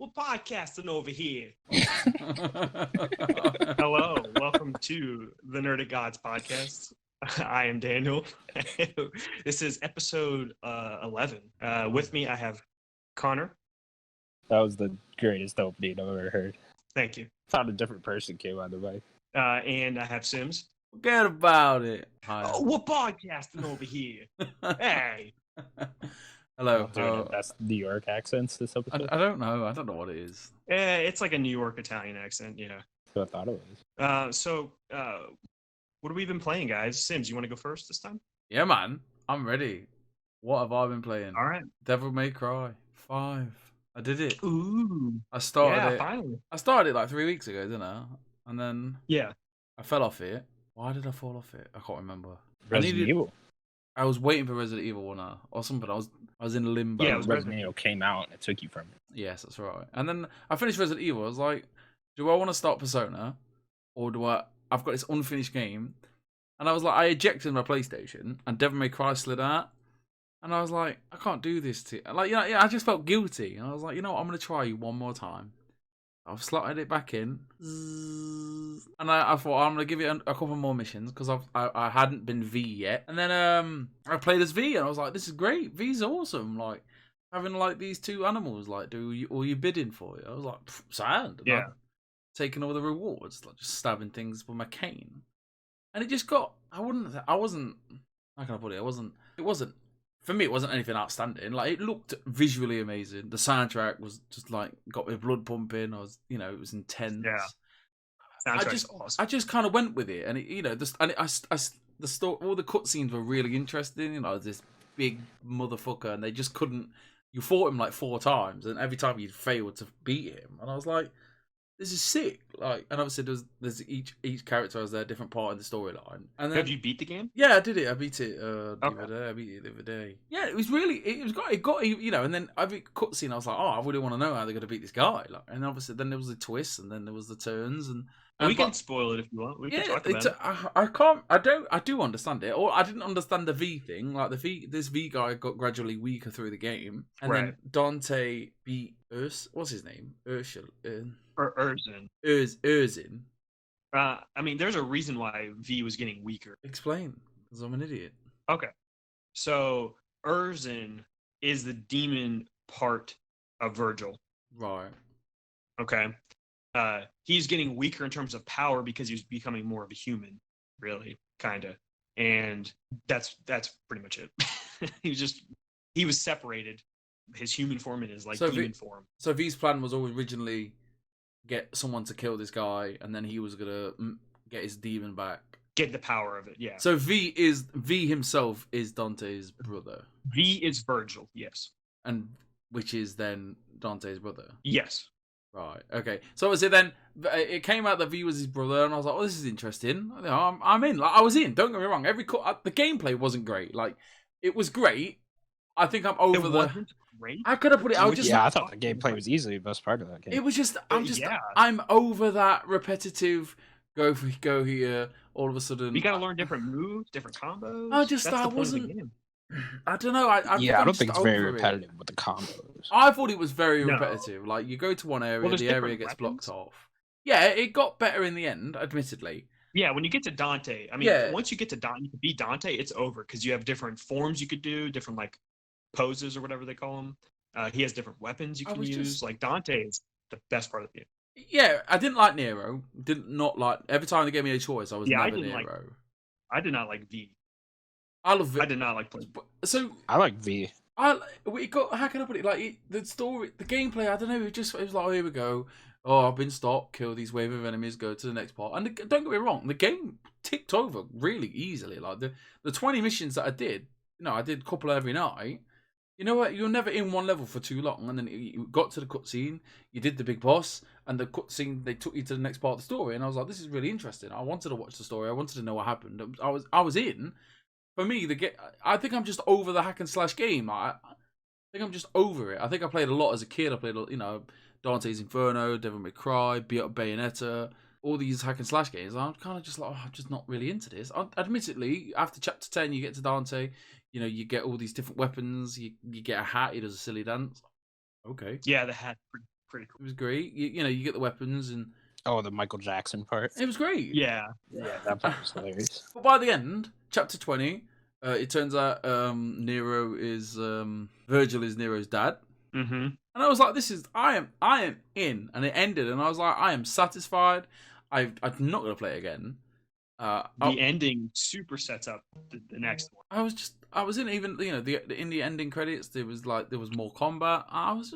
we're podcasting over here. Hello, welcome to the Nerdic Gods podcast. I am Daniel. This is episode 11. With me, I have Connor. That was the greatest opening I've ever heard. Thank you. Thought a different person came on the mic. And I have Sims. Forget about it. Oh, we're podcasting over here. Hey. Hello. Doing the best New York accents this episode. I don't know. I don't know what it is. It's like a New York Italian accent, yeah. That's what I thought it was. What have we been playing, guys? Sims, you want to go first this time? Yeah, man. I'm ready. What have I been playing? All right. Devil May Cry 5. I did it. Ooh. I started it. Finally. I started it like 3 weeks ago, didn't I? And then I fell off it. Why did I fall off it? I can't remember. Resident Evil. I was waiting for Resident Evil 1 or something. I was in limbo. Yeah, it was Resident Evil came out and it took you from it. Yes, that's right. And then I finished Resident Evil. I was like, do I want to start Persona? Or I've got this unfinished game. And I was like, I ejected my PlayStation and Devil May Cry slid out. And I was like, I can't do this to you. Like, I just felt guilty. And I was like, you know what? I'm going to try you one more time. I've slotted it back in. And I thought, I'm going to give it a couple more missions because I hadn't been V yet. And then I played as V and I was like, this is great. V's awesome. Like, having like these two animals like do all your bidding for you. I was like, sound. And yeah. Taking all the rewards, like just stabbing things with my cane. And it just got, how can I put it? It wasn't, for me, it wasn't anything outstanding. Like, it looked visually amazing. The soundtrack was just like, got my blood pumping. It was intense. Yeah. Awesome. I just kind of went with it. And, the story, all the cutscenes were really interesting. This big motherfucker, and they just couldn't, you fought him like 4 times, and every time you'd failed to beat him. And I was like, this is sick. Like, and obviously there's each character has their different part in the storyline. And then, have you beat the game? Yeah, I did it. I beat it the other day. Yeah, it got and then every cutscene I was like, oh, I really want to know how they're gonna beat this guy. Like, and obviously then there was the twist, and then there was the turns, and we can spoil it if you want. We can talk about it. I do understand it. Or I didn't understand the V thing. Like this V guy got gradually weaker through the game, and then Dante beat what's his name? Urzin. There's a reason why V was getting weaker. Explain, because I'm an idiot. Okay, so Urzin is the demon part of Virgil. Right. Okay. He's getting weaker in terms of power because he's becoming more of a human, really, kind of. And that's pretty much it. he was separated, his human form and his demon form. So V's plan was always originally get someone to kill this guy, and then he was gonna get his demon back. Get the power of it, yeah. So V himself is Dante's brother. V is Virgil, yes. And which is then Dante's brother. Yes. Right. Okay. So obviously then it came out that V was his brother, and I was like, "Oh, this is interesting. I'm in." Like, I was in. Don't get me wrong. The gameplay wasn't great. Like, it was great. I think I'm over great. I could have put it. I thought the gameplay was easily the best part of that game. It was just. I'm over that repetitive. Go here. All of a sudden, you got to learn different moves, different combos. I wasn't. I don't know. I don't think it's very repetitive with the combos. I thought it was very repetitive. Like, you go to one area, the area gets blocked off. Yeah, it got better in the end, admittedly. Yeah, when you get to Dante, once you get to Dante, you can beat Dante, it's over because you have different forms you could do, different like poses or whatever they call them. He has different weapons you can use. Like, Dante is the best part of the game. Yeah, I didn't like Nero. Every time they gave me a choice, I was never Nero. I did not like V. I love V. I did not like play. So I like V. How can I put it? Like, the story, the gameplay. I don't know. It was like, oh, here we go. Oh, I've been stopped. Kill these wave of enemies. Go to the next part. And don't get me wrong, the game ticked over really easily. Like the 20 missions that I did, I did a couple every night. You know what? You're never in one level for too long, and then you got to the cutscene. You did the big boss, and the cutscene they took you to the next part of the story. And I was like, this is really interesting. I wanted to watch the story. I wanted to know what happened. I was in. For me, I think I'm just over the hack and slash game. I think I'm just over it. I think I played a lot as a kid. I played, Dante's Inferno, Devil May Cry, Bayonetta, all these hack and slash games. I'm kind of just like, I'm just not really into this. Admittedly, after chapter 10, you get to Dante. You get all these different weapons. You get a hat. He does a silly dance. Okay. Yeah, the hat pretty cool. It was great. You know, you get the weapons, and Oh, the Michael Jackson part. it was great. Yeah. Yeah, that part was hilarious. But by the end, chapter 20, it turns out Nero is Virgil is Nero's dad. Mm-hmm. And I was like, I am in. And it ended, and I was like, I am satisfied. I'm not gonna play it again. The ending super sets up the next one. I was in, even, you know, in the ending credits, there was more combat. I was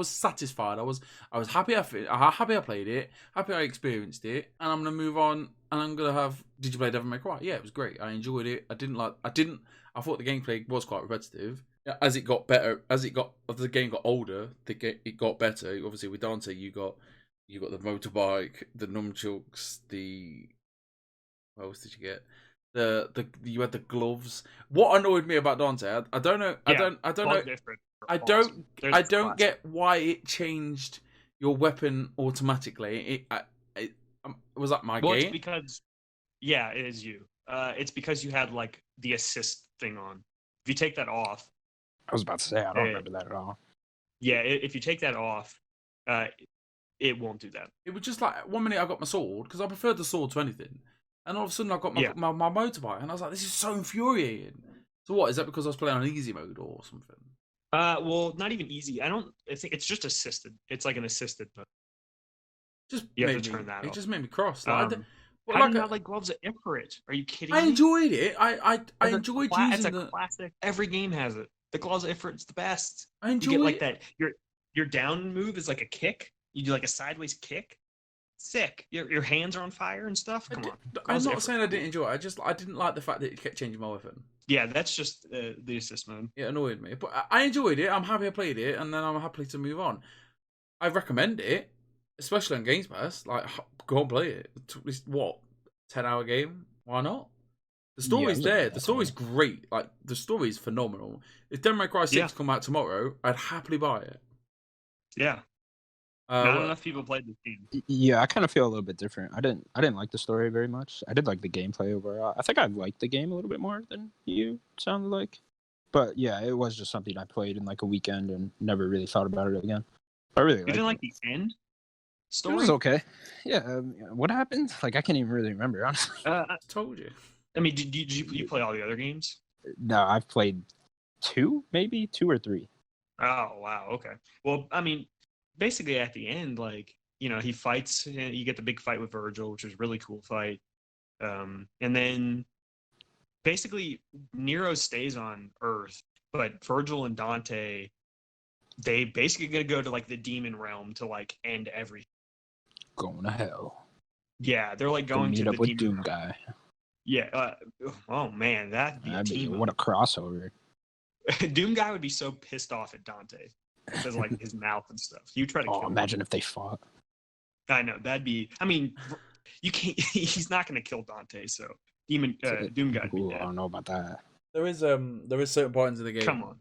satisfied. I was happy. Happy I played it. Happy I experienced it. And I'm gonna move on. And I'm gonna have. Did you play Devil May Cry? Yeah, it was great. I enjoyed it. I thought the gameplay was quite repetitive. As it got better, as the game got older, it got better. Obviously, with Dante, you got the motorbike, the nunchucks, what else did you get? You had the gloves. What annoyed me about Dante, I don't know. Yeah, I don't know. I don't get why it changed your weapon automatically. It was that my game? It's because, yeah, it is you. It's because you had like the assist thing on. If you take that off, I was about to say, I don't remember that at all. Yeah, if you take that off, it won't do that. It was just like 1 minute I got my sword, because I preferred the sword to anything, and all of a sudden I got my motorbike, and I was like, this is so infuriating. So what, is that because I was playing on easy mode or something? Well, not even easy. I think it's just assisted. It's like an assisted mode. You have to turn that off. It just made me cross. How do you not like Gloves of Ifrit? Are you kidding me? I enjoyed it. I enjoyed using it's a classic. Every game has it. The Gloves of Ifrit's the best. I enjoy you get like it. that. Your down move is like a kick. You do like a sideways kick. Sick. Your hands are on fire and stuff. Come on. I'm not saying I didn't enjoy it. I didn't like the fact that it kept changing my weapon. Yeah, that's just the assist mode. It annoyed me, but I enjoyed it. I'm happy I played it, and then I'm happy to move on. I recommend it, especially on Games Pass. Like, go and play it. It's what, 10-hour game? Why not? The story's there. The story's great. Like, the story's phenomenal. If Devil May Cry 6 come out tomorrow, I'd happily buy it. Yeah. Not enough people played this game. Yeah, I kind of feel a little bit different. I didn't like the story very much. I did like the gameplay overall. I think I liked the game a little bit more than you sounded like. But yeah, it was just something I played in like a weekend and never really thought about it again. I really liked it. You didn't like the end story? It was okay. Yeah, what happened? Like, I can't even really remember, honestly. I told you. I mean, did you play all the other games? No, I've played 2 or 3. Oh, wow. Okay. Well, I mean, basically at the end, like, you know, he fights, you get the big fight with Virgil, which was a really cool fight. And then basically Nero stays on Earth, but Virgil and Dante, they basically gonna go to like the demon realm to like end everything. Going to hell. Yeah, they're like going meet to up the with demon Doom Guy. Yeah. Oh man, that'd be a team. What a crossover. Doom Guy would be so pissed off at Dante because like his mouth and stuff. You try to kill him. Imagine if they fought. I know that'd be. I mean, you can't. He's not going to kill Dante. So Doom Guy. Ooh, I don't know about that. There is certain points in the game. Come on.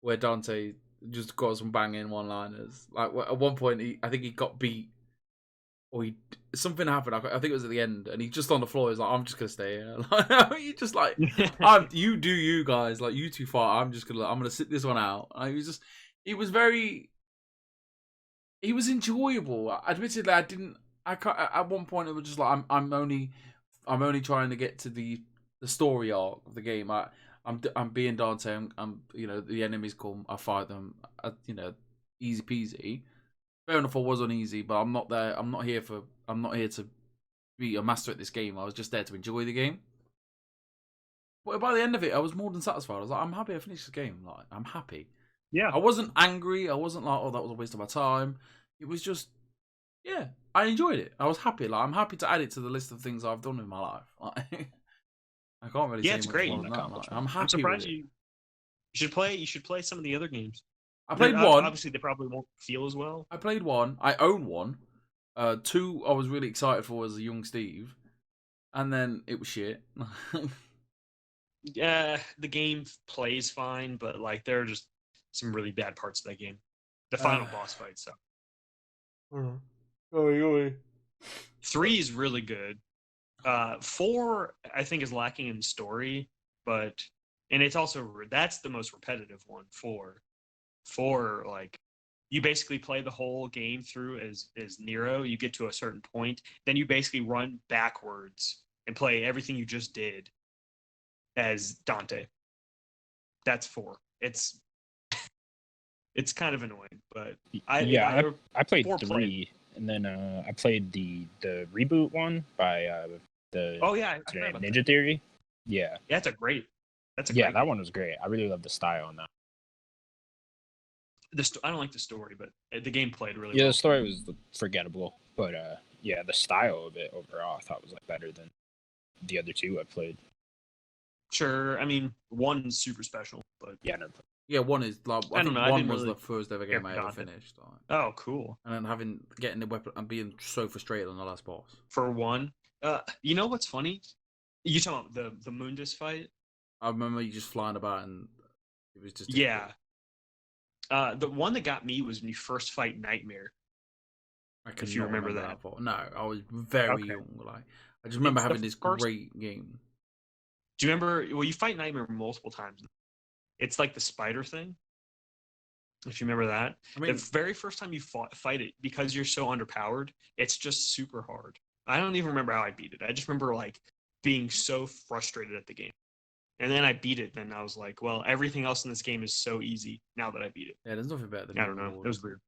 Where Dante just got some banging one-liners. Like at one point, I think he got beat, or something happened. I think it was at the end, and he's just on the floor. He's like, "I'm just gonna stay here." Like, you just like, you do you guys, like, you too far. I'm gonna sit this one out. Like, it was enjoyable. Admittedly, at one point it was just like, I'm only trying to get to the story arc of the game. I'm being Dante. I'm you know, the enemies come, I fight them. Easy peasy. Fair enough, I was on easy, but I'm not there. I'm not here to be a master at this game. I was just there to enjoy the game. But by the end of it, I was more than satisfied. I was like, I'm happy I finished the game. Like, I'm happy. Yeah. I wasn't angry. I wasn't like, oh, that was a waste of my time. It was just, yeah, I enjoyed it. I was happy. Like, I'm happy to add it to the list of things I've done in my life. Like, I can't really. Yeah, say it's much great. more than that. Like, I'm happy. I'm surprised with it. you should play some of the other games. I played one. Obviously, they probably won't feel as well. I played one. I own one. 2, I was really excited for as a young Steve, and then it was shit. Yeah, the game plays fine, but like there are just some really bad parts of that game. The final boss fight, so. Oh, 3 is really good. 4, I think, is lacking in story, and it's also that's the most repetitive one. 4, like, you basically play the whole game through as Nero. You get to a certain point, then you basically run backwards and play everything you just did as Dante. That's 4. It's kind of annoying, but I played 4 3, and then I played the reboot one by the Oh yeah, I heard about Ninja that. Theory. Yeah, Yeah, that's a great. that game. one was great. I really love the style on that. I don't like the story, but the game played really Yeah, well. the story was forgettable, but yeah, the style of it overall I thought was like better than the other 2 I played. Sure, I mean 1's super special, but Yeah, no. Yeah, 1 is like I think 1 was the first ever game I ever finished. Like. Oh, cool! And then getting the weapon and being so frustrated on the last boss. For 1, you know what's funny? You talking about the Mundus fight? I remember you just flying about and it was just difficult. The one that got me was when you first fight Nightmare. If you remember that. No, I was very young. Like I just remember having this great game. Do you remember? Well, you fight Nightmare multiple times. It's like the spider thing. If you remember that, I mean, the very first time you fight it, because you're so underpowered, it's just super hard. I don't even remember how I beat it. I just remember like being so frustrated at the game. And then I beat it, and I was like, well, everything else in this game is so easy now that I beat it. Yeah, there's nothing better than I don't know. It was weird.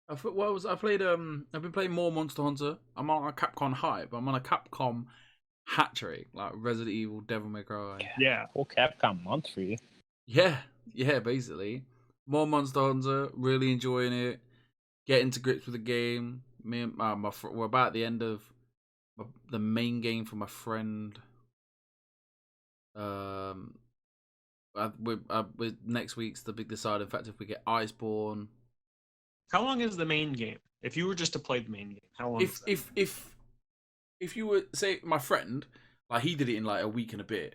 I've been playing more Monster Hunter. I'm on a Capcom hype. I'm on a Capcom hat trick, like Resident Evil, Devil May Cry. Yeah. Whole Capcom month for you. Yeah, basically. More Monster Hunter, really enjoying it. Getting to grips with the game. Me and we're about at the end of the main game for my friend. With next week's the big decider. In fact, if we get Iceborne. How long is the main game? If you were just to play the main game, how long? If you were say my friend, like he did it in like a week and a bit,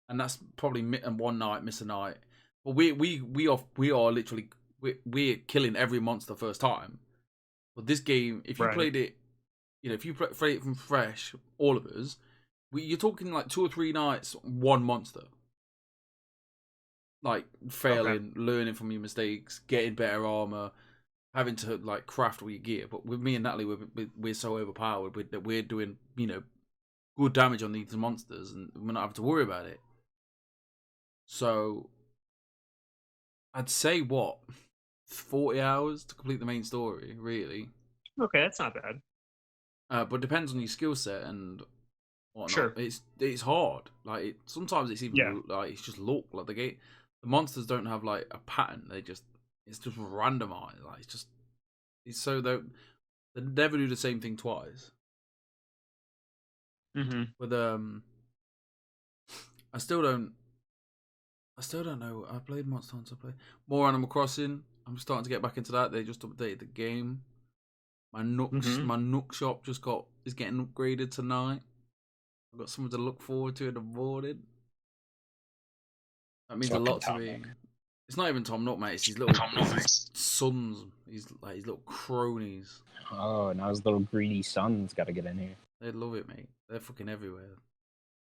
and that's probably one night, miss a night. But we are literally we're killing every monster first time. But this game, if you played it, if you played it from fresh, all of us, you're talking like 2 or 3 nights, one monster. Like failing, learning from your mistakes, getting better armor, having to like craft all your gear. But with me and Natalie, we're so overpowered that we're doing good damage on these monsters, and we're not having to worry about it. So I'd say 40 hours to complete the main story, really. Okay, that's not bad. But it depends on your skill set and whatnot. Sure. It's hard. Like sometimes it's even like it's just luck. Like the monsters don't have like a pattern. It's just randomized. Like it's so they never do the same thing twice. Mm-hmm. But I still don't know. I played Monster Hunter. I played more Animal Crossing. I'm starting to get back into that. They just updated the game. My Nook shop is getting upgraded tonight. I've got something to look forward to in the morning. That means a lot to me. It's not even Tom Nook, mate. It's his little sons. He's like his little cronies. Oh, now his little greedy sons got to get in here. They love it, mate. They're fucking everywhere.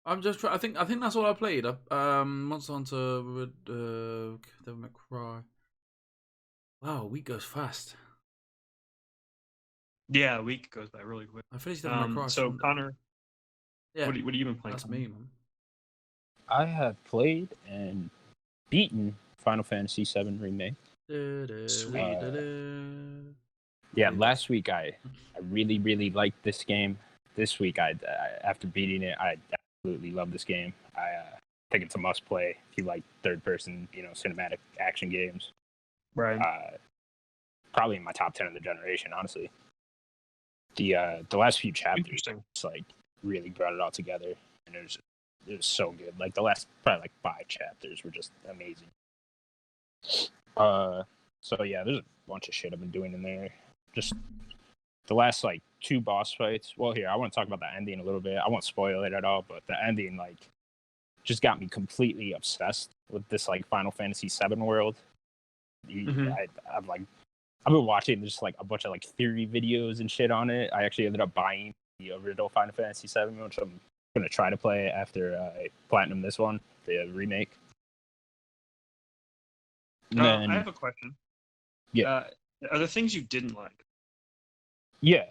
I'm just trying. I think that's all I played. Monster Hunter with Devil May Cry. Wow, a week goes fast. Yeah, a week goes by really quick. I finished Devil May Cry. So Connor, yeah, what have you been playing? That's me, man. I have played and beaten Final Fantasy VII Remake. Yeah, last week I really, really liked this game. This week, after beating it, I absolutely love this game. I think it's a must-play if you like third-person, cinematic action games. Right. Probably in my top 10 of the generation, honestly. The last few chapters, it's like really brought it all together, and it was so good. Like the last probably like 5 chapters were just amazing. So yeah, there's a bunch of shit I've been doing in there. Just the last like 2 boss fights. Well, here I want to talk about the ending a little bit. I won't spoil it at all, but the ending like just got me completely obsessed with this like Final Fantasy VII world. Mm-hmm. I've been watching just like a bunch of like theory videos and shit on it. I actually ended up buying the original Final Fantasy VII, which I'm gonna try to play after I platinum this one, the remake. I have a question. Yeah. Are there things you didn't like? Yeah.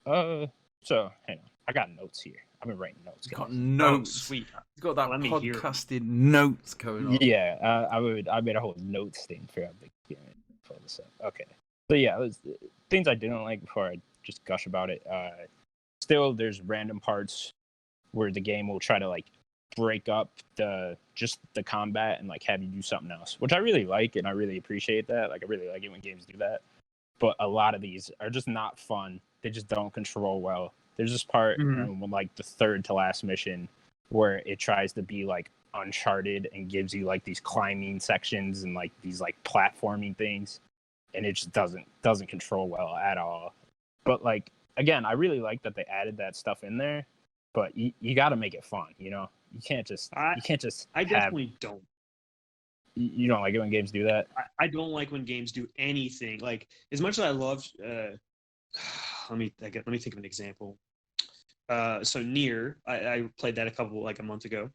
So hang on, I got notes here. I've been writing notes. He's got guys. Oh, notes. sweet. He's got that Let me hear 'em. podcasting notes going on. Yeah, I made a whole notes thing for the game. Pull this up. Okay. So yeah, things I didn't like before I just gush about it. Still, there's random parts where the game will try to like break up the combat and like have you do something else, which I really like and I really appreciate that. Like I really like it when games do that. But a lot of these are just not fun. They just don't control well. There's this part when like the third to last mission where it tries to be like Uncharted and gives you like these climbing sections and like these like platforming things, and it just doesn't control well at all. But like again, I really like that they added that stuff in there, but you got to make it fun, you know. You can't just I definitely don't. You don't like it when games do that? I don't like when games do anything. Like as much as I love, let me think of an example. So Nier, I played that a month ago.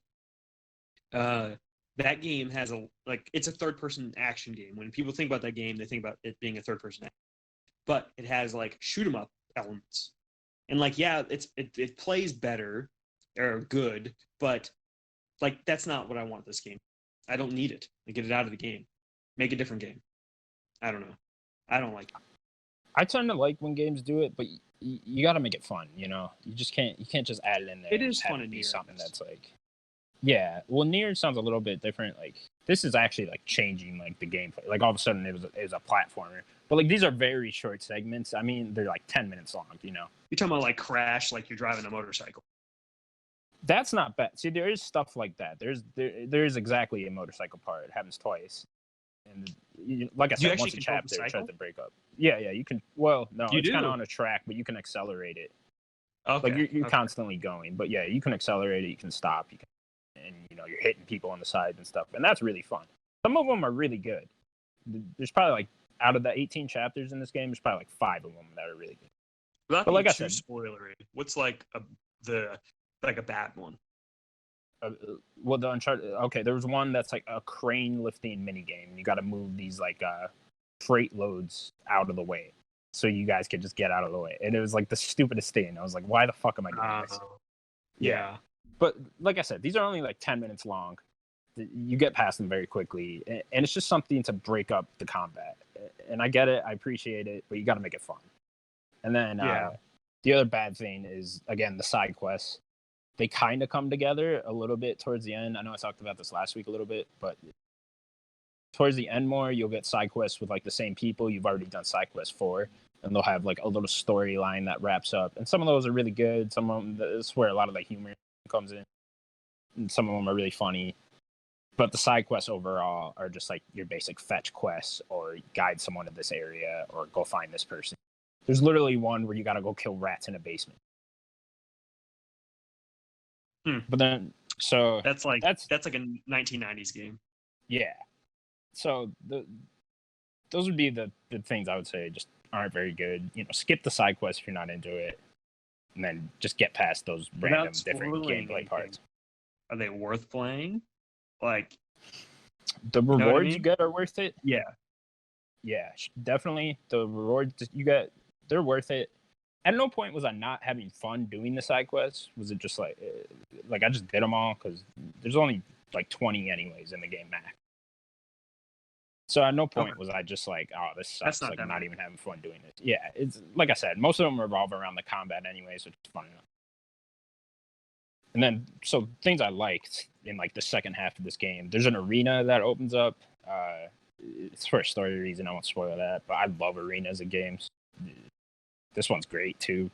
That game has it's a third-person action game. When people think about that game, they think about it being a third-person action. But it has like shoot 'em up elements, and like it plays better or good, but like that's not what I want this game. I don't need it. Get it out of the game. Make a different game. I don't know. I don't like it. I tend to like when games do it, but you got to make it fun. You know, you can't just add it in there. It and is just have fun it in be Nier, something that's like, yeah. Well, Nier sounds a little bit different. Like this is actually like changing like the gameplay. Like all of a sudden it was a platformer, but like these are very short segments. I mean, they're like 10 minutes long. You know, You're talking about like Crash, like you're driving a motorcycle. that's not bad. See, there is stuff like that. There is exactly a motorcycle part. It happens twice. And like I said, once a chapter tries to break up. Yeah, you can. Well, no, it's kind of on a track, but you can accelerate it. Okay. Like you're constantly going, but yeah, you can accelerate it. You can stop. And you're hitting people on the side and stuff, and that's really fun. Some of them are really good. There's probably like out of the 18 chapters in this game, there's probably like 5 of them that are really good. Without being too spoilery, what's like a bad one? Well, the Uncharted. Okay, there was one that's like a crane lifting mini game. You got to move these like freight loads out of the way, so you guys could just get out of the way. And it was like the stupidest thing. I was like, why the fuck am I doing this? Yeah. But like I said, these are only like 10 minutes long. You get past them very quickly, and it's just something to break up the combat. And I get it, I appreciate it, but you got to make it fun. And then the other bad thing is, again, the side quests. They kind of come together a little bit towards the end. I know I talked about this last week a little bit, but towards the end more, you'll get side quests with like the same people you've already done side quests for, and they'll have like a little storyline that wraps up. And some of those are really good. Some of them, that's where a lot of the humor comes in. And some of them are really funny. But the side quests overall are just like your basic fetch quests or guide someone to this area or go find this person. There's literally one where you got to go kill rats in a basement. But then, so that's like a 1990s game. Yeah. So those would be the things I would say just aren't very good. Skip the side quests if you're not into it, and then just get past those random different gameplay parts. Are they worth playing? Like the rewards you get are worth it. Yeah, definitely. The rewards you get, they're worth it. At no point was I not having fun doing the side quests. Was it just like I just did them all because there's only like 20 anyways in the game max. So at no point was I just like, oh, this sucks. Like I'm not even having fun doing this. Yeah, it's like I said, most of them revolve around the combat anyway, so it's fun enough. And then, so things I liked in like the second half of this game, there's an arena that opens up. It's for a story reason. I won't spoil that, but I love arenas in games. This one's great too,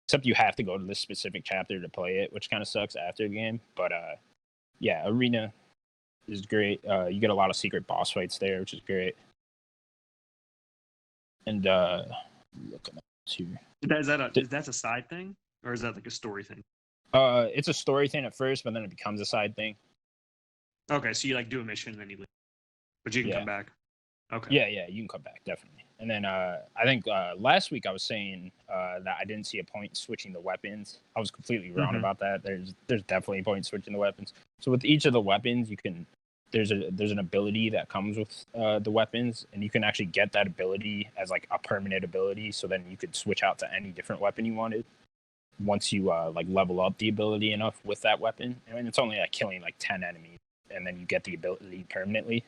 except you have to go to this specific chapter to play it, which kind of sucks after the game. But yeah, arena is great. You get a lot of secret boss fights there, which is great. And look at this here. That's a side thing, or is that like a story thing? It's a story thing at first, but then it becomes a side thing. Okay, so you like do a mission and then you leave, but you can come back. Okay. Yeah, you can come back definitely. And then I think last week I was saying that I didn't see a point switching the weapons. I was completely wrong about that. There's definitely a point switching the weapons. So with each of the weapons, you can there's an ability that comes with the weapons, and you can actually get that ability as like a permanent ability. So then you could switch out to any different weapon you wanted once you like level up the ability enough with that weapon. I mean, it's only like killing like 10 enemies, and then you get the ability permanently.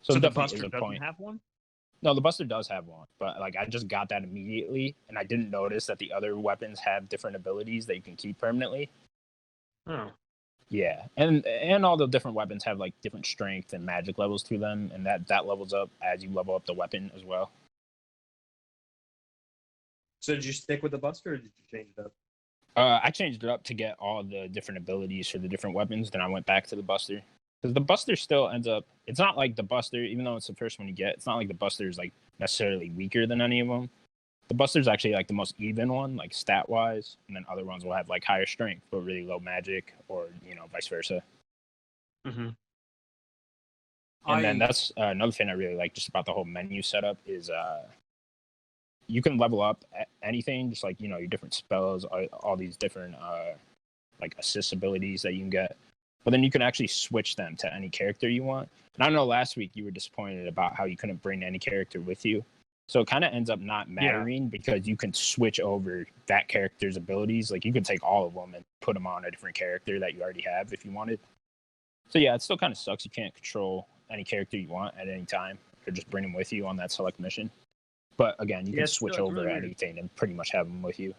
So the definitely Buster is a doesn't point. have one? No, the Buster does have one, but like I just got that immediately, and I didn't notice that the other weapons have different abilities that you can keep permanently. Oh. Yeah, and all the different weapons have like different strength and magic levels to them, and that levels up as you level up the weapon as well. So did you stick with the Buster, or did you change it up? I changed it up to get all the different abilities for the different weapons. Then I went back to the Buster because the Buster still ends up. It's not like the Buster, even though it's the first one you get. It's not like the Buster is like necessarily weaker than any of them. The Buster's actually like the most even one, like stat wise, and then other ones will have like higher strength but really low magic, or vice versa. Mm-hmm. And then that's another thing I really like just about the whole menu setup is you can level up anything, just like your different spells, all these different like assist abilities that you can get. But then you can actually switch them to any character you want. And I know last week you were disappointed about how you couldn't bring any character with you. So it kind of ends up not mattering because you can switch over that character's abilities. Like you can take all of them and put them on a different character that you already have if you wanted. So yeah, it still kind of sucks. You can't control any character you want at any time or just bring them with you on that select mission. But again, you can switch over really anything and pretty much have them with you.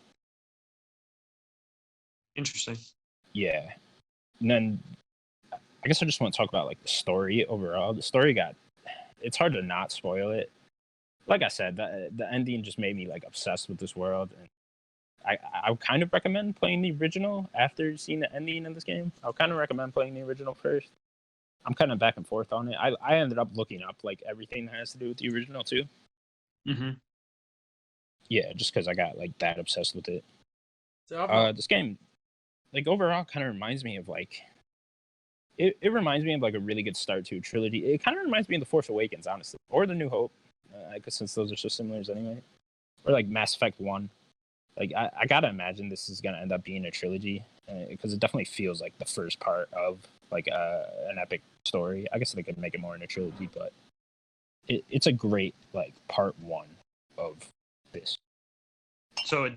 Interesting. Yeah. And then I guess I just want to talk about like the story overall. The story it's hard to not spoil it. Like I said, the ending just made me like obsessed with this world, and I would kind of recommend playing the original after seeing the ending in this game. I would kind of recommend playing the original first. I'm kind of back and forth on it. I ended up looking up like everything that has to do with the original too. Mm-hmm. Yeah, just because I got like that obsessed with it. So this game, like overall, kind of reminds me of like it reminds me of like a really good start to a trilogy. It kind of reminds me of The Force Awakens, honestly, or The New Hope. I guess since those are so similar anyway, or like Mass Effect 1. Like I gotta imagine this is gonna end up being a trilogy because it definitely feels like the first part of like an epic story. I guess they could make it more in a trilogy, but it's a great like part 1 of this. So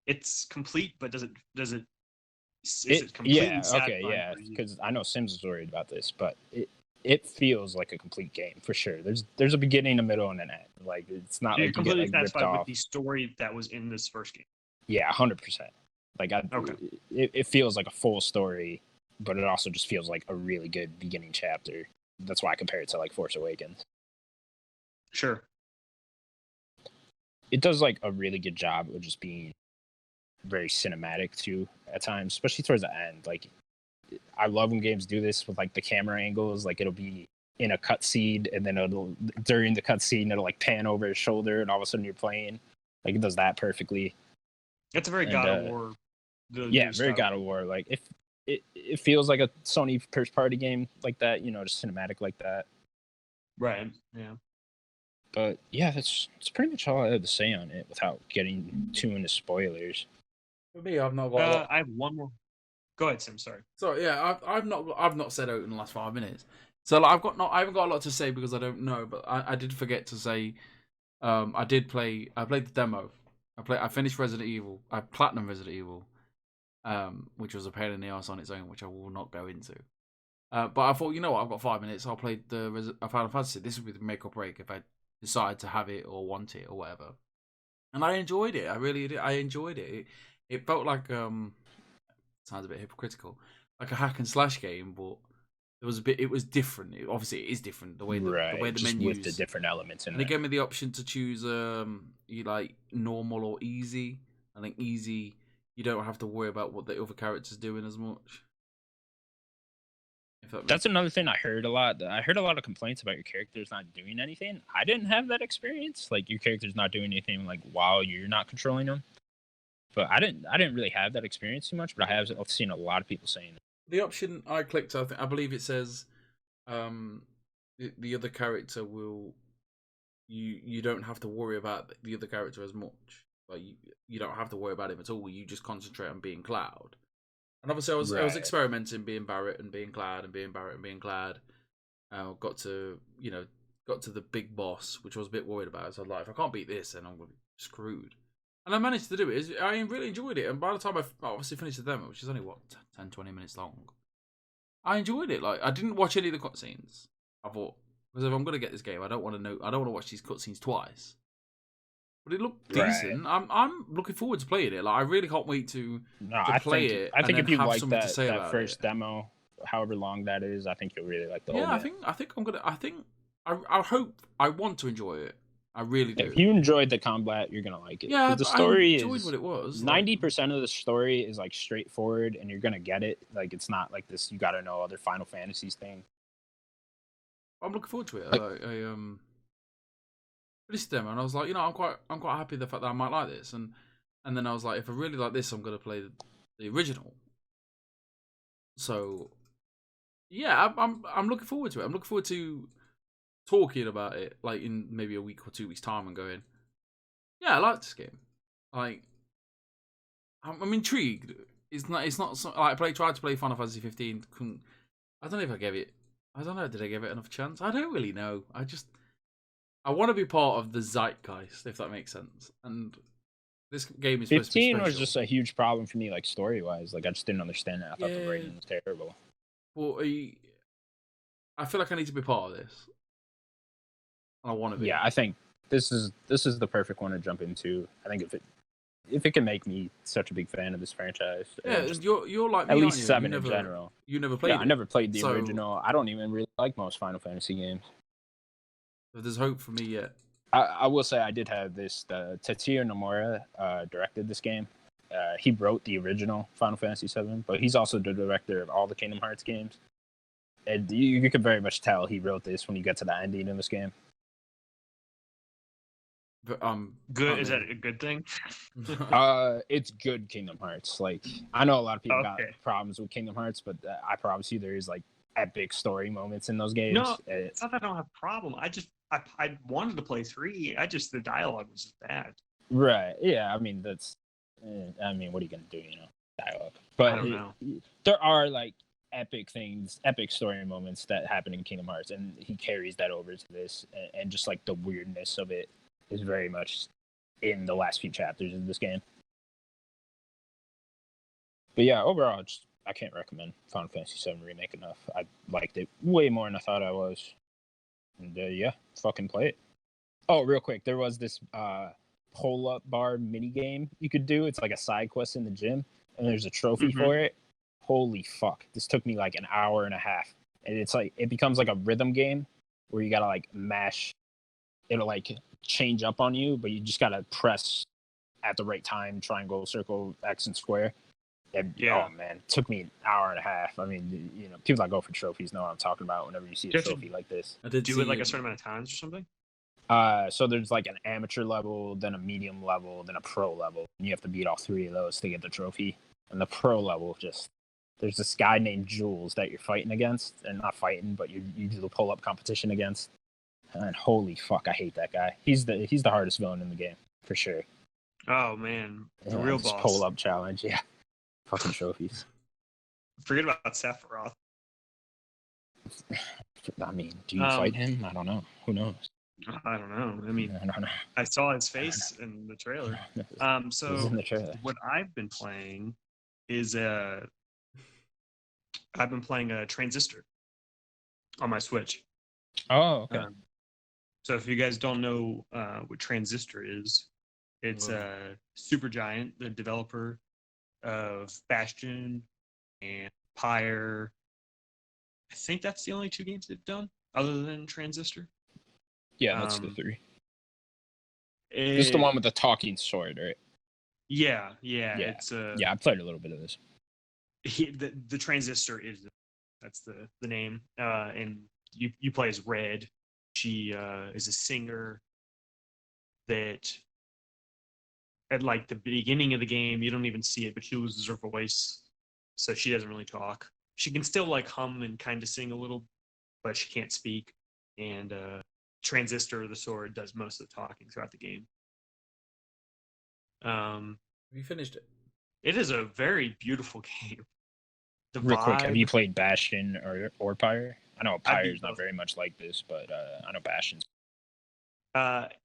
it's complete, but is it complete? Yeah, okay, yeah. Because I know Sims is worried about this, but it feels like a complete game for sure. There's a beginning, a middle, and an end. Like it's not like you get like ripped off. With the story that was in this first game. Yeah, 100%. Like it feels like a full story, but it also just feels like a really good beginning chapter. That's why I compare it to like Force Awakens. Sure. It does like a really good job of just being very cinematic too at times, especially towards the end. Like I love when games do this with like the camera angles. Like it'll be in a cutscene, and then during the cutscene it'll like pan over his shoulder, and all of a sudden you're playing. Like it does that perfectly. It's a very God of War. Very God of War. Like if it feels like a Sony first party game like that, just cinematic like that. Right. Yeah. But yeah, that's pretty much all I have to say on it without getting too into spoilers. For me, I've not got a lot. I have one more. Go ahead, Sim. Sorry. So yeah, I've not said out in the last 5 minutes. So like, I haven't got a lot to say because I don't know. But I did forget to say, I played the demo. I finished Resident Evil. I platinum Resident Evil, which was a pain in the ass on its own, which I will not go into. But I thought, you know what, I've got 5 minutes. I'll play the Final Fantasy. This would be the make or break if I decide to have it or want it or whatever. And I enjoyed it. I really did. I enjoyed it. It felt like sounds a bit hypocritical, like a hack and slash game, but it was different. Obviously it is different the way the just menus with the different elements in and it. they gave me the option to choose you like normal or easy. I think easy, you don't have to worry about what the other character's doing as much. That's another thing I heard a lot. I heard a lot of complaints about your characters not doing anything. I didn't have that experience. Like your character's not doing anything like while you're not controlling them. But I didn't really have that experience too much. But I've seen a lot of people saying it. The option I clicked, I believe it says, the other character will. You don't have to worry about the other character as much. Like you don't have to worry about him at all. You just concentrate on being Cloud. And obviously, I was Right. experimenting, being Barrett and being Glad and being Barrett and being Glad. Got to the big boss, which I was a bit worried about. So I was like, if I can't beat this, then I'm gonna be screwed. And I managed to do it. I really enjoyed it. And by the time I obviously finished the demo, which is only 10, 20 minutes long, I enjoyed it. Like, I didn't watch any of the cutscenes. I thought, because if I'm gonna get this game, I don't want to watch these cutscenes twice. But it looked decent. Right. I'm looking forward to playing it. Like, I really can't wait to play it. I think and if you have like something to say that about first it. demo, however long that is, I think you'll really like the whole game. I think I'm gonna. I hope I want to enjoy it. I really do. If you enjoyed the combat, you're gonna like it. Yeah, the story I enjoyed is what it was. 90% of the story is like straightforward, and you're gonna get it. Like, it's not like this. You gotta know other Final Fantasies thing. I'm looking forward to it. Like, I released the demo, and I was like, I'm quite happy with the fact that I might like this, and then I was like, if I really like this, I'm gonna play the original. So, yeah, I'm looking forward to it. I'm looking forward to talking about it, like in maybe a week or 2 weeks time, and going, yeah, I like this game. Like, I'm intrigued. It's not so, like I tried to play Final Fantasy 15. I don't know if I gave it. I don't know. Did I give it enough chance? I don't really know. I want to be part of the zeitgeist, if that makes sense. And this game is supposed to be 15 was special. just a huge problem for me, like story wise. Like, I just didn't understand it. I thought the writing was terrible. Well, I feel like I need to be part of this. I want to be. Yeah, I think this is the perfect one to jump into. I think if it can make me such a big fan of this franchise. Yeah, you're like me, at least aren't you? 7 in general. You never played it. I never played the original. I don't even really like most Final Fantasy games. So there's hope for me yet. I will say I did have this. Tetsuya Nomura directed this game. He wrote the original Final Fantasy VII, but he's also the director of all the Kingdom Hearts games. And you could very much tell he wrote this when you get to the ending in this game. But, good. Is that a good thing? It's good Kingdom Hearts. Like, I know a lot of people got Okay. problems with Kingdom Hearts, but I promise you there is like epic story moments in those games. No, it's not that I don't have a problem. I wanted to play 3. The dialogue was just bad. Right. Yeah. I mean, what are you gonna do? Dialogue. But I don't know. There are like epic things, epic story moments that happen in Kingdom Hearts, and he carries that over to this, and just like the weirdness of it is very much in the last few chapters of this game. But yeah, overall, I can't recommend Final Fantasy VII Remake enough. I liked it way more than I thought I was. And yeah, fucking play it. Oh, real quick, there was this pull-up bar mini game you could do. It's like a side quest in the gym, and there's a trophy for it. Holy fuck! This took me like an hour and a half, and it's like it becomes like a rhythm game where you gotta like mash. It'll like change up on you, but you just gotta press at the right time, triangle, circle, X, and square. And, oh man, it took me an hour and a half. I mean, people that go for trophies know what I'm talking about whenever you see a trophy like this. I did do it like a certain amount of times or something? So there's like an amateur level, then a medium level, then a pro level. And you have to beat all 3 of those to get the trophy. And the pro level, there's this guy named Jules that you're fighting against, and not fighting, but you do the pull-up competition against. And holy fuck, I hate that guy. He's the hardest villain in the game, for sure. Oh man, the real boss. Pull-up challenge, yeah. Fucking trophies. Forget about Sephiroth. I mean, do you fight him? I don't know. Who knows? I don't know. I mean, I don't know. I saw his face in the trailer. So in the trailer. What I've been playing is I've been playing a Transistor on my Switch. Oh, okay. So if you guys don't know what Transistor is, it's Supergiant, the developer of Bastion and Pyre. I think that's the only 2 games they've done other than Transistor. Yeah, that's the 3. This is the one with the talking sword, right? Yeah. It's yeah, I played a little bit of this. The Transistor that's the name, and you play as Red. She is a singer that at like the beginning of the game you don't even see it, but she loses her voice, so she doesn't really talk. She can still like hum and kind of sing a little, but she can't speak. And Transistor, the sword, does most of the talking throughout the game. Have you finished it? It is a very beautiful game. the Real quick, have you vibe. played Bastion or Pyre? I know I Pyre beat is not both. very much like this, but I know Bastion's.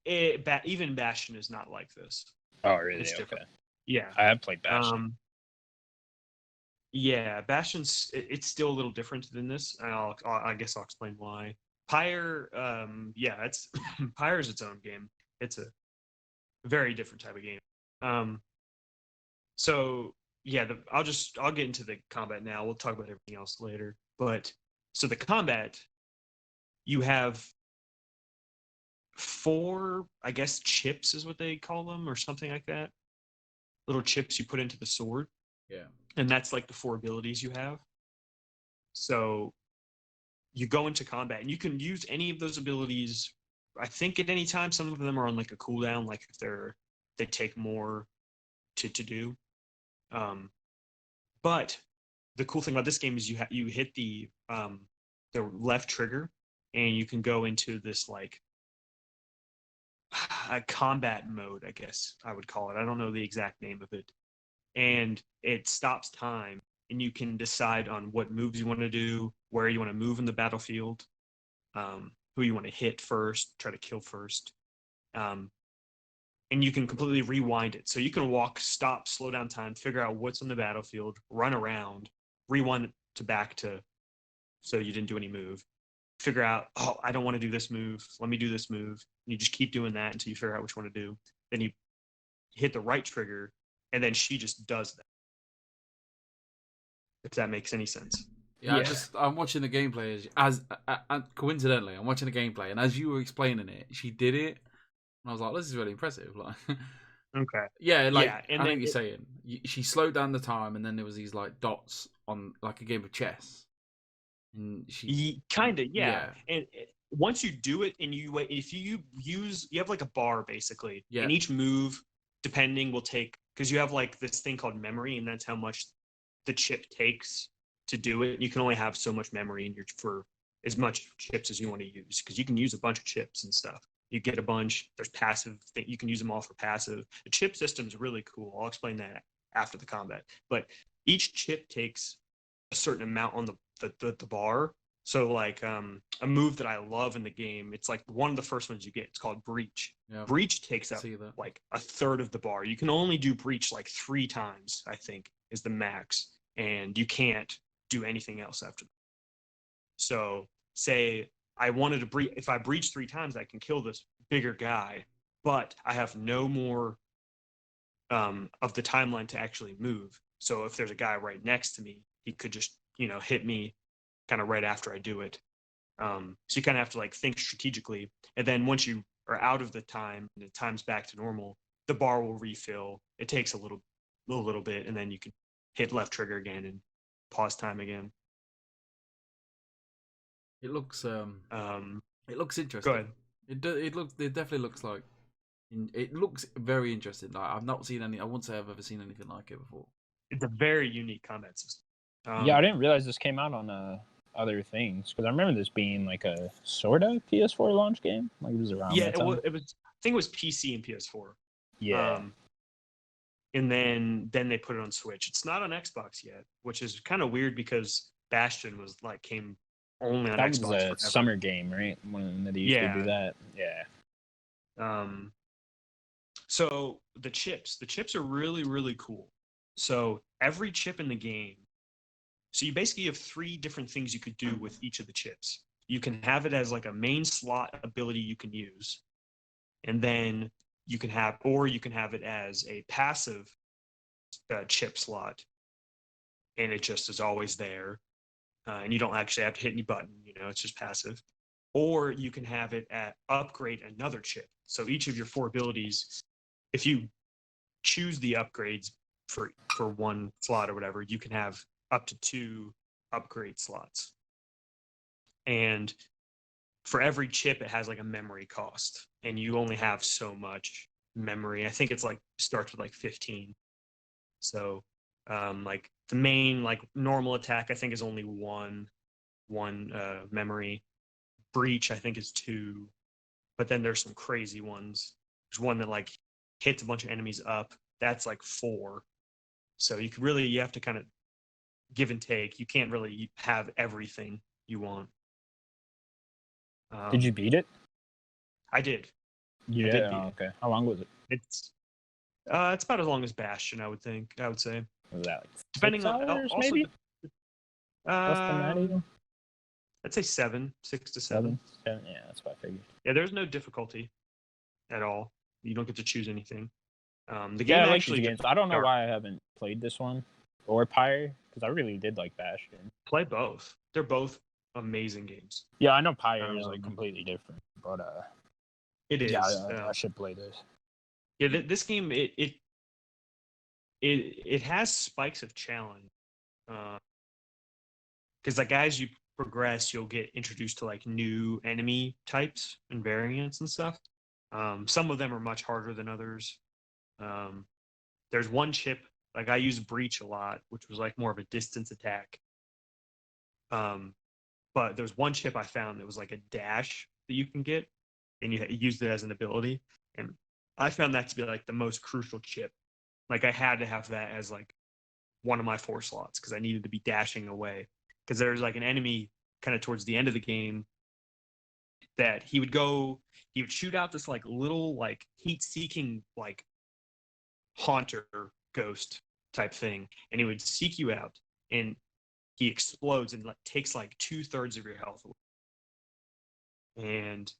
Even Bastion is not like this. Oh, really? It's Okay. different. Yeah. I have played Bastion. Yeah, Bastion's it's still a little different than this, and I guess I'll explain why. Pyre, yeah, it's Pyre is its own game. It's a very different type of game. Um, so yeah, I'll get into the combat now. We'll talk about everything else later. But so the combat, you have four, I guess, chips is what they call them, or something like that. Little chips you put into the sword, Yeah. and that's like the four abilities you have. So you go into combat, and you can use any of those abilities. I think at any time. Some of them are on like a cooldown, like if they take more to do. But the cool thing about this game is you hit the left trigger, and you can go into this like a combat mode, I guess I would call it. I don't know the exact name of it. And it stops time, and you can decide on what moves you want to do, where you want to move in the battlefield, who you want to hit first, try to kill first. And you can completely rewind it. So you can walk, stop, slow down time, figure out what's on the battlefield, run around, rewind it to back to so you didn't do any move. Figure out, oh, I don't want to do this move. Let me do this move. And you just keep doing that until you figure out which one to do. Then you hit the right trigger, and then she just does that. If that makes any sense. Yeah, Yeah. I'm watching the gameplay as coincidentally, I'm watching the gameplay, and as you were explaining it, she did it, and I was like, "This is really impressive." Like, Okay. yeah, like Yeah, and I know then what you're saying. She slowed down the time, and then there was these like dots on like a game of chess, and she, kind of, yeah. yeah, And once you do it, and if you you have like a bar basically, yeah, and each move, depending, will take because you have like this thing called memory, and that's how much the chip takes to do it. You can only have so much memory in your for as much chips as you want to use because you can use a bunch of chips and stuff. You get a bunch. There's passive. You can use them all for passive. The chip system's really cool. I'll explain that after the combat. But each chip takes a certain amount on the bar. So like a move that I love in the game, it's like one of the first ones you get. It's called Breach. yeah. Breach takes up See that? like a third of the bar. You can only do Breach like 3 times, I think, is the max, and you can't do anything else after that. So say I wanted to breach. If I breach 3 times, I can kill this bigger guy, but I have no more of the timeline to actually move. So if there's a guy right next to me, he could just hit me kind of right after I do it. So you kind of have to like think strategically, and then once you are out of the time and the time's back to normal, the bar will refill. It takes a little bit, and then you can hit left trigger again and pause time again. It looks Um, it looks Go interesting. ahead. It definitely looks like it looks very interesting. Like I've not seen any. I wouldn't say I've ever seen anything like it before. It's a very unique combat system. Yeah, I didn't realize this came out on other things because I remember this being like a sort of PS4 launch game. Like it was around Yeah, that time. it was. I think it was PC and PS4. Yeah. And then they put it on Switch. It's not on Xbox yet, which is kind of weird because Bastion was like came only on That Xbox was a forever. summer game, right? When they used to do Yeah. that. Yeah. So the chips are really, really cool. So every chip in the game, so you basically have 3 different things you could do with each of the chips. You can have it as like a main slot ability you can use, and then you can have it as a passive chip slot, and it just is always there, and you don't actually have to hit any button. It's just passive. Or you can have it at upgrade another chip. So each of your 4 abilities, if you choose the upgrades for one slot or whatever, you can have up to 2 upgrade slots. And for every chip, it has like a memory cost, and you only have so much memory. I think it's like starts with like 15. So like the main like normal attack, I think is only one memory. Breach, I think, is 2, but then there's some crazy ones. There's one that like hits a bunch of enemies up. That's like 4. So you have to kind of give and take. You can't really have everything you want. Did you beat it? I did. Yeah. I did beat Okay. How long was it? It's about as long as Bastion, I would say. Was that like Depending 6 on hours, also maybe? Less than that even? I'd say 6 to 7. 7? Yeah, that's what I figured. Yeah, there's no difficulty at all. You don't get to choose anything. The Yeah, game I like actually these games. I don't know why I haven't played this one or Pyre, because I really did like Bastion. play both. They're both amazing games. Yeah, I know Pyre is like completely different, but It is. yeah, I should play this. Yeah, this game it has spikes of challenge. Because like as you progress, you'll get introduced to like new enemy types and variants and stuff. Some of them are much harder than others. There's one chip, like I use Breach a lot, which was like more of a distance attack. But there's one chip I found that was like a dash that you can get, and you used it as an ability. And I found that to be like the most crucial chip. Like I had to have that as like one of my 4 slots because I needed to be dashing away. Because there's like an enemy kind of towards the end of the game that he would shoot out this like little like heat-seeking like haunter ghost type thing, and he would seek you out, and he explodes and like takes like 2/3 of your health away. And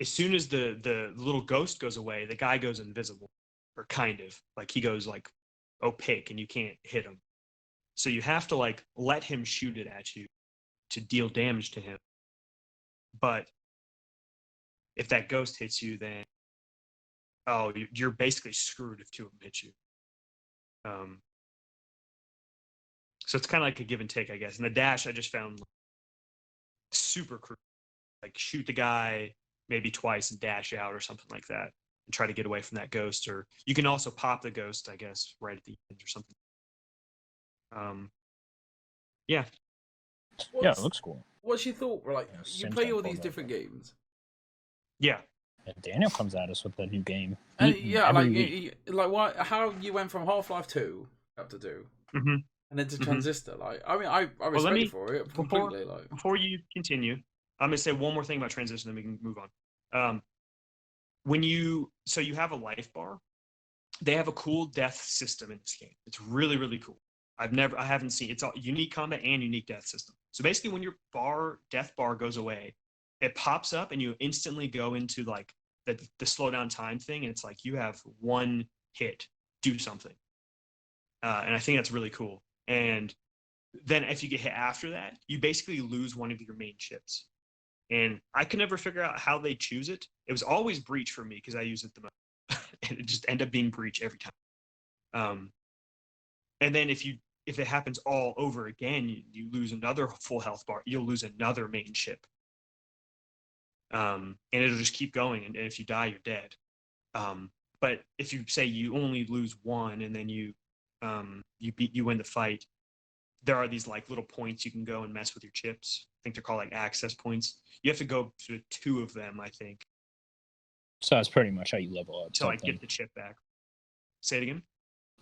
as soon as the little ghost goes away, the guy goes invisible, or kind of like he goes like opaque, and you can't hit him. So you have to like let him shoot it at you to deal damage to him. But if that ghost hits you, then you're basically screwed if 2 of them hit you. So it's kind of like a give and take, I guess. And the dash I just found super crucial. Like shoot the guy maybe twice and dash out or something like that, and try to get away from that ghost. Or you can also pop the ghost, I guess, right at the end or something. Yeah. Yeah, it looks cool. What's your thought? Like, you play all these different games. Yeah. And Daniel comes at us with a new game. And yeah, week. like how you went from Half-Life 2 up to do, mm-hmm. and then to Transistor. Like, I mean, I respect you for it completely. Before you continue, I'm gonna say one more thing about Transistor, then we can move on. When you have a life bar, they have a cool death system in this game. It's really, really cool. I haven't seen it's a unique combat and unique death system. So basically, when your death bar goes away, it pops up and you instantly go into like the slow down time thing, and it's like you have 1 hit, do something. And I think that's really cool. And then if you get hit after that, you basically lose one of your main chips. And I could never figure out how they choose it. It was always Breach for me because I use it the most. And it just ended up being Breach every time. And then if it happens all over again, you lose another full health bar. You'll lose another main chip. And it'll just keep going. And if you die, you're dead. But if you say you only lose 1 and then you win the fight, there are these like little points you can go and mess with your chips. I think they're called like access points. You have to go to 2 of them, I think. So that's pretty much how you level up. To like get the chip back. Say it again.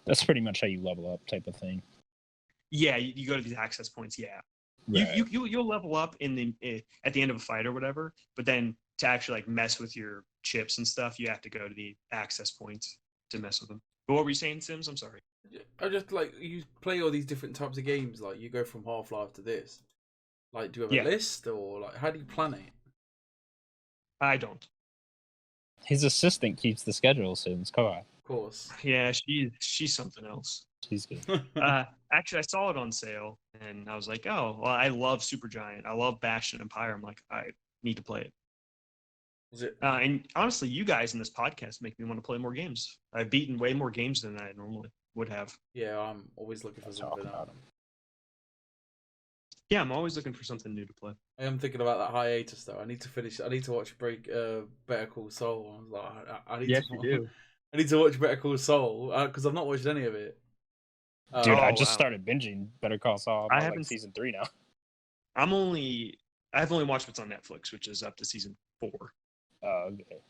That's pretty much how you level up, type of thing. Yeah, you go to these access points. Yeah, right. you'll level up at the end of a fight or whatever. But then to actually like mess with your chips and stuff, you have to go to the access points to mess with them. But what were you saying, Sims? I'm sorry. I just like you play all these different types of games. Like you go from Half-Life to this. Like, do you have a list, or like how do you plan it? I don't. His assistant keeps the schedule, Sims. Come on. Of course. Yeah, she's something else. She's good. Actually, I saw it on sale, and I was like, oh, well, I love Supergiant. I love Bastion and Pyre. I'm like, I need to play it. Was it? And honestly, you guys in this podcast make me want to play more games. I've beaten way more games than I normally would have. Yeah, I'm always looking for something out. Yeah, I'm always looking for something new to play. I am thinking about that hiatus though. I need to watch Better Call Saul. I was like, I need I need to watch Better Call Saul because I've not watched any of it. Dude, I just started binging Better Call Saul. I haven't season 3 now. I've only watched what's on Netflix, which is up to season 4. Oh, okay.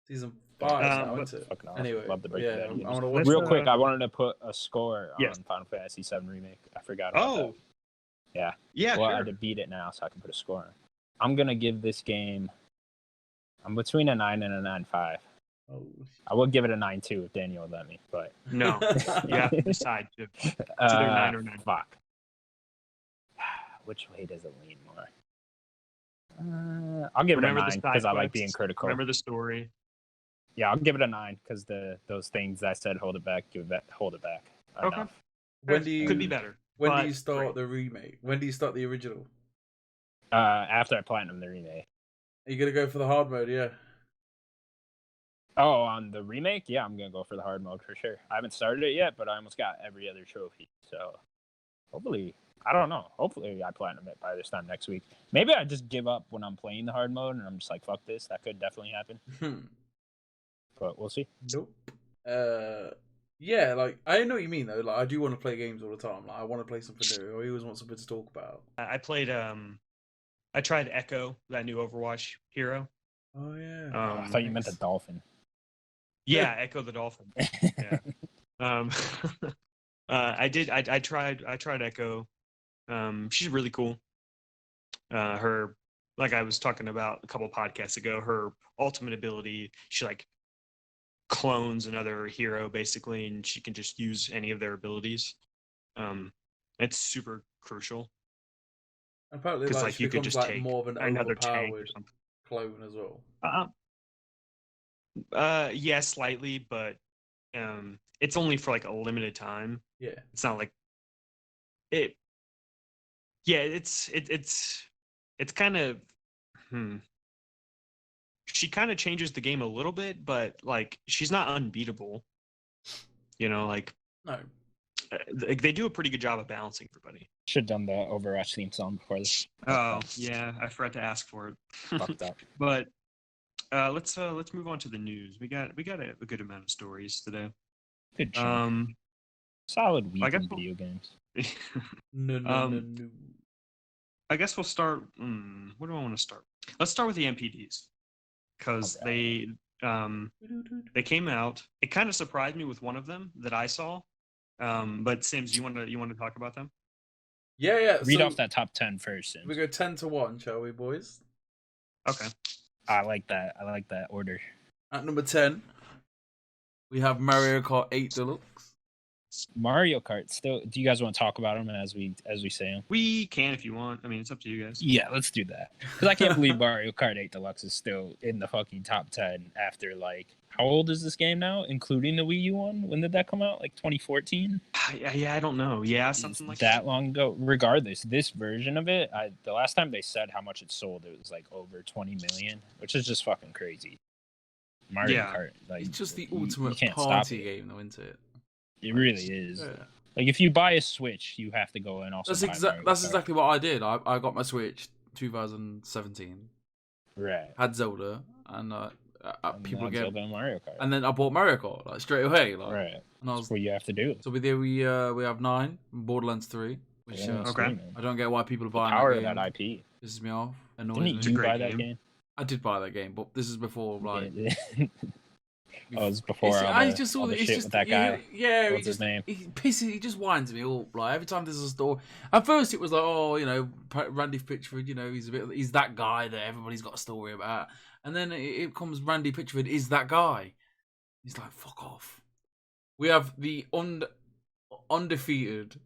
Season biased Um, now, but- isn't it? Fucking awesome. Anyway, Love the break yeah, bad I games. want to watch Real that. quick, I wanted to put a score Yes. on Final Fantasy VII Remake. I forgot about that. Oh, Yeah. yeah, Well, I sure. had to beat it now, so I can put a score on. I'm gonna give this game. I'm between a 9 and a 9.5. Oh. I would give it a 9.2 if Daniel would let me, but No, you have to decide. It's either 9 or 9. fuck. Which way does it lean more? I'll give Remember it a the 9 side because I like quests, being critical. Remember the story. Yeah, I'll give it a 9 because those things I said hold it back, hold it back. Okay. Enough. When do you Could be better. When do but you start great. the remake? When do you start the original? After I platinum the remake. Are you gonna go for the hard mode? Yeah. Oh, on the remake, yeah, I'm gonna go for the hard mode for sure. I haven't started it yet, but I almost got every other trophy. So hopefully, I don't know. Hopefully, I platinum it by this time next week. Maybe I just give up when I'm playing the hard mode, and I'm just like, fuck this. That could definitely happen, but we'll see. Nope. Yeah, like I know what you mean though. Like I do want to play games all the time. Like I want to play something new. I always want something to talk about. I played. I tried Echo, that new Overwatch hero. Oh yeah. I thought you meant the dolphin. Yeah, Echo the Dolphin. Yeah. I did. I tried Echo. She's really cool. Her, like I was talking about a couple podcasts ago, her ultimate ability, she like clones another hero basically, and she can just use any of their abilities. It's super crucial Apparently, because like like she you could becomes just like take more of an another tank or overpowered something. clone as well. Yeah, slightly, but it's only for like a limited time. Yeah. It's not like it. Yeah, it's kind of. She kind of changes the game a little bit, but like she's not unbeatable. You know, like No. they do a pretty good job of balancing everybody. Should have done the Overwatch theme song before this. Oh yeah, I forgot to ask for it. Fucked up. But let's move on to the news. We got a good amount of stories today. Good chunk. Solid week I guess in video games. No. I guess we'll start. Where do I want to start? Let's start with the MPDs because they came out. It kind of surprised me with one of them that I saw. But Sims, you want to talk about them? Yeah. Read so off that top 10 first. Sims. we go 10-1, shall we, boys? Okay. I like that. I like that order. At number 10, we have Mario Kart 8 Deluxe. Mario Kart still. Do you guys want to talk about them as we say them? We can if you want. I mean, it's up to you guys. Yeah, let's do that. Because I can't believe Mario Kart 8 Deluxe is still in the fucking top 10 after like how old is this game now, including the Wii U one? When did that come out? Like 2014? Yeah, I don't know. Yeah, something like that long ago. Regardless, this version of it, the last time they said how much it sold, it was like over 20 million, which is just fucking crazy. Mario Kart, like it's just the you ultimate can't party stop game, though, isn't it? It really is. Yeah. Like if you buy a Switch, you have to go and also. That's exactly what I did. I got my Switch 2017. Right. Had Zelda and people get Zelda and Mario Kart. and then I bought Mario Kart like straight away. Like, right. And I was, that's what you have to do. So we have 9, Borderlands 3, which okay. I don't get why people are buying power that game. of that IP. Pisses me off. Annoys Didn't me. you buy that game? I did buy that game, but this is before like. Oh, it was before I just saw all that the it's shit just with that guy. Yeah, What's his name? He just winds me up. Like every time there's a store. At first, it was like, oh, you know, Randy Pitchford. You know, he's that guy that everybody's got a story about. And then it comes Randy Pitchford is that guy. He's like, fuck off. We have the undisputed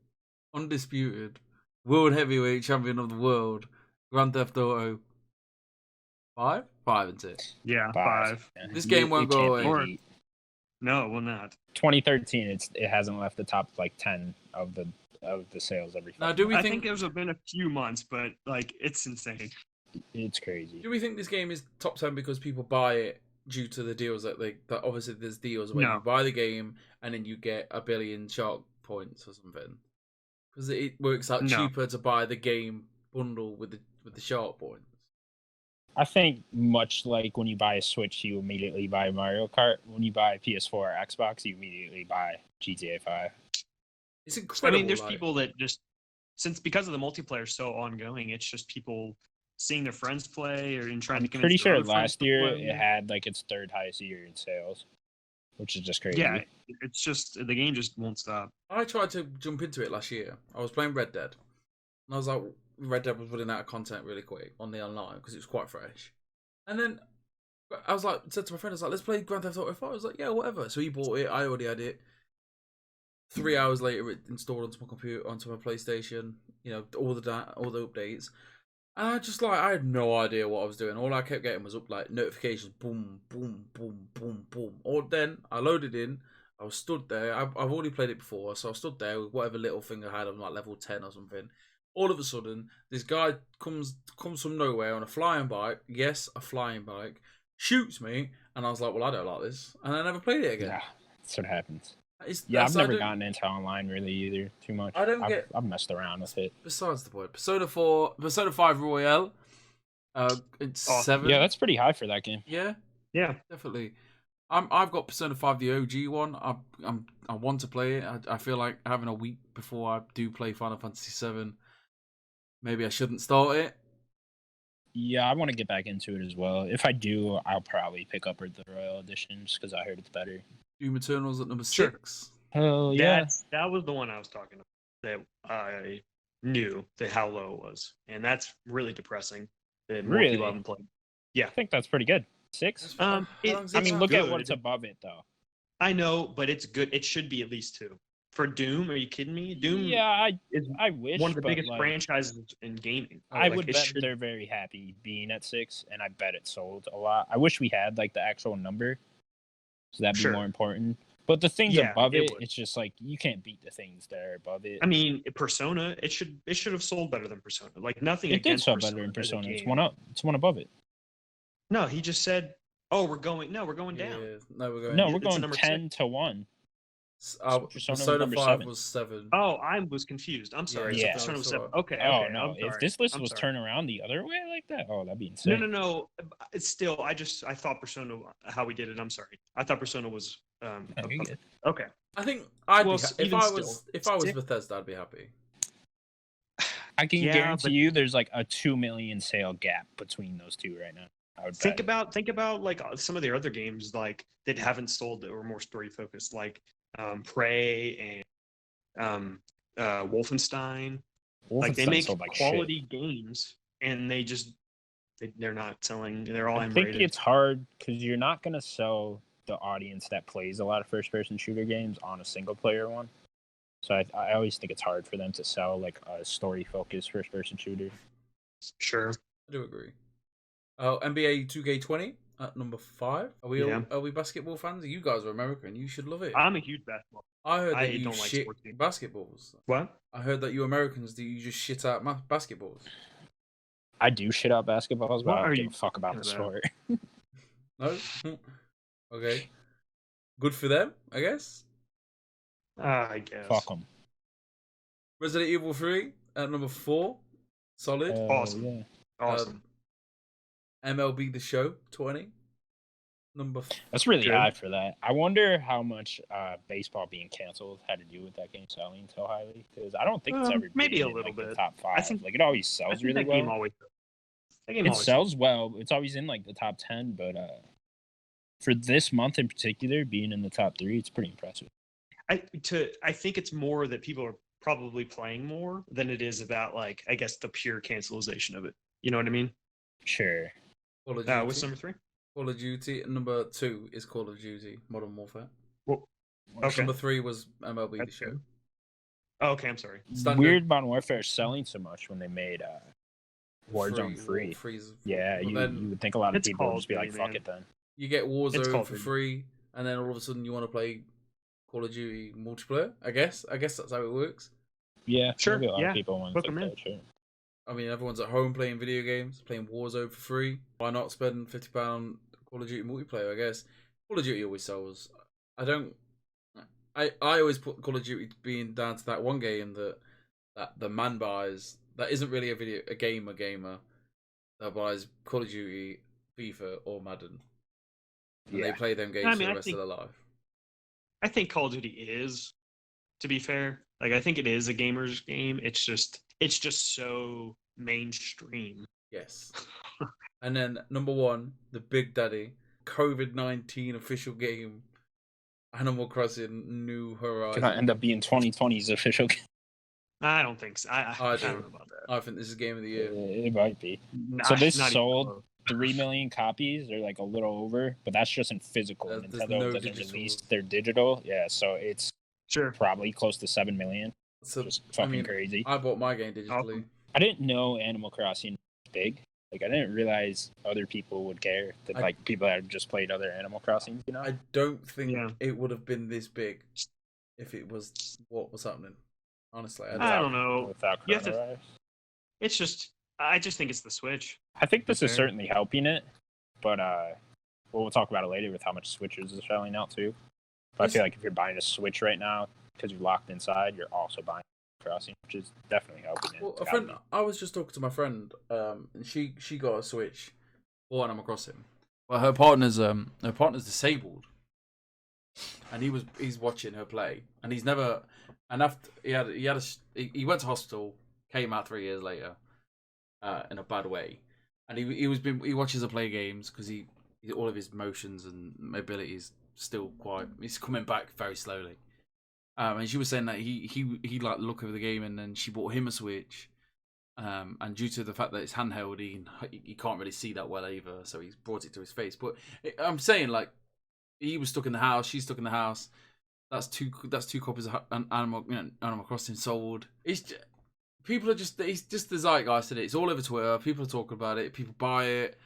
world heavyweight champion of the world, Grand Theft Auto 5, 5 and 6. Yeah, 5. Yeah. This game won't go away. No, it will not. 2013, it hasn't left the top like 10 of the sales every. Now, do we I think there's been a few months, but like it's insane. It's crazy. Do we think this game is top 10 because people buy it due to the deals that obviously there's deals where you buy the game and then you get 1 billion shark points or something? Because it works out cheaper to buy the game bundle with the shark points. I think much like when you buy a Switch, you immediately buy Mario Kart. When you buy a PS4 or Xbox, you immediately buy GTA 5. It's incredible. I mean, there's people that just because of the multiplayer so ongoing, it's just people seeing their friends play or in trying I'm to convince pretty their sure other friends last to year play. it had like its third highest year in sales, which is just crazy. Yeah, it's just the game just won't stop. I tried to jump into it last year. I was playing Red Dead, and I was like, Red Dead was running out of content really quick on the online because it was quite fresh. And then I was like, said to my friend, I was like, let's play Grand Theft Auto 5. I was like, yeah, whatever. So he bought it. I already had it. 3 hours later, it installed onto my computer, onto my PlayStation. You know, all the updates. And I had no idea what I was doing. All I kept getting was up like notifications, boom, boom, boom, boom, boom. Or then I loaded in. I was stood there. I've already played it before, so I stood there with whatever little thing I had on like level 10 or something. All of a sudden, this guy comes from nowhere on a flying bike. Yes, a flying bike. Shoots me, and I was like, well, I don't like this. And I never played it again. Yeah, that's what happens. Yeah, I've never gotten into online really either too much. I've messed around with it. Besides the point, Persona 5 Royale. It's 7. Yeah, that's pretty high for that game. Yeah, definitely. I've got Persona 5 the OG one. I want to play it. I feel like having a week before I do play Final Fantasy 7. Maybe I shouldn't start it. Yeah, I want to get back into it as well. If I do, I'll probably pick up the Royal Edition just because I heard it's better. Doom Eternal's at number Sure. 6. Hell yeah. That was the one I was talking about that I knew that how low it was. And that's really depressing that more Really? people haven't played. Yeah. I think that's pretty good. 6? I mean, look at what's above it, though. I know, but it's good. It should be at least 2. For Doom, are you kidding me? Doom Yeah, is I wish one of the but, biggest like, franchises in gaming. I would bet they're very happy being at 6, and I bet it sold a lot. I wish we had like the actual number, so that'd be more important. But the things above it's just like you can't beat the things that are above it. I mean, Persona, it should have sold better than Persona. Like nothing. It did sell better than Persona. It's one up. It's one above it. No, he just said, "Oh, we're going down." No, we're going. No, we're going 10 to 1. Persona 5 was 7. Oh, I was confused. I'm sorry. Yeah. So Persona was 7. Okay. Oh okay, no! If this list was turned around the other way like that, that'd be insane. No. It's still. I thought Persona. How we did it. I'm sorry. I thought Persona was. Okay. I think if I was Bethesda, I'd be happy. I can guarantee you, there's like a 2 million sale gap between those two right now. I would think about like some of their other games like that haven't sold that were more story focused, like Prey and Wolfenstein. Like they make quality games, and they're not selling. They're all. I think it's hard because you're not gonna sell the audience that plays a lot of first-person shooter games on a single-player one. So I always think it's hard for them to sell like a story-focused first-person shooter. Sure, I do agree. NBA 2K20 at number 5. Are we basketball fans? You guys are American. You should love it. I'm a huge basketball. I heard that you shit basketballs. What? I heard that you Americans you just shit out basketballs. I do shit out basketballs, but I don't give a fuck about the sport. No. Okay. Good for them, I guess. I guess. Fuck them. Resident Evil 3 at number 4. Solid. Awesome. Yeah. Awesome. MLB The Show 20. That's really high for that. I wonder how much baseball being canceled had to do with that game selling so highly. Because I don't think it's ever maybe been a little bit the top 5. I think it always sells really well. It sells well. It's always in like the top 10, but for this month in particular, being in the top 3, it's pretty impressive. I think it's more that people are probably playing more than it is about like I guess the pure cancelization of it. You know what I mean? Sure. What's number 3? Call of Duty. Number 2 is Call of Duty Modern Warfare. Well, okay. Number 3 was MLB The Show. Oh, okay, I'm sorry. Weird Modern Warfare selling so much when they made Warzone free. Yeah, you would think a lot of people would just be like, "Fuck it," then. You get Warzone for free, and then all of a sudden you want to play Call of Duty multiplayer. I guess that's how it works. Yeah, sure. Maybe a lot of people want to think that. Sure. I mean, everyone's at home playing video games, playing Warzone for free. Why not spend £50 on Call of Duty multiplayer? I guess Call of Duty always sells. I always put Call of Duty being down to that one game that the man buys that isn't really a gamer that buys Call of Duty, FIFA, or Madden. And they play them games for the rest of their life. I think Call of Duty is, to be fair, like I think it is a gamer's game. It's just so mainstream Yes. And then number 1, the Big Daddy COVID-19 official game, Animal Crossing New Could not Horizons. end up being 2020's official game. I don't think so. I do. don't know about that. I think this is game of the year. It might be. Nah, So this not even sold close. 3 million copies, or like a little over, but that's just in physical. There's Nintendo no doesn't digital. release their digital. Yeah, so it's Sure. probably close to 7 million. So Just fucking crazy. I bought my game digitally. Awesome. I didn't know Animal Crossing was big. Like, I didn't realize other people would care. That like people that have just played other Animal Crossings, you know? I don't think Yeah. it would have been this big if it was what was happening. Honestly, I don't know. Without You have to- coronavirus. It's just, I just think it's the Switch. I think this is Fair. certainly helping it, but we'll talk about it later with how much Switches is selling out too. But I feel like if you're buying a Switch right now because you're locked inside, you're also buying Crossing, which is definitely helping it. Well, It's a gotta friend, be. I was just talking to my friend, and she got a Switch for Animal Crossing. Well, her partner's disabled, and he's watching her play, and he's never, and after he went to hospital, came out 3 years later, in a bad way, and he watches her play games because he all of his motions and mobilities still he's coming back very slowly. And she was saying that he like look over the game, and then she bought him a Switch. And due to the fact that it's handheld, he can't really see that well either, so he's brought it to his face. But I'm saying, like, he was stuck in the house, she's stuck in the house. That's two copies of Animal Crossing sold. It's just the zeitgeist in it. It's all over Twitter. People are talking about it. People buy it.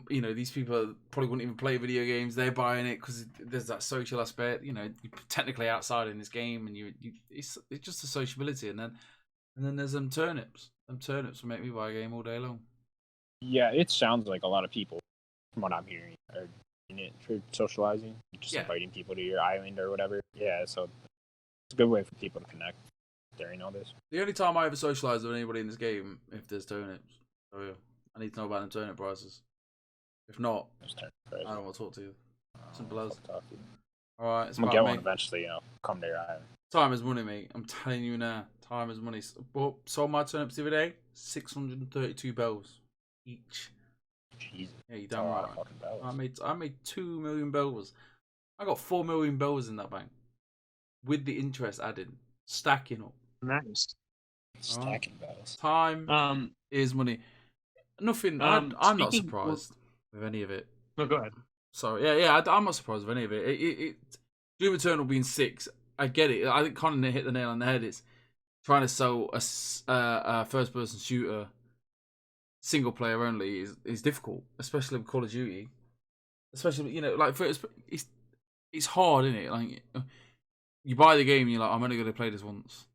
You know, these people probably wouldn't even play video games. They're buying it because there's that social aspect. You know, you're technically outside in this game, and it's just a sociability. And then there's them turnips. Them turnips will make me buy a game all day long. Yeah, it sounds like a lot of people, from what I'm hearing, are in it for socializing, just inviting people to your island or whatever. Yeah, so it's a good way for people to connect during all this. The only time I ever socialise with anybody in this game if there's turnips. Oh yeah, I need to know about them turnip prices. If not, I don't want to talk to you. Simple as. Alright, it's I'm gonna about get me. one eventually, you know. Come to your island. Time is money, mate. I'm telling you now. Time is money. Sold my turnips the other day. 632 bells each. Jesus. Yeah, you damn right. Fucking bells. I made 2 million bells. I got 4 million bells in that bank, with the interest added, stacking up. Nice. Stacking bells. Time is money. Nothing. I'm not surprised with any of it. No, go ahead. So yeah, I'm not surprised with any of it. Doom Eternal being 6, I get it. I think Connor hit the nail on the head. It's trying to sell a first-person shooter, single player only, is difficult, especially with Call of Duty. Especially, you know, like it's hard, isn't it? Like, you buy the game, and you're like, I'm only going to play this once.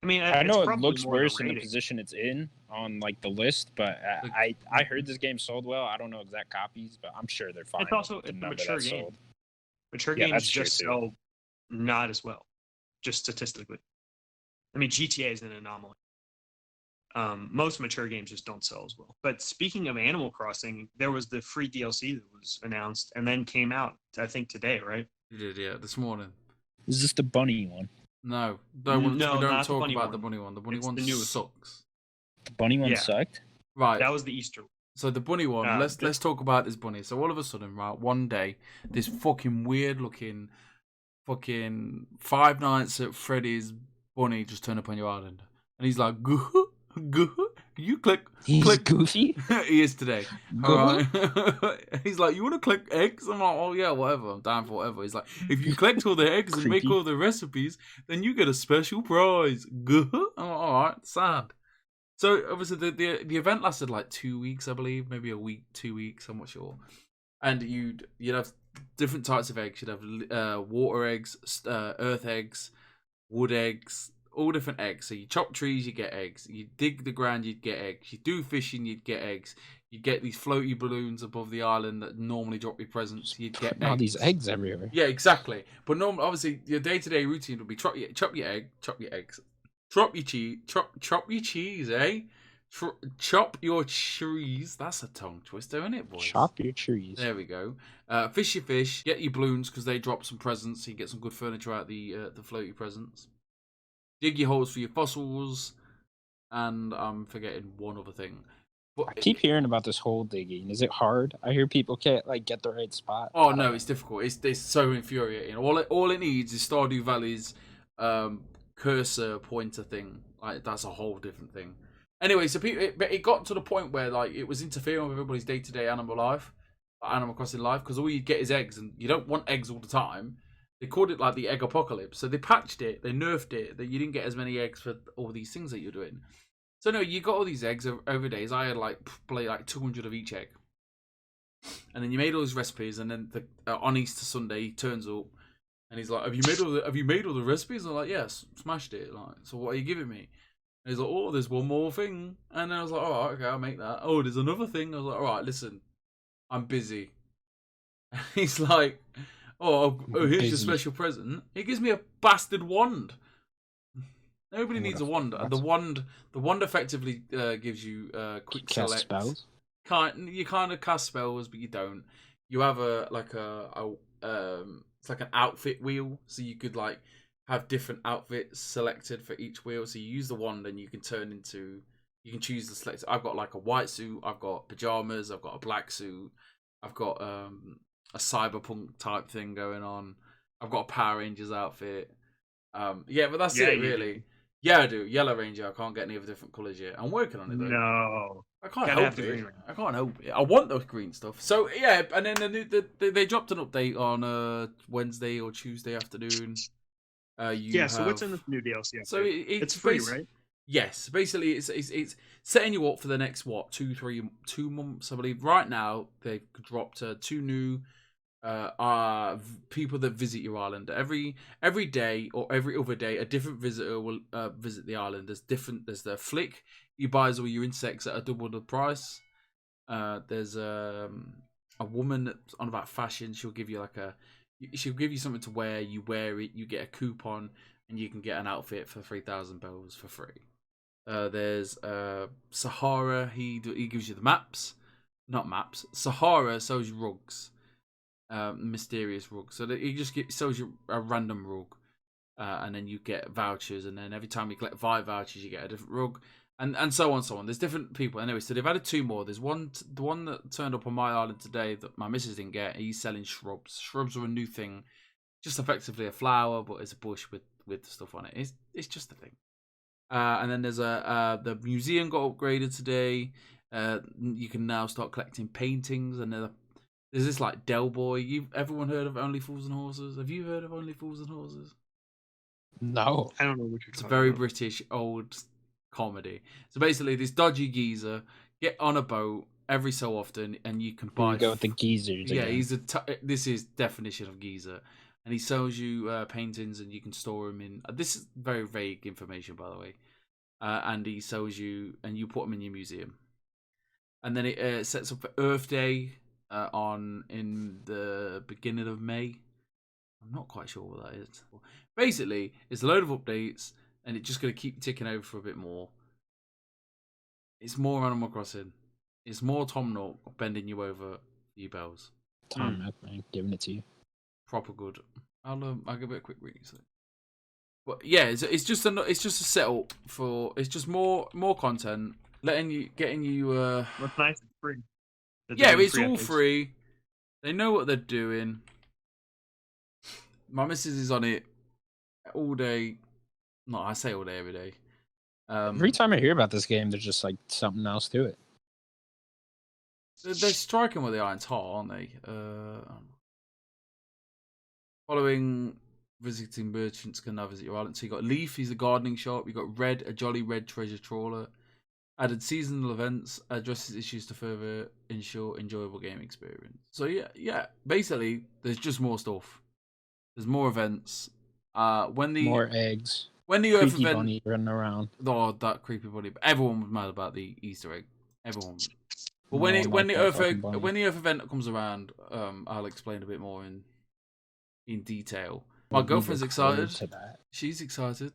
I mean, I know it's it looks more the worse in the rating. position it's in on like the list, but I heard this game sold well. I don't know exact copies, but I'm sure they're fine. It's also with the it's a number mature that game. sold. Mature Yeah, games that's true, just too. sell not as well, just statistically. I mean, GTA is an anomaly. Most mature games just don't sell as well. But speaking of Animal Crossing, there was the free DLC that was announced and then came out, I think, today, right? You did, yeah, this morning. Is this the bunny one? No, No, we don't not the talk bunny about one. the bunny one. The bunny It's one the newest one. sucks. The bunny one Yeah. sucked? Right. That was the Easter one. So the bunny one, let's talk about this bunny. So all of a sudden, right, one day, this fucking weird looking fucking Five Nights at Freddy's bunny just turned up on your island. And he's like, goo, goo, you click. He's goofy? He is today. All right. He's like, you want to click eggs? I'm like, oh yeah, whatever. I'm down for whatever. He's like, if you collect all the eggs and make Creepy. all the recipes, then you get a special prize. Goo. I'm like, all right, sad. So obviously the event lasted like 2 weeks, I believe, maybe a week, 2 weeks, I'm not sure. And you'd have different types of eggs. You'd have water eggs, earth eggs, wood eggs, all different eggs. So you chop trees, you get eggs. You dig the ground, you'd get eggs. You do fishing, you'd get eggs. You get these floaty balloons above the island that normally drop your presents. You'd get All eggs. these eggs everywhere. Yeah, exactly. But normally, obviously, your day-to-day routine would be chop your eggs, chop your cheese, eh? Chop your trees. That's a tongue twister, isn't it, boys? Chop your trees. There we go. Fish your fish. Get your balloons because they drop some presents. So you get some good furniture out of the floaty presents. Dig your holes for your fossils. And I'm forgetting one other thing. But I keep hearing about this hole digging. Is it hard? I hear people can't like get the right spot. Oh no, it's difficult. It's so infuriating. All it needs is Stardew Valley's cursor pointer thing. Like that's a whole different thing. Anyway, so it got to the point where like it was interfering with everybody's day-to-day Animal Crossing life, because all you get is eggs, and you don't want eggs all the time. They called it like the egg apocalypse, so they patched it, they nerfed it, that you didn't get as many eggs for all these things that you're doing. So no, you got all these eggs over days. I had like probably like 200 of each egg. And then you made all these recipes, and then on Easter Sunday he turns up, and he's like, "Have you made all the recipes?" And I'm like, "Yes, smashed it." Like, so what are you giving me? And he's like, "Oh, there's one more thing." And then I was like, "All right, okay, I'll make that." "Oh, there's another thing." I was like, "All right, listen, I'm busy." And he's like, "Oh, here's your special present." He gives me a bastard wand. Nobody needs a wand. The wand effectively gives you quick select spells. You kind of cast spells, but you don't. You have it's like an outfit wheel, so you could like have different outfits selected for each wheel. So you use the wand, and you can choose the select. I've got like a white suit, I've got pajamas, I've got a black suit, I've got a cyberpunk type thing going on. I've got a Power Rangers outfit. Yeah, but that's it really. Yeah, I do. Yellow Ranger. I can't get any of the different colours yet. I'm working on it though. No. I can't help it. I can't help it. I want those green stuff. So yeah, and then they dropped an update on Wednesday or Tuesday afternoon. So what's in this new DLC? So it's free, right? Yes, basically it's setting you up for the next 2 months, I believe. Right now they've dropped 2 new people that visit your island every day or every other day. A different visitor will visit the island. There's the flick. You buys all your insects at a double the price. There's a woman that's on about fashion. She'll give you something to wear. You wear it. You get a coupon, and you can get an outfit for 3,000 bells for free. There's Sahara. He gives you the maps, not maps. Sahara sells you rugs. Mysterious rug. So that he just sells you a random rug, and then you get vouchers, and then every time you collect 5 vouchers, you get a different rug, and so on, so on. There's different people. Anyway, so they've added 2 more. There's the one that turned up on my island today that my missus didn't get. He's selling shrubs. Shrubs are a new thing, just effectively a flower, but it's a bush with stuff on it. It's just a thing. And then there's the museum got upgraded today. You can now start collecting paintings, and there's this like Del Boy. Everyone heard of Only Fools and Horses? Have you heard of Only Fools and Horses? No, I don't know what you're talking about. It's a very British old comedy. So basically, this dodgy geezer get on a boat every so often, and you can buy. Go with the geezers. Yeah, again. This is definition of geezer, and he sells you paintings, and you can store them in. This is very vague information, by the way. And he sells you, and you put them in your museum, and then it sets up for Earth Day. In the beginning of May. I'm not quite sure what that is. Basically, it's a load of updates, and it's just going to keep ticking over for a bit more. It's more Animal Crossing. It's more Tom Nook bending you over for your bells. Tom Nook, man, giving it to you. Proper good. I'll give it a quick read. But yeah, it's just a setup for. It's just more content, getting you. What's nice, it's free. It's all free. They know what they're doing. My missus is on it all day. No, I say all day, every day. Every time I hear about this game, there's just like something else to it. They're striking with the iron's hot, aren't they? Following visiting merchants can now visit your island. So you got Leaf, he's a gardening shop. You got Red, a jolly red treasure trawler. Added seasonal events, addresses issues to further ensure enjoyable game experience. So yeah. Basically, there's just more stuff. There's more events. More eggs. When the Earth creepy event bunny running around. Oh, that creepy bunny! Everyone was mad about the Easter egg. Everyone. But when the Earth event comes around, I'll explain a bit more in detail. My girlfriend's excited. She's excited,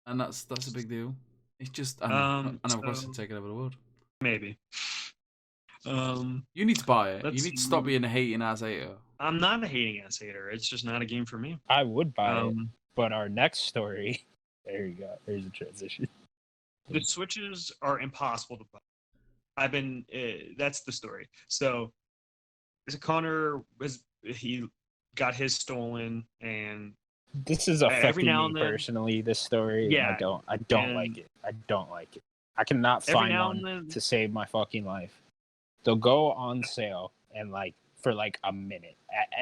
and that's a big deal. It's just Animal Crossing taking over the world. Maybe. You need to buy it. You need to stop being a hating ass hater. I'm not a hating ass hater. It's just not a game for me. I would buy it, but our next story. There you go. There's a transition. The Switches are impossible to buy. I've been. That's the story. So, Connor he got his stolen, and This is every affecting now me and then, personally, this story, and I yeah, don't like and it. I don't like it. I cannot every find now and one then, to save my fucking life. They'll go on sale and like for like a minute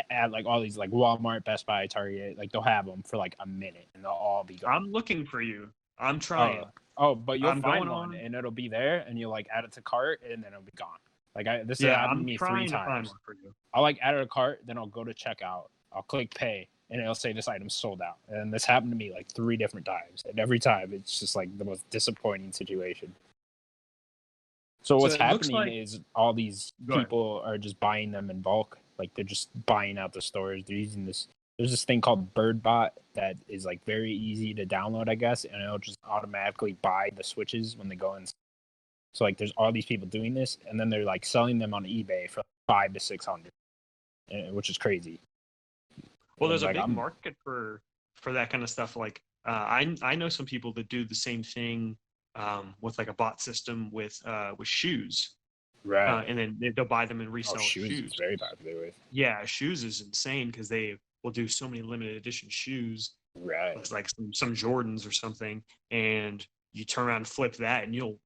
at like all these like Walmart, Best Buy, Target, like they'll have them for like a minute and they'll all be gone. I'm looking for you. I'm Oh, trying. but you'll I'm find going one on. and it'll be there and you'll like add it to cart and then it'll be gone. Like this has Yeah, happened to I'm me three trying to find times. one for you. I'll like add it to cart, then I'll go to checkout. I'll click pay, and it'll say this item's sold out. And this happened to me like 3 different times, and every time it's just like the most disappointing situation. So So what's it looks happening like. is all these Go ahead. people are just buying them in bulk. Like they're just buying out the stores. They're using this. There's this thing called BirdBot that is like very easy to download, I guess, and it'll just automatically buy the Switches when they go in. So like, there's all these people doing this, and then they're like selling them on eBay for 500 to 600, which is crazy. Well, there's a Like, big market for that kind of stuff. Like I know some people that do the same thing with like a bot system with shoes, right. and then they'll buy them and resell Shoes shoes. is very popular with. Yeah, shoes is insane because they will do so many limited edition shoes. Right. It's like some Jordans or something, and you turn around and flip that, and you'll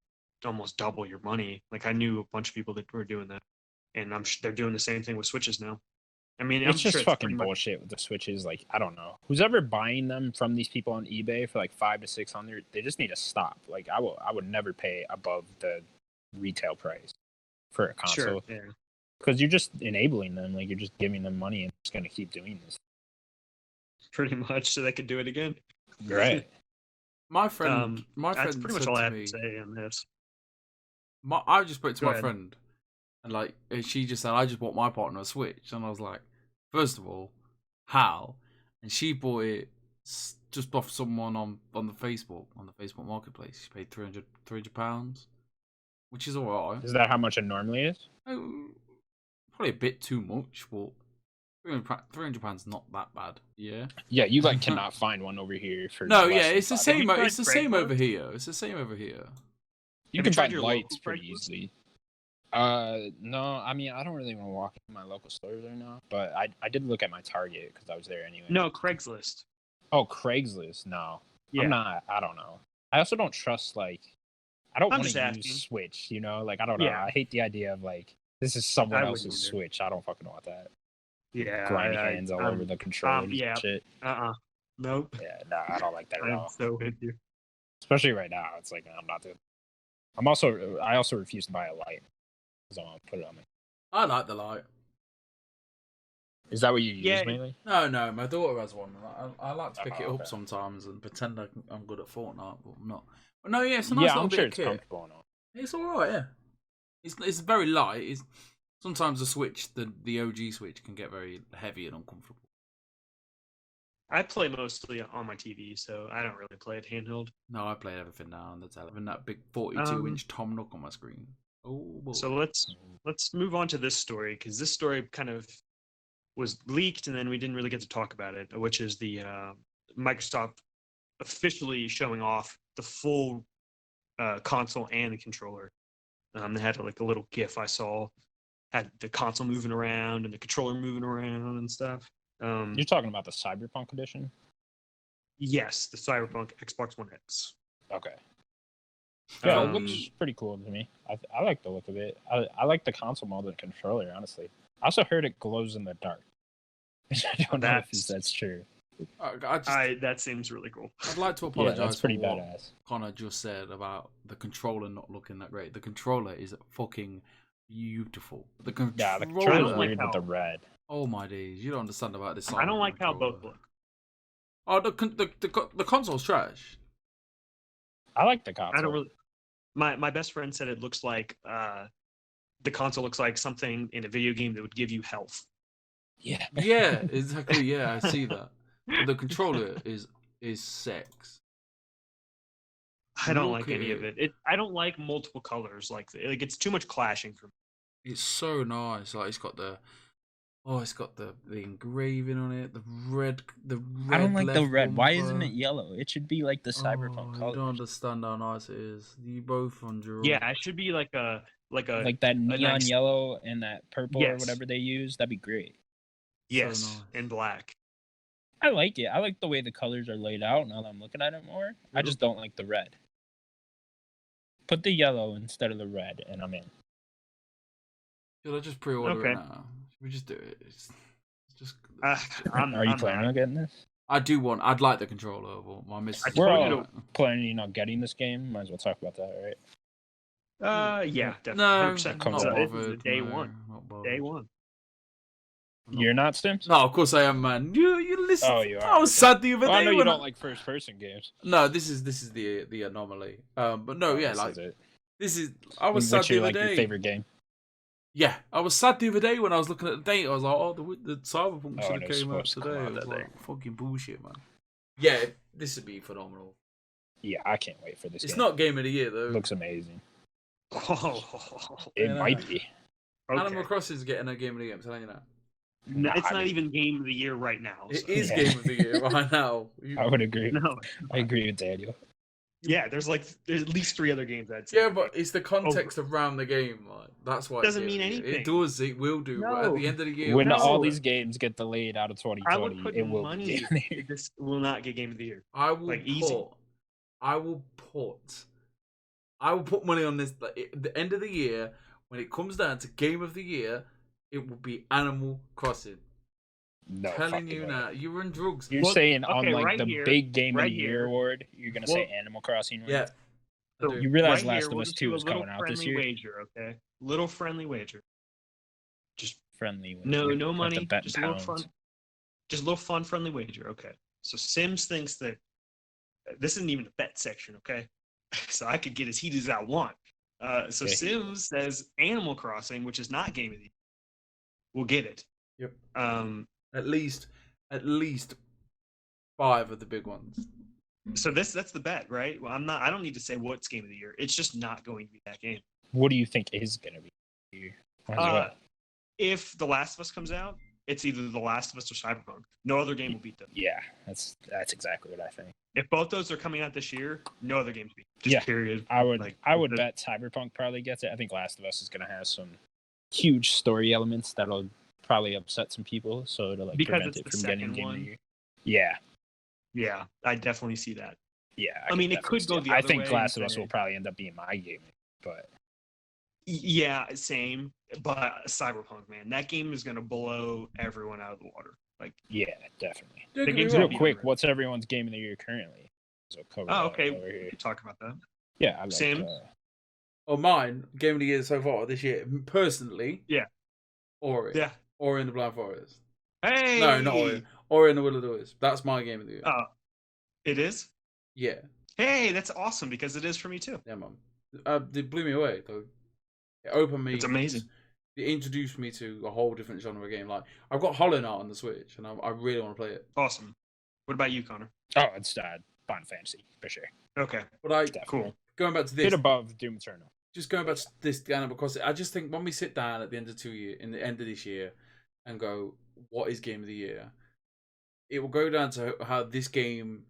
almost double your money. Like I knew a bunch of people that were doing that, and they're doing the same thing with Switches now. I mean, I'm It's just sure it's fucking pretty much. bullshit with the Switches. Like, I don't know. Who's ever buying them from these people on eBay for like 500 to 600? They just need to stop. Like, I would never pay above the retail price for a console. Sure, yeah. Because you're just enabling them. Like, you're just giving them money and just gonna keep doing this. Pretty much, so they could do it again. Right. My friend That's pretty much said all I to have me, to say on this. I just spoke to Go my ahead. friend, and like she just said, I just bought my partner a Switch, and I was like, first of all, how? And she bought it just off someone on the Facebook marketplace. She paid £300, which is alright. Is that how much it normally is? Probably a bit too much, but £300 not that bad. Yeah. Yeah, you like cannot find one over here for. No, less yeah, than it's the $5. same. tried It's the same Craigslist? over here. It's the same over here. You Have can you tried find your lights local pretty Craigslist? easily. No, I mean, I don't really want to walk in my local stores right now, but I did look at my Target because I was there anyway. No, Craigslist. Oh, Craigslist. No, Yeah. I'm not. I don't know. I also don't trust like. I don't I'm want just to asking. use Switch. You know, like I don't know. Yeah. I hate the idea of like this is someone I wouldn't else's either. Switch. I don't fucking want that. Yeah. Grimy hands all over the controllers yeah. and shit. Nope. Yeah, no, I don't like that at I'm all. so with you. Especially right now, it's like I'm not doing. I also refuse to buy a light because I want to put it on me. I like the light. Is that what you use Yeah. mainly? No, my daughter has one. I like to pick it up okay. sometimes and pretend I'm good at Fortnite, but I'm not. But no, yeah, it's a nice Yeah, little I'm bit sure of it's kit. comfortable and all. It's alright, yeah. It's very light. It's sometimes the Switch, the OG Switch, can get very heavy and uncomfortable. I play mostly on my TV, so I don't really play it handheld. No, I play everything now on the television. That big 42-inch Tom Nook on my screen. Oh, boy. So let's move on to this story because this story kind of was leaked and then we didn't really get to talk about it, which is the Microsoft officially showing off the full console and the controller. They had like a little GIF I saw, had the console moving around and the controller moving around and stuff. You're talking about the Cyberpunk edition? Yes, the Cyberpunk Xbox One X. Okay. Yeah, it Um, looks pretty cool to me. I like the look of it. I like the console more than the controller, honestly. I also heard it glows in the dark. I don't know if that's true. That seems really cool. I'd like to Yeah, apologize that's pretty for what badass. Connor just said about the controller not looking that great. The controller is fucking beautiful. The controller. Yeah, the controller's like weird with the red. Oh my days, you don't understand about this. I don't like how controller. both look. Oh, the console's trash. I like the console. I don't really. My best friend said it looks like the console looks like something in a video game that would give you health. Yeah. Yeah, exactly. Yeah, I see that. But the controller is sex. I don't Look like any at of it. I don't like multiple colors. Like it's too much clashing for me. It's so nice. Like it's got the engraving on it. The red. I don't like the left red. Why isn't bumper. it yellow? It should be like the cyberpunk You color. don't understand how nice it is. You both on your Yeah, it should be like like a Like that neon nice yellow and that purple or Yes. whatever they use. That'd be great. yes nice. in black. I like it. I like the way the colors are laid out now that I'm looking at it more. I just don't like the red. Put the yellow instead of the red, and I'm in. Should I just pre-order Okay. it now? Should we just do it? It's just. Are you planning on getting this? I do want. I'd like the controller, but my missus. We're told you all planning on getting this game. Might as well talk about that, right? Yeah, definitely. No, 100%. comes not out. This is bothered. day no, one. Not bothered. Day one. You're not Stims? No, of course I am, man. You listen. Oh, you are. I was sad the other Well, I day know you when don't like first-person games. No, this is the anomaly. But no, yeah, This like is it. this is. I was sad What's the your other like day. your favorite game? Yeah, I was sad the other day when I was looking at the date. I was like, oh, the Cyberpunk Oh, should and have it was came out supposed to today. come out It was that like fucking bullshit, man. Yeah, this would be phenomenal. Yeah, I can't wait for this. It's game. not game of the year though. It looks amazing. Oh, It Yeah, might be. okay. Animal Crossing is getting a game of the year. I'm telling you now. No, it's I not mean- even game of the year right now. It so- is Yeah. game of the year right now. I would agree. No. I agree with Daniel. Yeah, there's at least 3 other games I'd say. Yeah, but it's the context around the game. Like, that's why. Doesn't it's mean game of the year. anything. It does. It will do. But at the No. end of the year, When No. all these games get delayed out of I would 2020, put it will money. be. Game of the Year. This will not get game of the year. I will Like, put. easy. I will put money on this. Like, at the end of the year, when it comes down to game of the year, it will be Animal Crossing. No, Telling fucking you way. now, you're on drugs. You're Well, saying on okay, like right the here- big game of right the year here. award, you're gonna say Animal Crossing. Right? Yeah. So I do. You realize right Last here, of we'll Us just 2 do a is little coming out this friendly year. wager, okay? Little friendly wager. Just Friendly. with no you. Have to money. bet Just a little pounds. fun. Just a little fun friendly wager, okay? So Sims thinks that this isn't even a bet section, okay? So I could get as heated as I want. So Okay. Sims says Animal Crossing, which is not game of the year. We'll get it. Yep. At At least 5 of the big ones. So that's the bet, right? Well, I don't need to say what's game of the year. It's just not going to be that game. What do you think is gonna be? Might as well. If The Last of Us comes out, it's either The Last of Us or Cyberpunk. No other game will beat them. Yeah, that's exactly what I think. If both those are coming out this year, no other games beat them. Just Yeah. period. I would Like, the- bet Cyberpunk probably gets it. I think Last of Us is gonna have some huge story elements that'll probably upset some people, so to like Because prevent it's it the from getting second game of one. the year. Yeah, Yeah, I definitely see that. yeah. I mean, it definitely could go see the I other think way Last and of Us say- will probably end up being my game, but Yeah, same. But Cyberpunk, man, that game is gonna blow everyone out of the water. Like, yeah, definitely. Don't get me game's wrong. Real be quick, different. what's everyone's game of the year currently? So cover that okay, over we here. can talk about that. Yeah, I like, Sim? Oh, mine, game of the year so far this year, personally. Yeah. Ori. Yeah. Ori and the Blind Forest. Hey, No, not Ori. Ori and the Will of the Wisp. That's my game of the year. Oh, it is. Yeah. Hey, that's awesome because it is for me too. Yeah, man. It blew me away, though. It opened me. It's amazing. It introduced me to a whole different genre of game. Like, I've got Hollow Knight on the Switch, and I really want to play it. Awesome. What about you, Connor? Oh, it's Final Fantasy for sure. Okay, But I, Definitely. cool. going back to Bit this, above Doom Eternal. just going back to this Animal Crossing, I just think when we sit down at the end of in the end of this year, and go, what is game of the year? It will go down to how this game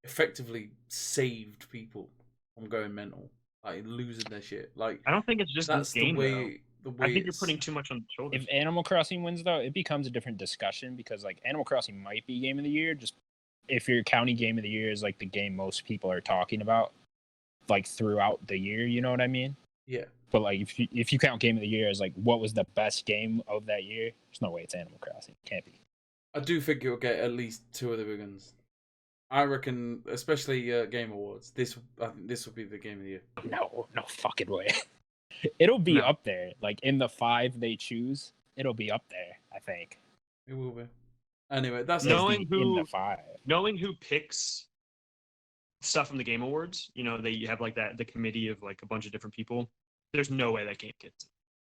effectively saved people from going mental, like losing their shit. Like, I don't think it's just that's this game. the way. though. The way I think you're it's- putting too much on the shoulders. If Animal Crossing wins, though, it becomes a different discussion because like Animal Crossing might be game of the year. Just if your county game of the year is like the game most people are talking about, like throughout the year, you know what I mean? Yeah. But like if you count game of the year as like what was the best game of that year, there's no way it's Animal Crossing. It can't be. I do think it'll get at least 2 of the big ones. I reckon, especially Game Awards. I think this will be the game of the year. No fucking way. It'll be No. up there. Like in the 5 they choose, it'll be up there. I think. It will be. Anyway, that's No. it. Knowing in who- the 5. Knowing who picks stuff from the Game Awards, you know, they have like the committee of like a bunch of different people. There's no way that game gets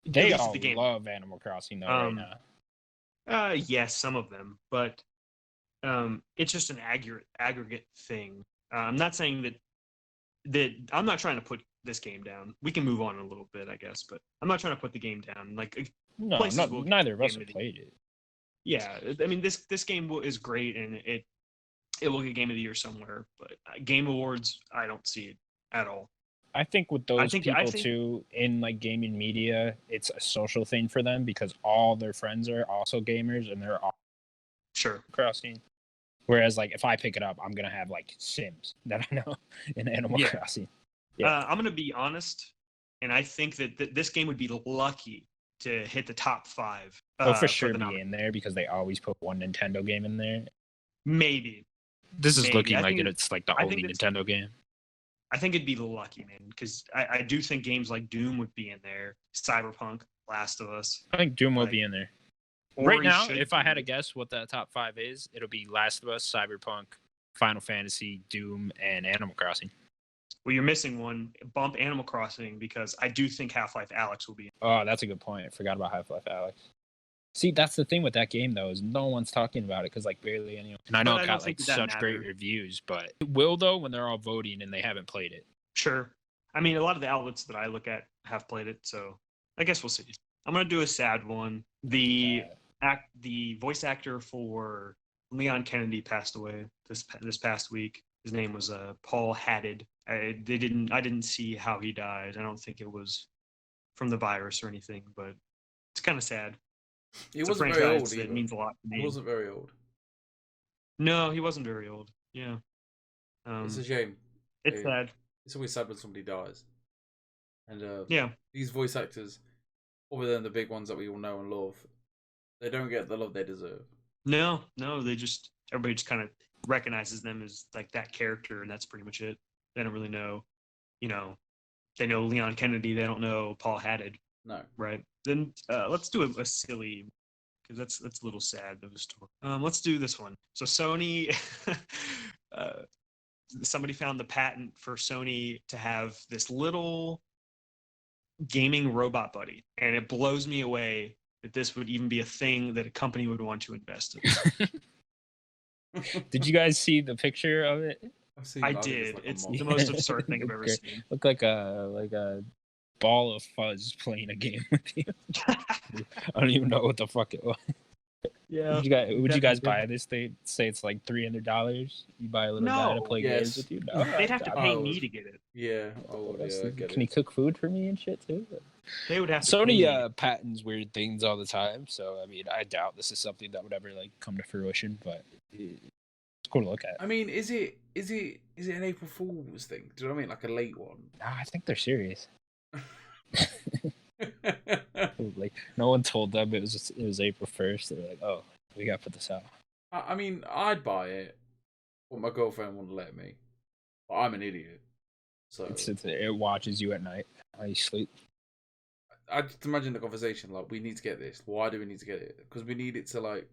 it. They least all the game. love Animal Crossing though right Um, now. Yes, some of them, but it's just an aggregate thing. I'm not saying that I'm not trying to put this game down. We can move on a little bit, I guess, but I'm not trying to put the game down. Like, No, places will get neither of us game have of the- played it. yeah, I mean this game is great, and it will get Game of the Year somewhere. But Game Awards, I don't see it at all. I think with those I people think too in like gaming media, it's a social thing for them because all their friends are also gamers and they're all sure. Crossing. Whereas like if I pick it up, I'm gonna have like Sims that I know in Animal Yeah. Crossing. Yeah. I'm gonna be honest, and I think that this game would be lucky to hit the top 5. They'll for For sure the be in there because they always put one Nintendo game in there. maybe. This is Maybe. looking I like think it's like the I only think it's- Nintendo game. I think it'd be lucky, man, because I do think games like Doom would be in there, Cyberpunk, Last of Us. I think Doom will Like, be in there. Ori Right now, should if I had to be. guess what that top 5 is, it'll be Last of Us, Cyberpunk, Final Fantasy, Doom, and Animal Crossing. Well, you're missing one. Bump Animal Crossing because I do think Half-Life Alyx will be in. Oh, that's a good point. I forgot about Half-Life Alyx. See, that's the thing with that game, though, is no one's talking about it because, like, barely anyone. And I know But I it don't got, like, think that such great matters. reviews, but it will, though, when they're all voting and they haven't played it. Sure. I mean, a lot of the outlets that I look at have played it, so I guess we'll see. I'm gonna do a sad one. The voice actor for Leon Kennedy passed away this past week. His name was Paul Haddad. I didn't see how he died. I don't think it was from the virus or anything, but it's kind of sad. He It's a wasn't very franchise old that either. means a lot to He me. wasn't very old. No, he wasn't very old. Yeah. It's a shame. It's sad. It's always sad when somebody dies. And Yeah. these voice actors, other than the big ones that we all know and love, they don't get the love they deserve. No, everybody just kind of recognizes them as like that character, and that's pretty much it. They don't really know, they know Leon Kennedy, they don't know Paul Haddad, No. right? Then let's do a silly, because that's a little sad of a story. Let's do this one. So Sony, somebody found the patent for Sony to have this little gaming robot buddy, and it blows me away that this would even be a thing that a company would want to invest in. Did you guys see the picture of it? I did. It's the most absurd thing I've ever Okay. seen. Looked like a ball of fuzz playing a game with you. I don't even know what the fuck it was. Yeah. Would you guys buy this? They say it's like $300. You buy a little guy to No. play Yes. games with you. No, They'd have to pay would. me to get it. Yeah. Oh, yeah, I get Can he it. cook food for me and shit too? They would have to pay Sony me. patents weird things all the time, so I mean, I doubt this is something that would ever like come to fruition. But it's cool to look at. I mean, is it an April Fool's thing? Do you know what I mean? Like a late one? Nah, I think they're serious. Like no one told them it was April 1st. They were like, oh, we gotta put this out. I mean, I'd buy it, but my girlfriend wouldn't let me. But I'm an idiot, so It watches you at night while you sleep. I just imagine the conversation like, we need to get this. Why do we need to get it? Because we need it to like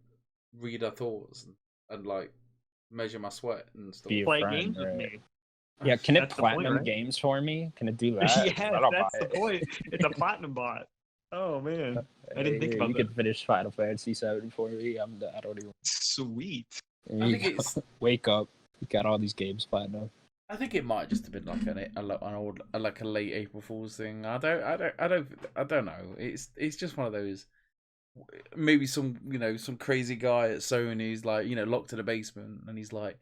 read our thoughts and like measure my sweat and stuff. Be a Play friend, games with right? me. Yeah, can it That's the point, platinum right? games for me? Can it do that? Yeah, I'll that's buy the it. point. It's a platinum bot. Oh man, I didn't think about you that. can finish Final Fantasy 7 for me. I don't even. Sweet. I think it's. Wake up. You got all these games platinum. I think it might just have been like an old like a late April Fool's thing. I don't know. It's just one of those. Maybe some some crazy guy at Sony who's like locked in a basement and he's like,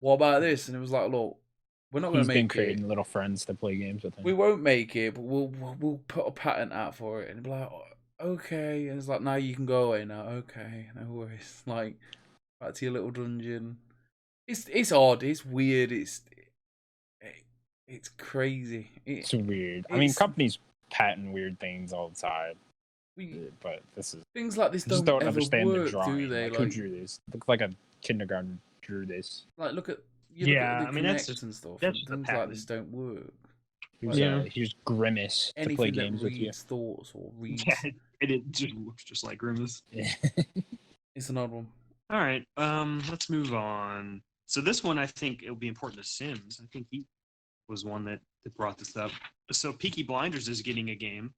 what about this? And it was like, look, we're not going He's to been make creating it. little friends to play games with him. We won't make it, but we'll put a patent out for it. And be like, okay. And it's like, now you can go away now. Okay, no worries. Like, back to your little dungeon. It's odd. It's weird. It's crazy. It's weird. I mean, companies patent weird things all the time. But this is things like this just don't don't ever understand the work, drawing. do they? Like, who drew this? Looks like a kindergarten drew this. Like look at Yeah, the I mean, that's Kinect just- and stuff. that's And just a things like patent. this don't work. Here's Grimace to play Anything that games with you. reads thoughts or reads, Yeah, it just looks just like Grimace. it's an odd one. All right, let's move on. So this one, I think it'll be important to Sims. I think he was one that brought this up. So Peaky Blinders is getting a game,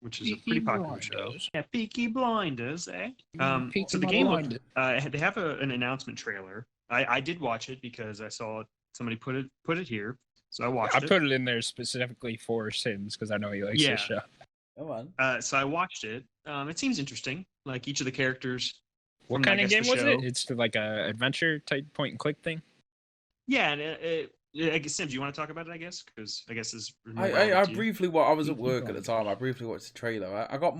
which is a pretty popular show. Yeah, Peaky Blinders, eh? So the game, they have an announcement trailer. I did watch it because I saw somebody put it here, so I watched I it. put it in there specifically for Sims because I know he likes this show. Come on. So I watched it. It seems interesting. Like each of the characters. What from, I kind of guess, game the was it? show. It's like a adventure type point and click thing. Yeah, and Yeah, I guess, Sim, do you want to talk about it? I guess because I guess it's more I relevant to you. briefly I was at Keep work at going, the time. Josh. I briefly watched the trailer. I got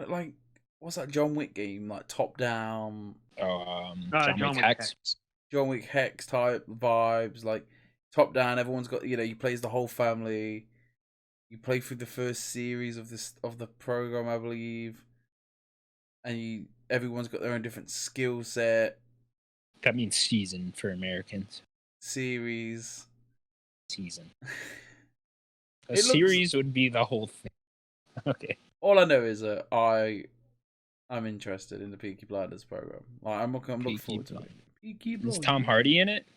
like what's that John Wick game, like top down John Wick John Wick Hex. Hex. John Wick Hex type vibes, like top down. Everyone's got you plays the whole family. You play through the first series of the program, I believe, and everyone's got their own different skill set That means season for Americans. series. Season. A It looks- series would be the whole thing. Okay. All I know is that I'm interested in the Peaky Blinders program. Like, I'm looking Peaky forward to it. Blinders. Peaky Is Blinders. Tom Hardy in it?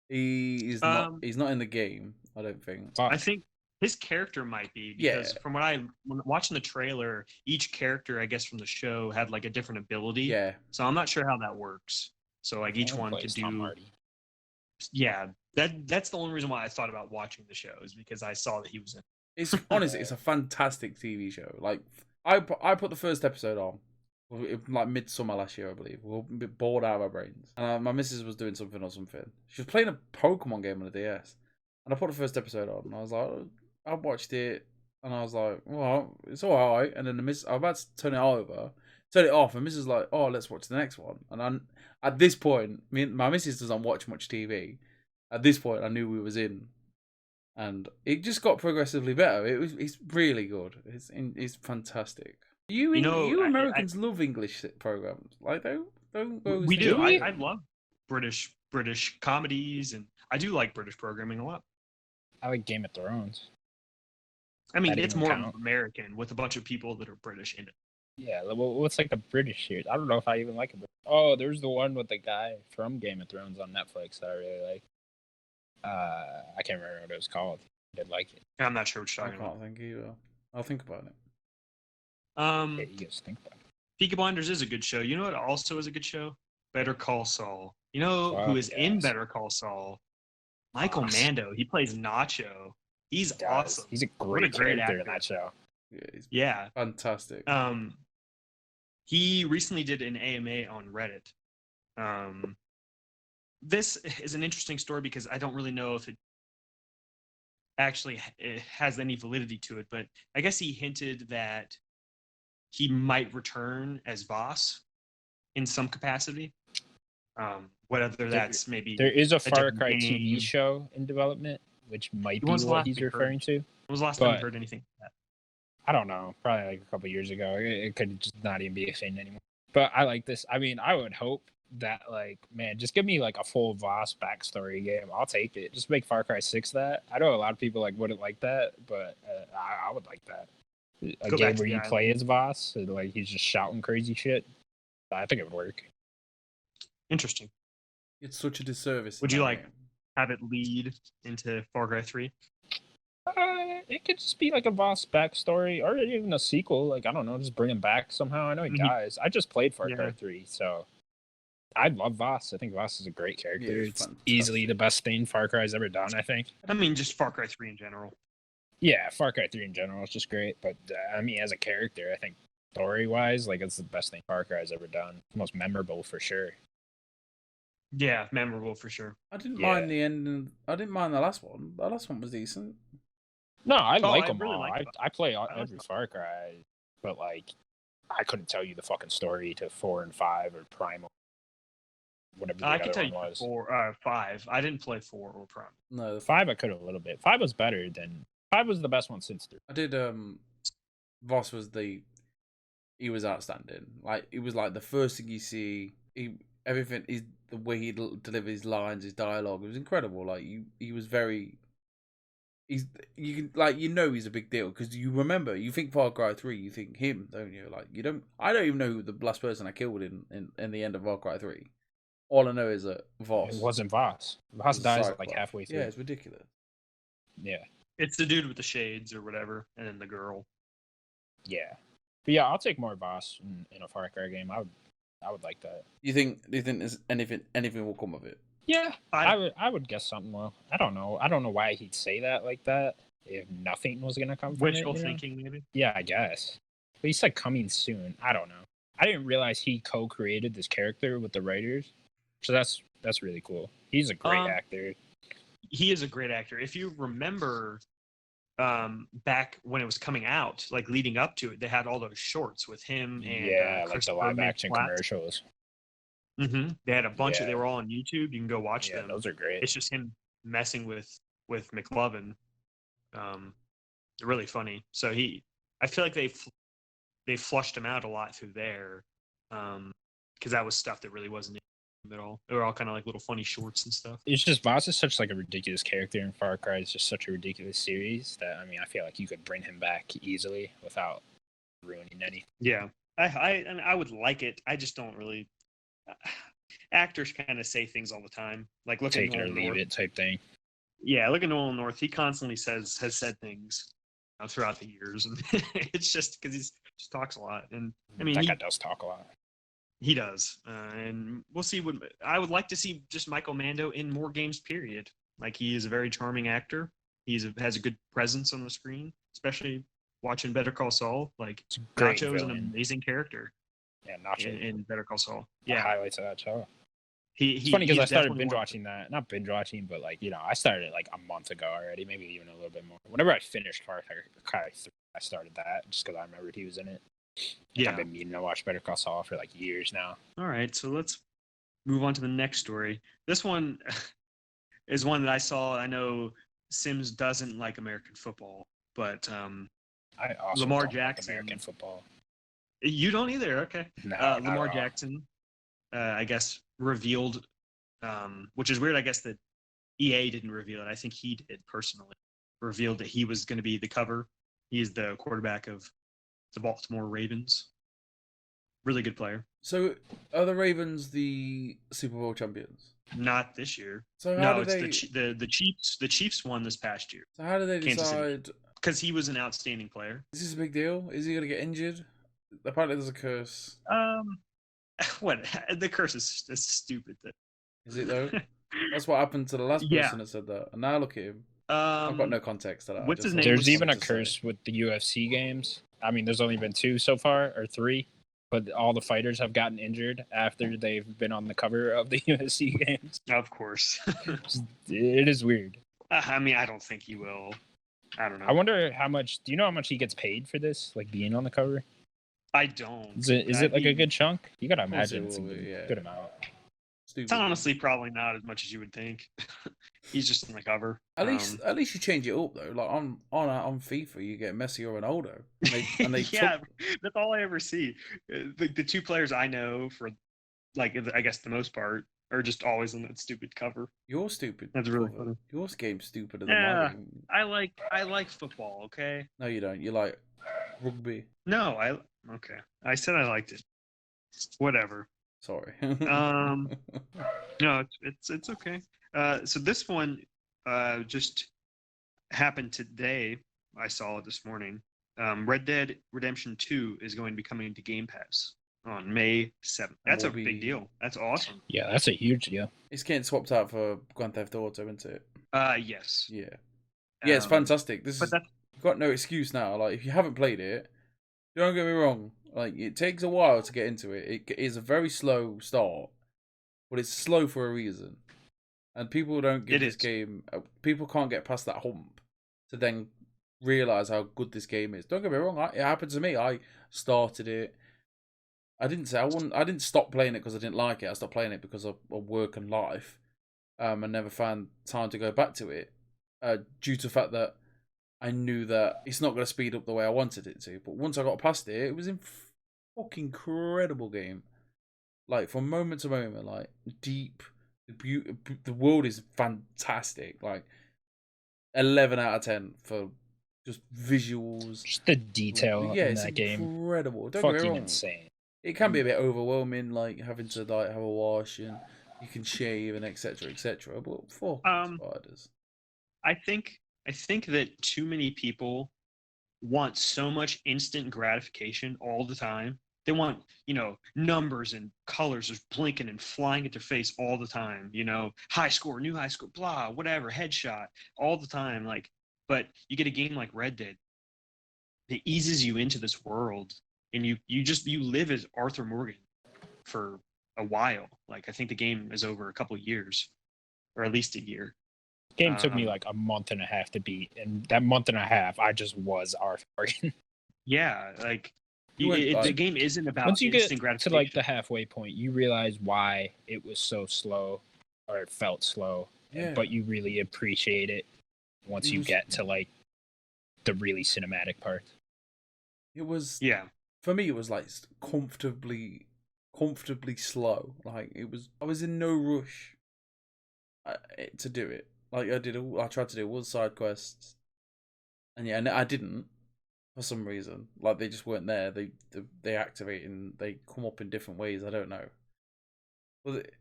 He is not. He's not in the game. I don't think. Fuck. I think his character might be Yeah. because from when watching the trailer, each character I guess from the show had like a different ability. Yeah. So I'm not sure how that works. So like each one could plays Tom do. Hardy. Yeah, that's the only reason why I thought about watching the show is because I saw that he was in. It's honestly, it's a fantastic TV show. Like I put the first episode on, like midsummer last year, I believe. We were a bit bored out of our brains, and my missus was doing something or something. She was playing a Pokemon game on the DS, and I put the first episode on, and I was like, I watched it, and I was like, well, it's all right. And then I was about to turn it off, and Mrs. was like, oh, let's watch the next one. And at this point, my missus doesn't watch much TV. At this point, I knew we was in. And it just got progressively better. It's really good. It's fantastic. You Americans love English programs. Like don't go. We do. we? I love British comedies, and I do like British programming a lot. I like Game of Thrones. I mean, That it's even more count? American with a bunch of people that are British in it. Yeah, what's like the British here? I don't know if I even like it. Oh, there's the one with the guy from Game of Thrones on Netflix that I really like. I can't remember what it was called. I did like it. I'm not sure what you're I talking about. can't think either. I'll think about it. Yeah, you guys think about it. Peaky Blinders is a good show. You know what also is a good show? Better Call Saul. You know who is in yes. Better Call Saul? Michael Awesome. Mando. He plays Nacho. He's He does. awesome. He's a What a great great character in actor. that show. Yeah, it's Yeah. fantastic. He recently did an AMA on Reddit. This is an interesting story because I don't really know if it actually has any validity to it, but I guess he hinted that he might return as Voss in some capacity. Whether that's maybe There is a Far different Cry TV game. show in development, which might be When's the what last he's we heard? referring to. When was the last time you but- heard anything like that? I don't know, probably like a couple years ago. It could just not even be a thing anymore. But I like this. I mean, I would hope that, like, man, just give me like a full Voss backstory game. I'll take it. Just make Far Cry 6 that. I know a lot of people like wouldn't like that, but I would like that. A Go game back to where the you island. play as Voss, and, like he's just shouting crazy shit. I think it would work. Interesting. It's such a disservice. Would in you that like- game. Have it lead into Far Cry 3? It could just be like a Voss backstory, or even a sequel. Like, I don't know, just bring him back somehow. I know he Mhm. dies. I just played Far Yeah. Cry 3, so I love Voss. I think Voss is a great character. Yeah, it's fantastic. easily the best thing Far Cry's ever done, I think. I mean, just Far Cry 3 in general. Yeah, Far Cry 3 in general is just great, but I mean, as a character, I think story-wise, like, it's the best thing Far Cry's ever done. Most memorable for sure. Yeah, memorable for sure. I didn't Yeah. mind the ending. I didn't mind the last one. The last one was decent. No, I Oh, like I them really all. like I play like every them. Far Cry, but like, I couldn't tell you the fucking story to 4 and 5 or Primal, whatever the I other can tell one you was. 5. I didn't play 4 or Prime. No, 5 I could have a little bit. 5 was better than 5 was the best one since 3. I did. Voss was he was outstanding. Like, it was like the first thing you see. Everything is the way he delivered his lines, his dialogue. It was incredible. Like, he was very. You can, like, he's a big deal because you remember, you think Far Cry 3, you think him, don't you? Like, you don't. I don't even know who the last person I killed in the end of Far Cry 3. All I know is that Voss. It wasn't Voss. Voss was a dies Cyclops. like halfway through. Yeah, it's ridiculous. Yeah. It's the dude with the shades or whatever, and then the girl. Yeah. But yeah, I'll take more Voss in a Far Cry game. I would like that. Do you think there's anything will come of it? Yeah, I- I would guess something will. I don't know. I don't know why he'd say that like that if nothing was gonna come from it. Wishful you know? thinking, maybe. Yeah, I guess. But he said coming soon. I don't know. I didn't realize he co-created this character with the writers. So that's really cool. He's a great actor. he is a great actor. If you remember, back when it was coming out, like leading up to it, they had all those shorts with him and Yeah, like the Christopher live action Mintz-Plasse. commercials. They had a bunch of. They Yeah. were all on YouTube. You can go watch Yeah, them. those are great. It's just him messing with McLovin. They're really funny. So I feel like they flushed him out a lot through there, because that was stuff that really wasn't in him at all. They were all kind of like little funny shorts and stuff. It's just Voss is such like a ridiculous character in Far Cry. It's just such a ridiculous series that I mean I feel like you could bring him back easily without ruining any. Yeah, I would like it. I just don't really. Actors kind of say things all the time, like look Take at it or Nolan leave North. it type thing. Yeah, look at Nolan North. He constantly has said things throughout the years, and it's just because he just talks a lot. And I mean, that guy does talk a lot. he does, and we'll see. What I would like to see just Michael Mando in more games. Period. Like he is a very charming actor. Has a good presence on the screen, especially watching Better Call Saul. Like Nacho is an amazing character. Yeah, Nacho in Better Call Saul. The Yeah, highlights of that show. it's funny because I started definitely binge watching that. Not binge watching, but like I started it like a month ago already, maybe even a little bit more. Whenever I finished Far Cry 3, I started that just because I remembered he was in it. Yeah, I've been meaning to watch Better Call Saul for like years now. All right, so let's move on to the next story. This one is one that I saw. I know Sims doesn't like American football, but I also Lamar don't like Jackson. American football. You don't either. Okay. No, Lamar Jackson, I guess, revealed, which is weird. I guess that EA didn't reveal it. I think he did personally. Revealed that he was going to be the cover. He's the quarterback of the Baltimore Ravens. Really good player. So, are the Ravens the Super Bowl champions? Not this year. So no, it's the Chiefs. The Chiefs won this past year. So how do they decide? Because he was an outstanding player. Is this a big deal? Is he going to get injured? Apparently, there's a curse. What? The curse is a stupid thing. Is it though? That's what happened to the last person that said that. And now look at him. I've got no context to that. What's his name? There's even a curse with the UFC games. I mean, there's only been 2 so far, or 3. But all the fighters have gotten injured after they've been on the cover of the UFC games. Of course. It is weird. I mean, I don't think he will. I don't know. I wonder how much... Do you know how much he gets paid for this? Like, being on the cover? I don't. Is it like a good chunk? You gotta imagine it's a good amount. It's honestly probably not as much as you would think. He's just on the cover. At least you change it up though. Like on FIFA, you get Messi or Ronaldo, and they yeah, that's all I ever see. The 2 players I know for, like, I guess the most part, are just always on that stupid cover. You're stupid. That's really funny. Your game's stupider than mine. I like football. Okay. No, you don't. You like rugby. No, I said I liked it. Whatever. Sorry. No, it's okay. So this one just happened today. I saw it this morning. Red Dead Redemption 2 is going to be coming into Game Pass on May 7th. That's a big deal. That's awesome. Yeah, that's a huge deal. It's getting swapped out for Grand Theft Auto, isn't it? Yes. Yeah. Yeah, it's fantastic. You've got no excuse now. Like, if you haven't played it, don't get me wrong. Like, it takes a while to get into it. It is a very slow start, but it's slow for a reason. And people don't give this game. People can't get past that hump to then realize how good this game is. Don't get me wrong. It happened to me. I started it. I didn't stop playing it because I didn't like it. I stopped playing it because of work and life. And never found time to go back to it due to the fact that I knew that it's not going to speed up the way I wanted it to. But once I got past it, it was a fucking incredible game. Like, from moment to moment, like, deep. The world is fantastic. Like, 11 out of 10 for just visuals. Just the detail in that game. Incredible. Don't fucking insane. It can be a bit overwhelming, like, having to, like, have a wash and you can shave and etc. etc. But fuck spiders. I think that too many people want so much instant gratification all the time. They want, numbers and colors just blinking and flying at their face all the time. High score, new high score, blah, whatever, headshot, all the time. Like, but you get a game like Red Dead that eases you into this world, and you live as Arthur Morgan for a while. Like, I think the game is over a couple of years, or at least a year. Game took me like a month and a half to beat, and that month and a half, I just was Arthur Morgan. Yeah, like, like, the game isn't about Once you get instant to gratification. like the halfway point, you realize why it was so slow, or it felt slow. Yeah. But you really appreciate it once you get to like the really cinematic parts. It was, yeah, for me, it was like comfortably slow. Like I was in no rush to do it. Like I tried to do all the side quests, and yeah, and I didn't for some reason. Like they just weren't there. They activate and they come up in different ways. I don't know. But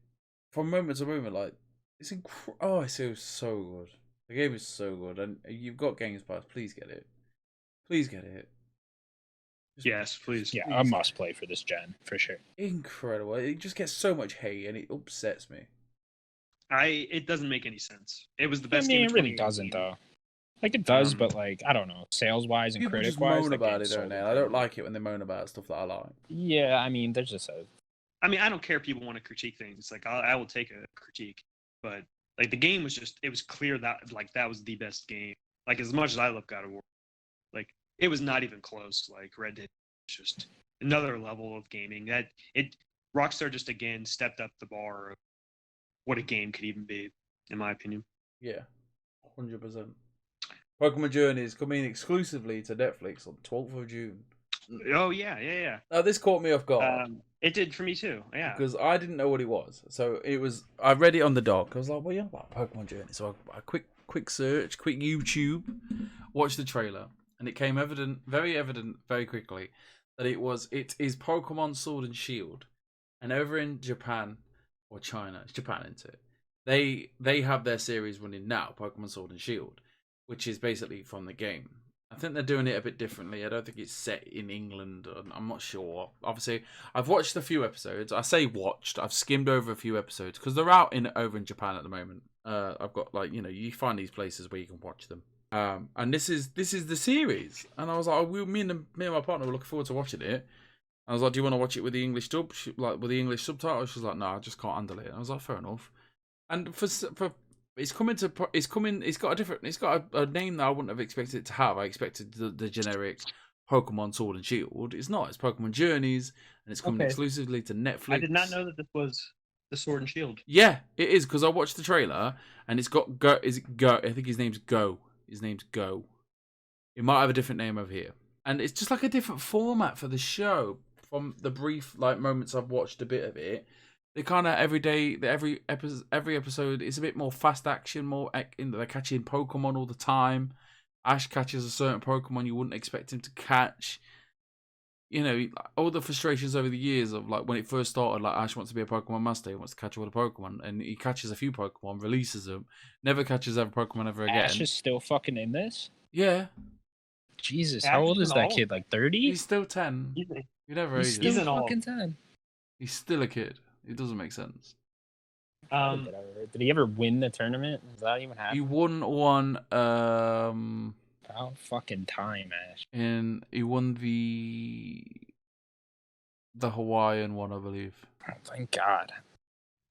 from moment to moment, like it's oh, it's so good. The game is so good, and you've got Games Pass. Please get it. Please get it. Yes, please. Yeah, a must play for this gen for sure. Incredible. It just gets so much hate, and it upsets me. It doesn't make any sense. It was the best I mean, game. it really doesn't though. Like it does, but like I don't know, sales wise and People critic just wise, moan about it, don't they? I don't like it when they moan about stuff that I like. Yeah, I mean, there's just a. I mean, I don't care if people want to critique things. It's like I will take a critique, but like the game was just, it was clear that like that was the best game. Like as much as I love God of War, like it was not even close. Like Red Dead was just another level of gaming. That Rockstar just again stepped up the bar of what a game could even be, in my opinion. Yeah, 100%. Pokemon Journey is coming exclusively to Netflix on the 12th of June. Oh yeah. Now this caught me off guard. It did for me too. Yeah, because I didn't know what it was. So it was. I read it on the doc. I was like, "Well, yeah, about Pokemon Journey." So I quick search, quick YouTube, watched the trailer, and it came very evident, very quickly that it is Pokemon Sword and Shield, and over in Japan or China, it's Japan, isn't it? They have their series running now, Pokemon Sword and Shield, which is basically from the game. I think they're doing it a bit differently. I don't think it's set in England. I'm not sure. Obviously, I've watched a few episodes. I say watched. I've skimmed over a few episodes because they're out over in Japan at the moment. I've got like you find these places where you can watch them. And this is the series. And I was like, me and my partner were looking forward to watching it. I was like, do you want to watch it with the English dub, like with the English subtitles? She was like, no, I just can't handle it. And I was like, fair enough. And for it's got a name that I wouldn't have expected it to have. I expected the generic Pokemon Sword and Shield. It's not. It's Pokemon Journeys, and it's coming exclusively to Netflix. I did not know that this was the Sword and Shield. Yeah, it is, because I watched the trailer and it's got Go. Is it Go? I think his name's Go. His name's Go. It might have a different name over here, and it's just like a different format for the show. From the brief like moments I've watched a bit of it. They kind of every episode is a bit more fast action, they're catching Pokemon all the time. Ash catches a certain Pokemon you wouldn't expect him to catch. All the frustrations over the years of like when it first started, like Ash wants to be a Pokemon master, he wants to catch all the Pokemon, and he catches a few Pokemon, releases them, never catches every Pokemon ever again. Ash is still fucking in this? Yeah. Jesus, how old is that kid? Like 30? He's still 10. He never ages. He's still fucking 10. He's still a kid. It doesn't make sense. Did he ever win the tournament? Does that even happen? He won one. About fucking time, Ash. And he won the Hawaiian one, I believe. Oh, thank God.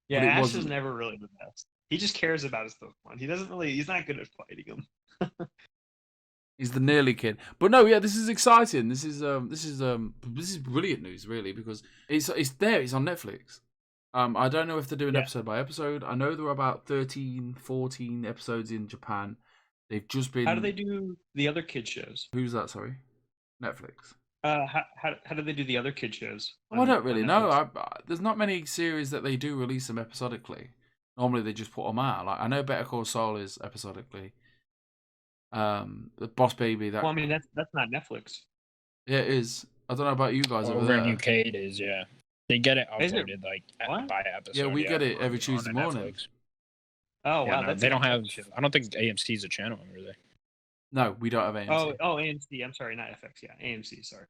Yeah, Ash is never really the best. He just cares about his Pokemon. He's not good at fighting them. He's the nearly kid. But no, yeah, this is exciting. This is brilliant news, really, because it's there. It's on Netflix. I don't know if they're doing episode by episode. I know there are about 13, 14 episodes in Japan. They've just been. How do they do the other kid shows? Who's that? Sorry, Netflix. How do they do the other kid shows? I don't really know. There's not many series that they do release them episodically. Normally they just put them out. Like I know Better Call Saul is episodically. The Boss Baby. Well, I mean that's not Netflix. Yeah, it is. I don't know about you guys over there. In UK it is, yeah. They get it uploaded by episode. Yeah, we get it every Tuesday morning. Oh yeah, wow, no, they don't have. I don't think AMC is a channel over there. No, we don't have AMC. Oh, AMC. I'm sorry, not FX. Yeah, AMC. Sorry.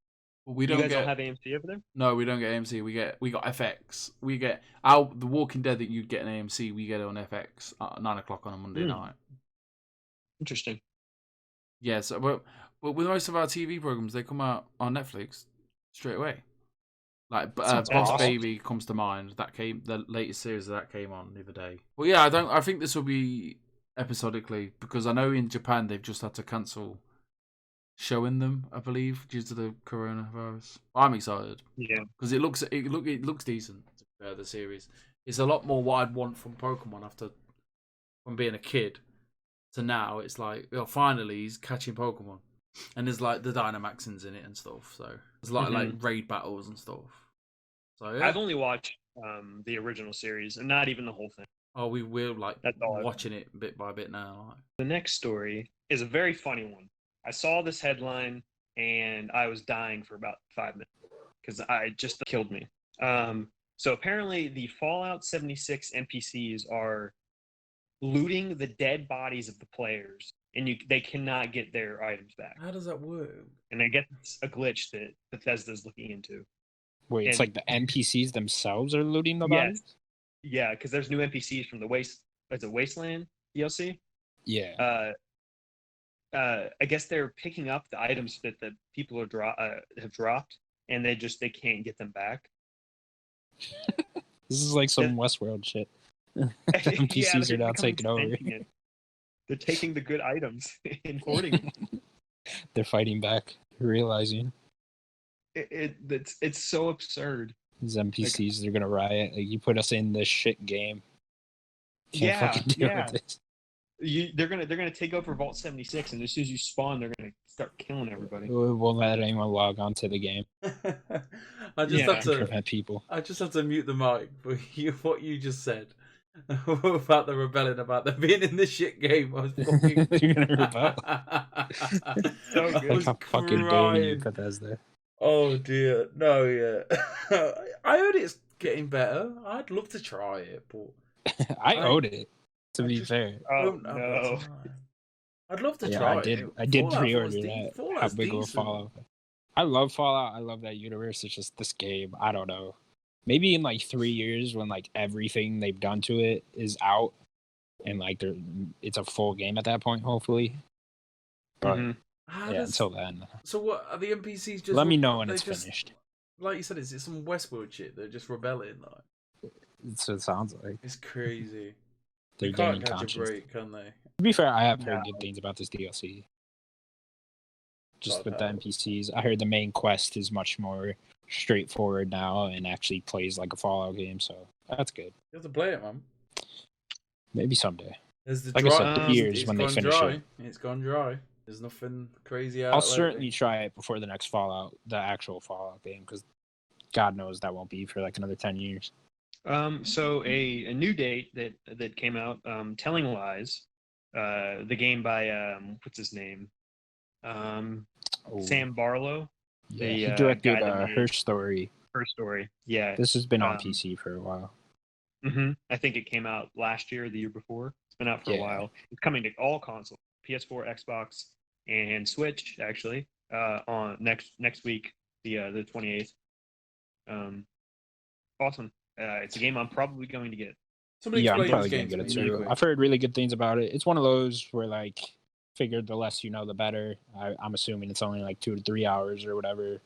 Well, you guys don't have AMC over there? No, we don't get AMC. We got FX. We get The Walking Dead that you'd get in AMC. We get it on FX at 9:00 on a Monday night. Interesting. Yeah, so but with most of our TV programs, they come out on Netflix straight away. Like Boss Baby comes to mind. That came the latest series of that came on the other day. Well, yeah, I think this will be episodically, because I know in Japan they've just had to cancel showing them, I believe, due to the coronavirus. I'm excited Yeah. because it looks decent. The series, it's a lot more what I'd want from Pokemon after from being a kid to now. It's like, oh, finally he's catching Pokemon, and there's like the Dynamaxins in it and stuff. So there's a lot of like raid battles and stuff. So yeah. I've only watched the original series and not even the whole thing. Oh, we're like That's all watching it bit by bit now. The next story is a very funny one. I saw this headline and I was dying for about 5 minutes because I just killed me. So apparently the Fallout 76 NPCs are looting the dead bodies of the players, and they cannot get their items back. How does that work? And I guess it's a glitch that Bethesda's looking into. Wait, it's like the NPCs themselves are looting the bodies? Yeah, because there's new NPCs from the Wasteland DLC. Yeah. I guess they're picking up the items that the people are have dropped, and they can't get them back. This is like some Westworld shit. NPCs are now taking over. They're taking the good items and hoarding them. They're fighting back, realizing it's so absurd. These NPCs, they're gonna riot. Like, you put us in this shit game. Can't fucking deal with this. They're gonna take over Vault 76, and as soon as you spawn, they're gonna start killing everybody. We won't let anyone log on to the game. I just have to prevent people. I just have to mute the mic for what you just said about the rebelling, about them being in this shit game. I was fucking... You're gonna rebel. So good. I was How fucking dare you put that there? Oh dear, no, yeah. I heard it's getting better. I'd love to try it, but I owed it. To be fair. Oh no. I'd love to try it. I did pre-order that. Fallout's How big of a Fallout? I love Fallout. I love that universe. It's just this game. I don't know. Maybe in like 3 years, when like everything they've done to it is out, and like it's a full game at that point, hopefully. But until then. So what are the NPCs just? Let me know when it's finished. Like you said, is it some Westworld shit? They're just rebelling, like. So it sounds like it's crazy. They can't catch a break, can they? To be fair, I have heard good things about this DLC. Just with the NPCs, I heard the main quest is much more straightforward now and actually plays like a Fallout game, so that's good. You have to play it, man. Maybe someday. There's the like I said, 3 years when they finish it. It's gone dry. There's nothing crazy out. I'll certainly try it before the next Fallout, the actual Fallout game, because God knows that won't be for like another 10 years. So a new date that came out, Telling Lies, the game by what's his name, Sam Barlow. Yeah, he directed Her Story. Her Story, yeah. This has been on PC for a while. I think it came out last year or the year before. It's been out for a while. It's coming to all consoles, PS4, Xbox, and Switch. Actually, on next week, the 28th. Awesome. It's a game I'm probably going to get. I'm probably going to get it too. I've heard really good things about it. It's one of those where, like, figured the less you know, the better. I'm assuming it's only like 2 to 3 hours or whatever.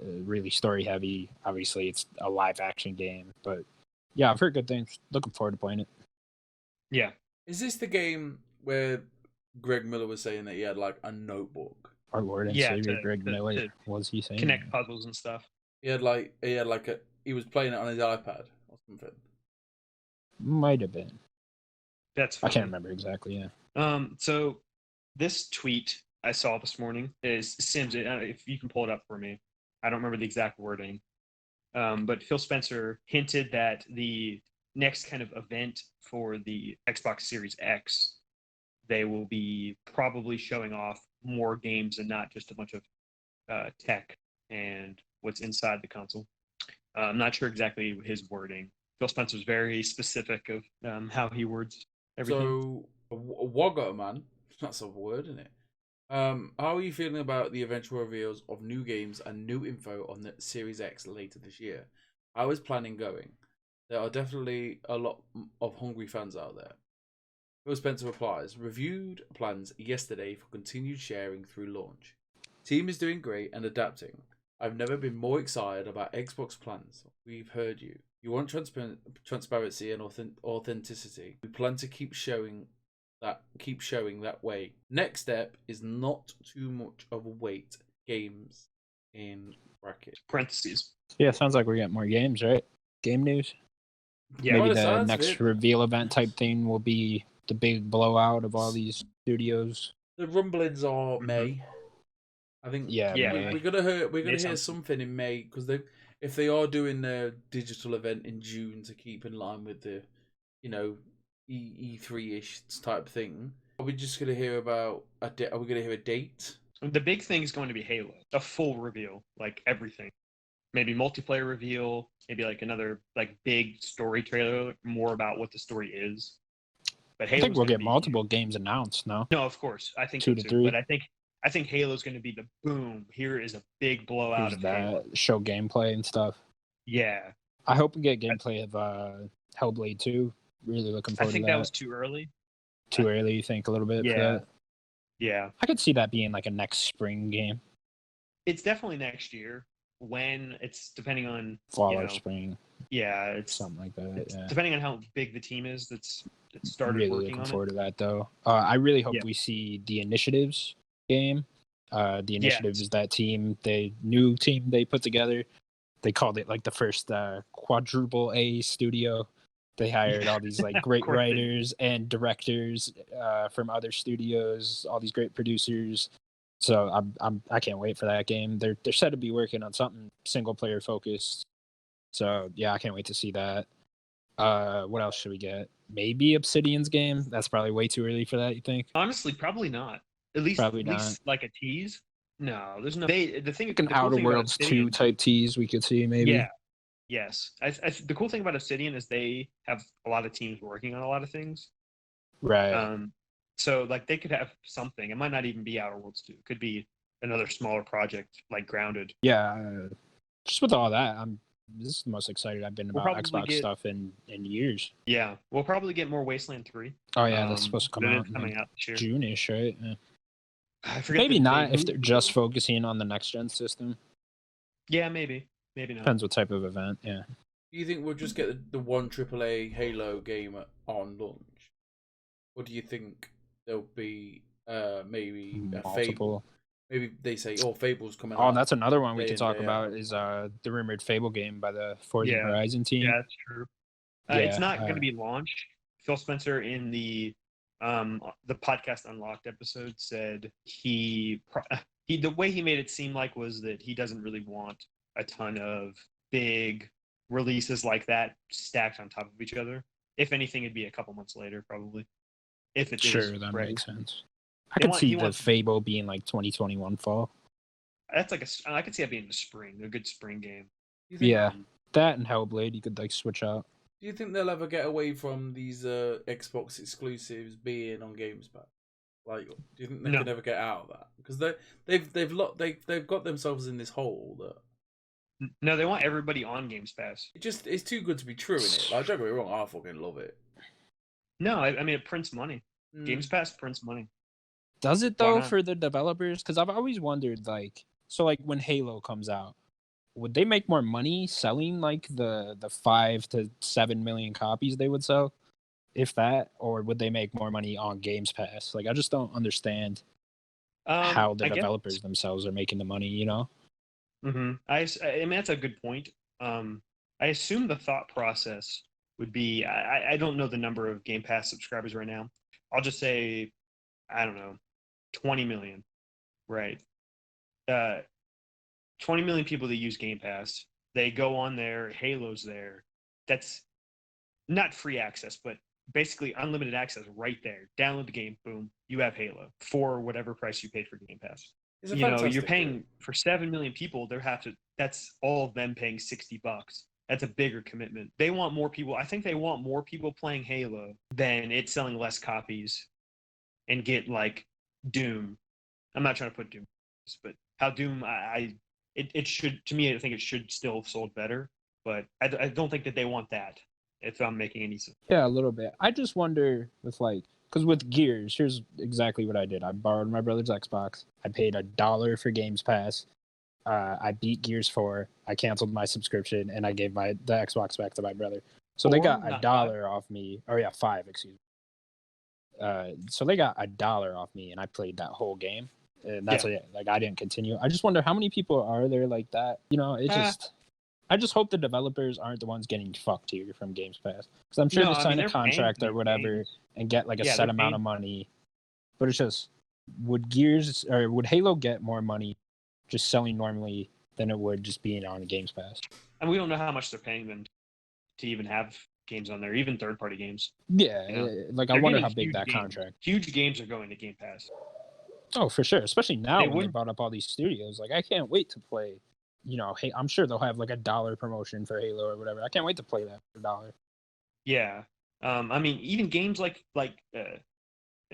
Really story heavy. Obviously, it's a live action game, but yeah, I've heard good things. Looking forward to playing it. Yeah. Is this the game where Greg Miller was saying that he had like a notebook? Our Lord and Savior Greg Miller, was he saying? Connect puzzles and stuff. He was playing it on his iPad or something. Might have been. That's funny. I can't remember exactly. Yeah. So this tweet I saw this morning is Sims. If you can pull it up for me, I don't remember the exact wording. But Phil Spencer hinted that the next kind of event for the Xbox Series X, they will be probably showing off more games and not just a bunch of tech and what's inside the console. I'm not sure exactly his wording. Phil Spencer's very specific of how he words everything. So, Wogger, man. That's a word, isn't it? How are you feeling about the eventual reveals of new games and new info on the Series X later this year? I was planning going. There are definitely a lot of hungry fans out there. Phil Spencer replies, reviewed plans yesterday for continued sharing through launch. Team is doing great and adapting. I've never been more excited about Xbox plans. We've heard you. You want transparency and authenticity. We plan to keep showing that keep showing that way. Next step is not too much of a wait. Games in bracket. Parentheses. Yeah, sounds like we're getting more games, right? Game news. Yeah. Maybe By the the sounds of next it, reveal event type thing will be the big blowout of all these studios. the rumblings are Mhm. May. I think Yeah, Yeah. May. we're gonna hear May hear sounds- something in May because if they are doing their digital event in June to keep in line with the E3 ish type thing. Are we just gonna hear about a date? Are we gonna hear a date? The big thing is going to be Halo, a full reveal, like everything. Maybe multiplayer reveal, maybe like another like big story trailer, more about what the story is. But I Halo's think we'll gonna get be multiple huge. games announced. No, No, of course, I think 2 so to too. 3. But I think Halo's going to be the boom. Here is a big blowout Here's of Halo. that show gameplay and stuff. Yeah, I hope we get gameplay of Hellblade 2. Really looking I forward to think that. that was too early. Too early, you think, a little bit for Yeah. that? Yeah, I could see that being like a next spring game. it's definitely next year. When it's depending on Fall you or know, spring, yeah, it's something like that. it's Yeah. depending on how big the team is that's started Really working looking on it. forward to that, though. I really hope Yeah. we see the Initiatives game. The Initiative Yes. is that new team they put together. They called it like the first quadruple A studio. They hired all these like Of great course they did. writers and directors from other studios, all these great producers. So I can't wait for that game. They're said to be working on something single player focused. So yeah, I can't wait to see that. What else should we get? Maybe Obsidian's game. That's probably way too early for that. You think? Honestly, probably not. At Probably least like a tease. No, there's no. The thing. Like an The cool Outer thing about Worlds 2 Obsidian. type tease we could see maybe. Yeah. Yes. The cool thing about Obsidian is they have a lot of teams working on a lot of things. Right. So like they could have something. It might not even be Outer Worlds 2. It could be another smaller project like Grounded. Yeah. Just with all that, this is the most excited I've been We'll about probably Xbox get- stuff in years. Yeah, we'll probably get more Wasteland 3. Oh yeah, that's supposed to come that out is coming out this year. June-ish, right? Yeah. I forget Maybe the not date. if they're just focusing on the next gen system. Yeah, maybe not. Depends what type of event. Yeah. Do you think we'll just get the one AAA Halo game on launch, or do you think there'll be maybe a Fable? Multiple. Maybe they say, "Oh, Fable's coming Oh, out." that's another one we day could in, talk day about out. is the rumored Fable game by the Forza Yeah. Horizon team. Yeah, that's true. It's not going to be launched. Phil Spencer in the podcast Unlocked episode said he the way he made it seem like was that he doesn't really want a ton of big releases like that stacked on top of each other. If anything, it'd be a couple months later, probably. If it Sure, is that ready. makes sense. I He could want- see he the wants- Fable being like 2021 fall. That's like I could see that being the spring, a good spring game. Do you think, Yeah. That and Hellblade, you could like switch out. Do you think they'll ever get away from these Xbox exclusives being on Games Pass? Like, do you think they No. can ever get out of that? Because they've got themselves in this hole that No, they want everybody on Games Pass. it's too good to be true in it. Like, don't get me wrong, I fucking love it. No, I mean it prints money. Mm. Games Pass prints money. Does it Why though not? for the developers? Because I've always wondered, like, so like when Halo comes out, would they make more money selling like the 5 to 7 million copies they would sell, if that, or would they make more money on Games Pass? Like, I just don't understand how the I guess- developers themselves are making the money. You know? I mean that's a good point. I assume the thought process would be I don't know the number of Game Pass subscribers right now. I'll just say I don't know 20 million, right? 20 million people that use Game Pass. They go on there. Halo's there. That's not free access, but basically unlimited access right there. Download the game, boom, you have Halo for whatever price you paid for Game Pass. It's a You're fantastic paying game. for 7 million people. That's all of them paying $60. That's a bigger commitment. They want more people. I think they want more people playing Halo than it selling less copies and get like Doom. I'm not trying to put Doom, but how Doom, it should, to me, I think it should still have sold better, but I don't think that they want that, if I'm making any sense. Yeah, a little bit. I just wonder with like, because with Gears, here's exactly what I did. I borrowed my brother's Xbox. I paid $1 for Games Pass. I beat Gears 4. I canceled my subscription and I gave the Xbox back to my brother. So they Four, got not $1 off me. Oh yeah, 5, excuse me. So they got $1 off me, and I played that whole game, and that's Yeah. it. Like I didn't continue. I just wonder how many people are there like that. You know, it just. I just hope the developers aren't the ones getting fucked here from Games Pass, because I'm sure No, they I sign mean, a they're paying contract for or these whatever games. and get like a Yeah, set they're amount paying. of money. But it's just, would Gears or would Halo get more money just selling normally than it would just being on Games Pass? And we don't know how much they're paying them to even have games on there, even third-party games. Yeah, You know? like I They're wonder getting how big huge that games. contract. Huge games are going to Game Pass. Oh, for sure, especially now They when they would- brought up all these studios. Like I can't wait to play. You know, hey, I'm sure they'll have like $1 promotion for Halo or whatever. I can't wait to play that for $1. Yeah. I mean, even games like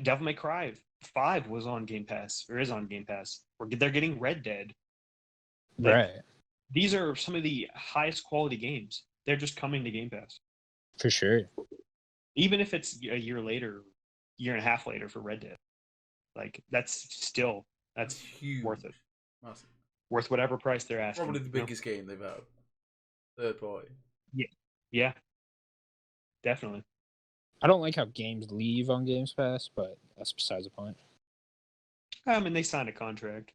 Devil May Cry 5 was on Game Pass or is on Game Pass. Or they're getting Red Dead. Like, Right, These are some of the highest quality games. They're just coming to Game Pass. for sure. Even if it's a year later, year and a half later for Red Dead. Like that's huge. worth it. Massive. Worth whatever price they're asking. Probably the you know? biggest game they've had. Third party. Yeah. Definitely. I don't like how games leave on Games Pass, but that's besides the point. I mean, they signed a contract.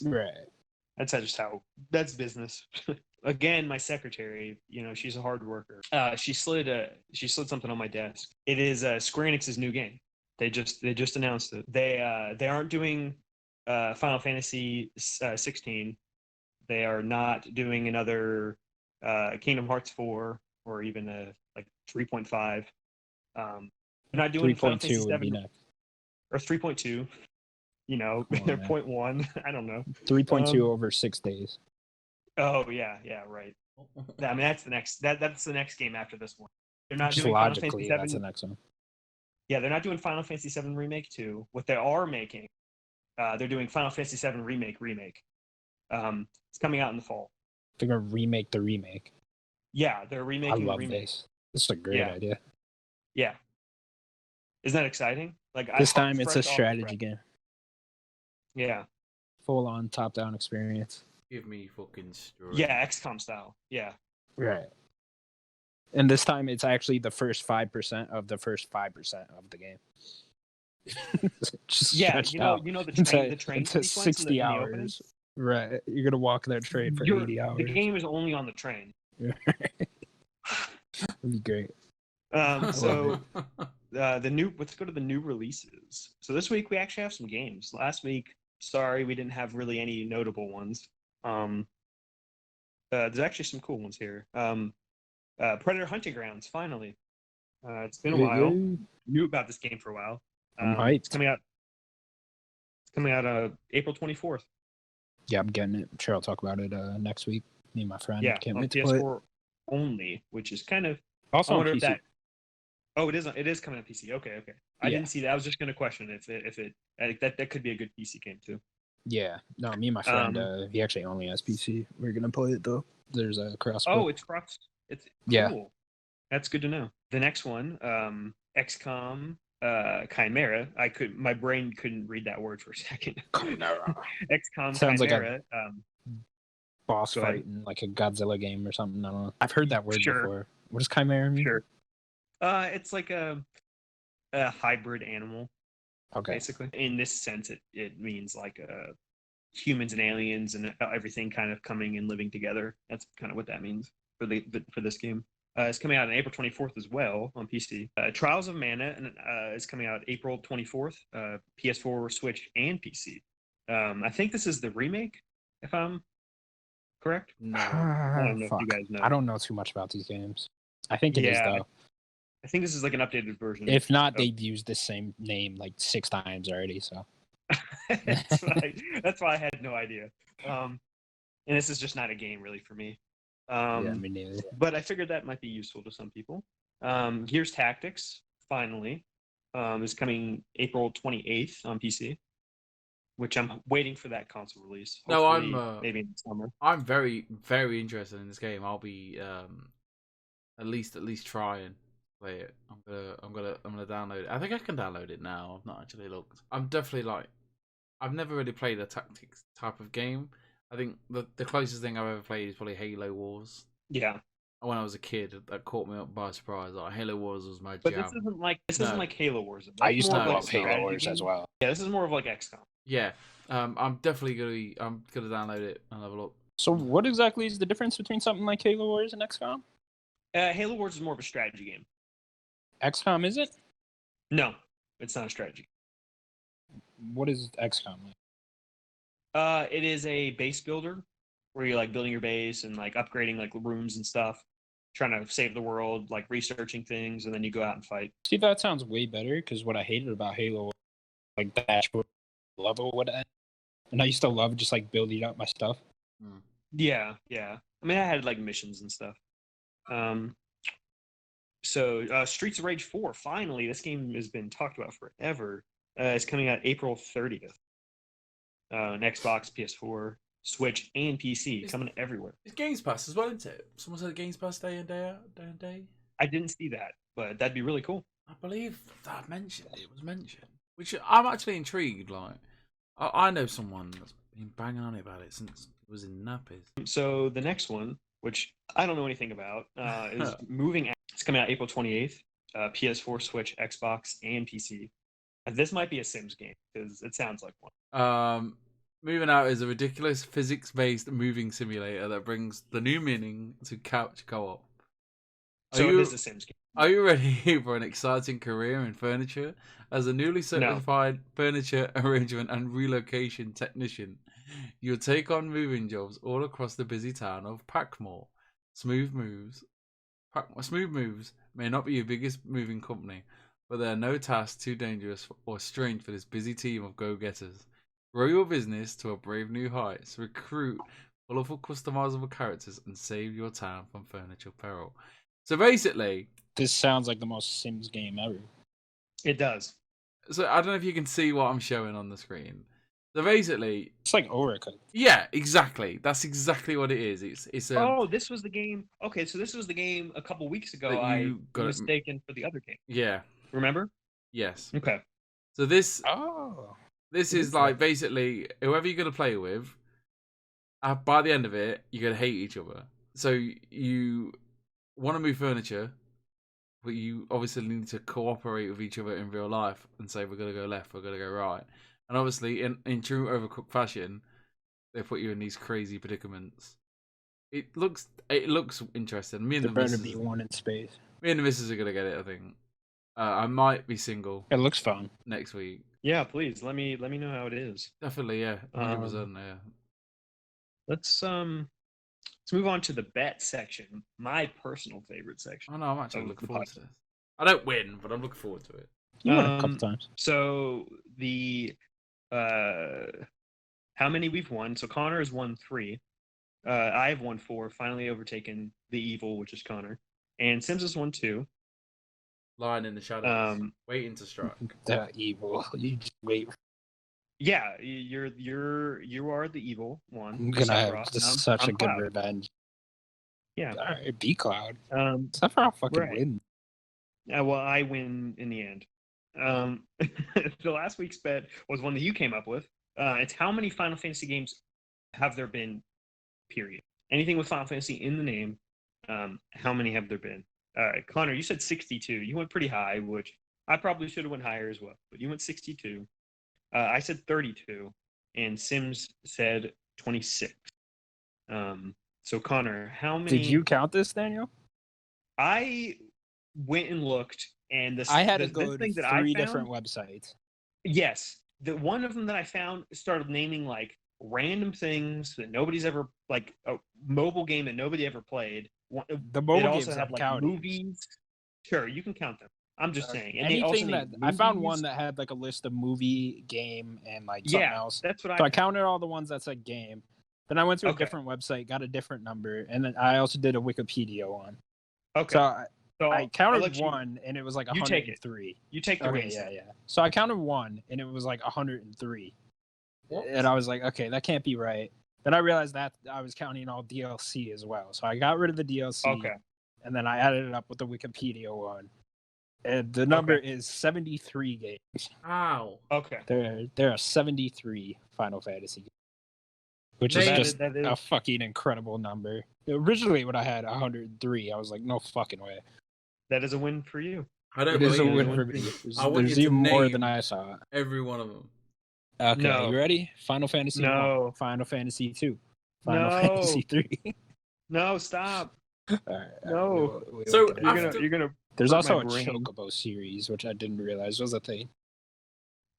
Right. That's business. Again, my secretary, she's a hard worker. She slid something on my desk. It is Square Enix's new game. They just announced it. They aren't doing Final Fantasy 16. They are not doing another Kingdom Hearts 4 or even a like 3.5. They're not doing Final Fantasy 3.2 would be 7 next. or 3.2. They're man. 0.1. I don't know. 3.2 over 6 days. Oh yeah, right. I mean, that's the next. That's the next game after this one. They're not Just doing Final Fantasy logically, 7. that's the next one. Yeah, they're not doing Final Fantasy 7 Remake 2. What they are making, they're doing Final Fantasy 7 Remake. It's coming out in the fall. They're gonna remake the remake. Yeah, they're I remaking the love remake. this. This is a great Yeah. idea. Yeah. Isn't that exciting? Like This hot time it's fresh a off the strategy press. game. Yeah. Full on top down experience. Give me fucking story. Yeah, XCOM style. Yeah. Right. And this time it's actually the first 5% of the first 5% of the game. Just Yeah, stretched out the train into sequence 60 in the opening? hours. Right. You're gonna walk that train for 80 hours. The game is only on the train. That'd be great. So let's go to the new releases. So this week we actually have some games. Last week, sorry, we didn't have really any notable ones. There's actually some cool ones here. Predator Hunting Grounds, finally. It's been a while. Knew about this game for a while. I'm hyped. It's coming out April 24th. Yeah, I'm getting it. I'm sure I'll talk about it next week. Me and my friend can't On wait to play it. PS4 only, which is kind of. Also I on wonder PC. if that. Oh, it is. It is coming on PC. Okay. I Yeah. didn't see that. I was just going to question if it that could be a good PC game too. Yeah. No, me and my friend, he actually only has PC. We're gonna play it though. There's a cross. Oh, it's cross. It's cool. Yeah. That's good to know. The next one, XCOM Chimera. My brain couldn't read that word for a second. XCOM Sounds like Chimera. boss Go ahead. fight in like a Godzilla game or something. I don't know. I've heard that word Sure. before. What does chimera mean? Sure. It's like a hybrid animal, Okay. basically. In this sense, it means like humans and aliens and everything kind of coming and living together. That's kind of what that means for this game. It's coming out on April 24th as well on PC. Trials of Mana is coming out April 24th, PS4, Switch, and PC. I think this is the remake, if I'm correct. No. I don't know if you Fuck. guys know. I don't know too much about these games. I think it is Yeah. though. I think this is like an updated version. If not, Oh. they've used the same name like 6 times already. So that's why I had no idea. And this is just not a game really for me. yeah, me neither. But I figured that might be useful to some people. Gears Tactics finally is coming April 28th on PC, which I'm waiting for that console release. No, Hopefully, maybe in the summer. I'm very, very interested in this game. I'll be at least try and play it. I'm gonna download it. I think I can download it now. I've not actually looked. I'm definitely I've never really played a tactics type of game. I think the closest thing I've ever played is probably Halo Wars. Yeah. when I was a kid that caught me up by surprise. Like Halo Wars was my But jam. isn't like Halo Wars. I Right? used More to of like love a Halo strategy Wars game. as well. Yeah, this is more of like XCOM. Yeah, I'm definitely gonna download it and have a look. So what exactly is the difference between something like Halo Wars and XCOM? Halo Wars is more of a strategy game. XCOM isn't? No, it's not a strategy. What is XCOM like? It is a base builder where you're like building your base and like upgrading like rooms and stuff, trying to save the world, like researching things, and then you go out and fight. See, that sounds way better because what I hated about Halo was like the actual level would end. And I used to love just like building up my stuff. Yeah. I mean, I had like missions and stuff. So Streets of Rage 4, finally, this game has been talked about forever. It's coming out April 30th. On Xbox, PS4, Switch, and PC, coming everywhere. It's Games Pass as well, isn't it? Someone said Games Pass day in, day out, day and day. I didn't see that, but that'd be really cool. I believe that it was mentioned. Which I'm actually intrigued. Like, I know someone that's been banging on about it since it was in nappies. So the next one, which I don't know anything about, is Moving. It's coming out April 28th. PS4, Switch, Xbox, and PC. And this might be a Sims game because it sounds like one. Moving Out is a ridiculous physics-based moving simulator that brings the new meaning to couch co-op. So it is a Sims game. Are you ready for an exciting career in furniture? As a newly certified furniture arrangement and relocation technician, you'll take on moving jobs all across the busy town of Packmore. Smooth Moves may not be your biggest moving company, but there are no tasks too dangerous or strange for this busy team of go-getters. Grow your business to a brave new heights, recruit colorful customizable characters, and save your town from furniture peril. So basically, this sounds like the most Sims game ever. It does. So I don't know if you can see what I'm showing on the screen. So basically, it's like Overcooked. Yeah, exactly. That's exactly what it is. It's oh, this was the game. Okay, so this was the game a couple weeks ago. I got mistaken for the other game. Yeah. Remember? Yes. Okay. So this. Oh. This is like basically whoever you're gonna play with. By the end of it, you're gonna hate each other. So you want to move furniture, but you obviously need to cooperate with each other in real life and say we're gonna go left, we're gonna go right. And obviously, in true Overcooked fashion, they put you in these crazy predicaments. It looks interesting. Me and there better be one in space. Me and the missus are gonna get it. I think. I might be single. It looks fun. Next week. Yeah, please let me know how it is. Definitely, yeah, 100%. Yeah. Let's move on to the bet section. My personal favorite section. Oh no, I'm actually looking forward to this. I don't win, but I'm looking forward to it. You won a couple times. So the how many we've won? So Connor has won 3. I have won 4. Finally overtaken the evil, which is Connor, and Sims has won 2. Lying in the shadows, waiting to strike. The evil. You just wait. Yeah, you are the evil one. I'm gonna have such a good revenge. Yeah. All right, B Cloud. Except for I'll fucking win. Well, I win in the end. The last week's bet was one that you came up with. It's how many Final Fantasy games have there been? Period. Anything with Final Fantasy in the name. How many have there been? All right, Connor, you said 62. You went pretty high, which I probably should have went higher as well. But you went 62. I said 32, and Sims said 26. So Connor, how many? Did you count this, Daniel? I went and looked, and I had to go to 3 different websites. Yes, the one of them that I found started naming like random things that nobody's ever like a mobile game that nobody ever played. The mobile games games have like movies. Sure, you can count them. I'm just saying. And anything that I found one that had like a list of movie, game, and like something else. That's what So I counted all the ones that said game. Then I went to a different website, got a different number, and then I also did a Wikipedia one. Okay. So I counted one, and it was like 103. You take the wins. Yeah. So I counted one, and it was like 103. What? And I was like, okay, that can't be right. Then I realized that I was counting all DLC as well. So I got rid of the DLC. Okay. And then I added it up with the Wikipedia one. And the number is 73 games. Wow. Okay. There are 73 Final Fantasy games. which Name- is That just is- that a is- fucking incredible number. Originally, when I had 103, I was like, no fucking way. that is a win for you. I don't It is a believe win you. for me. There's, I want there's you to even more name than I saw. every one of them. Okay, No. you ready? Final Fantasy No. 1, Final Fantasy 2, Final No. Fantasy 3. No, stop. Alright, No. we So, won't get You're into after- it. gonna. There's hurt also my a brain. Chocobo series, which I didn't realize was a thing.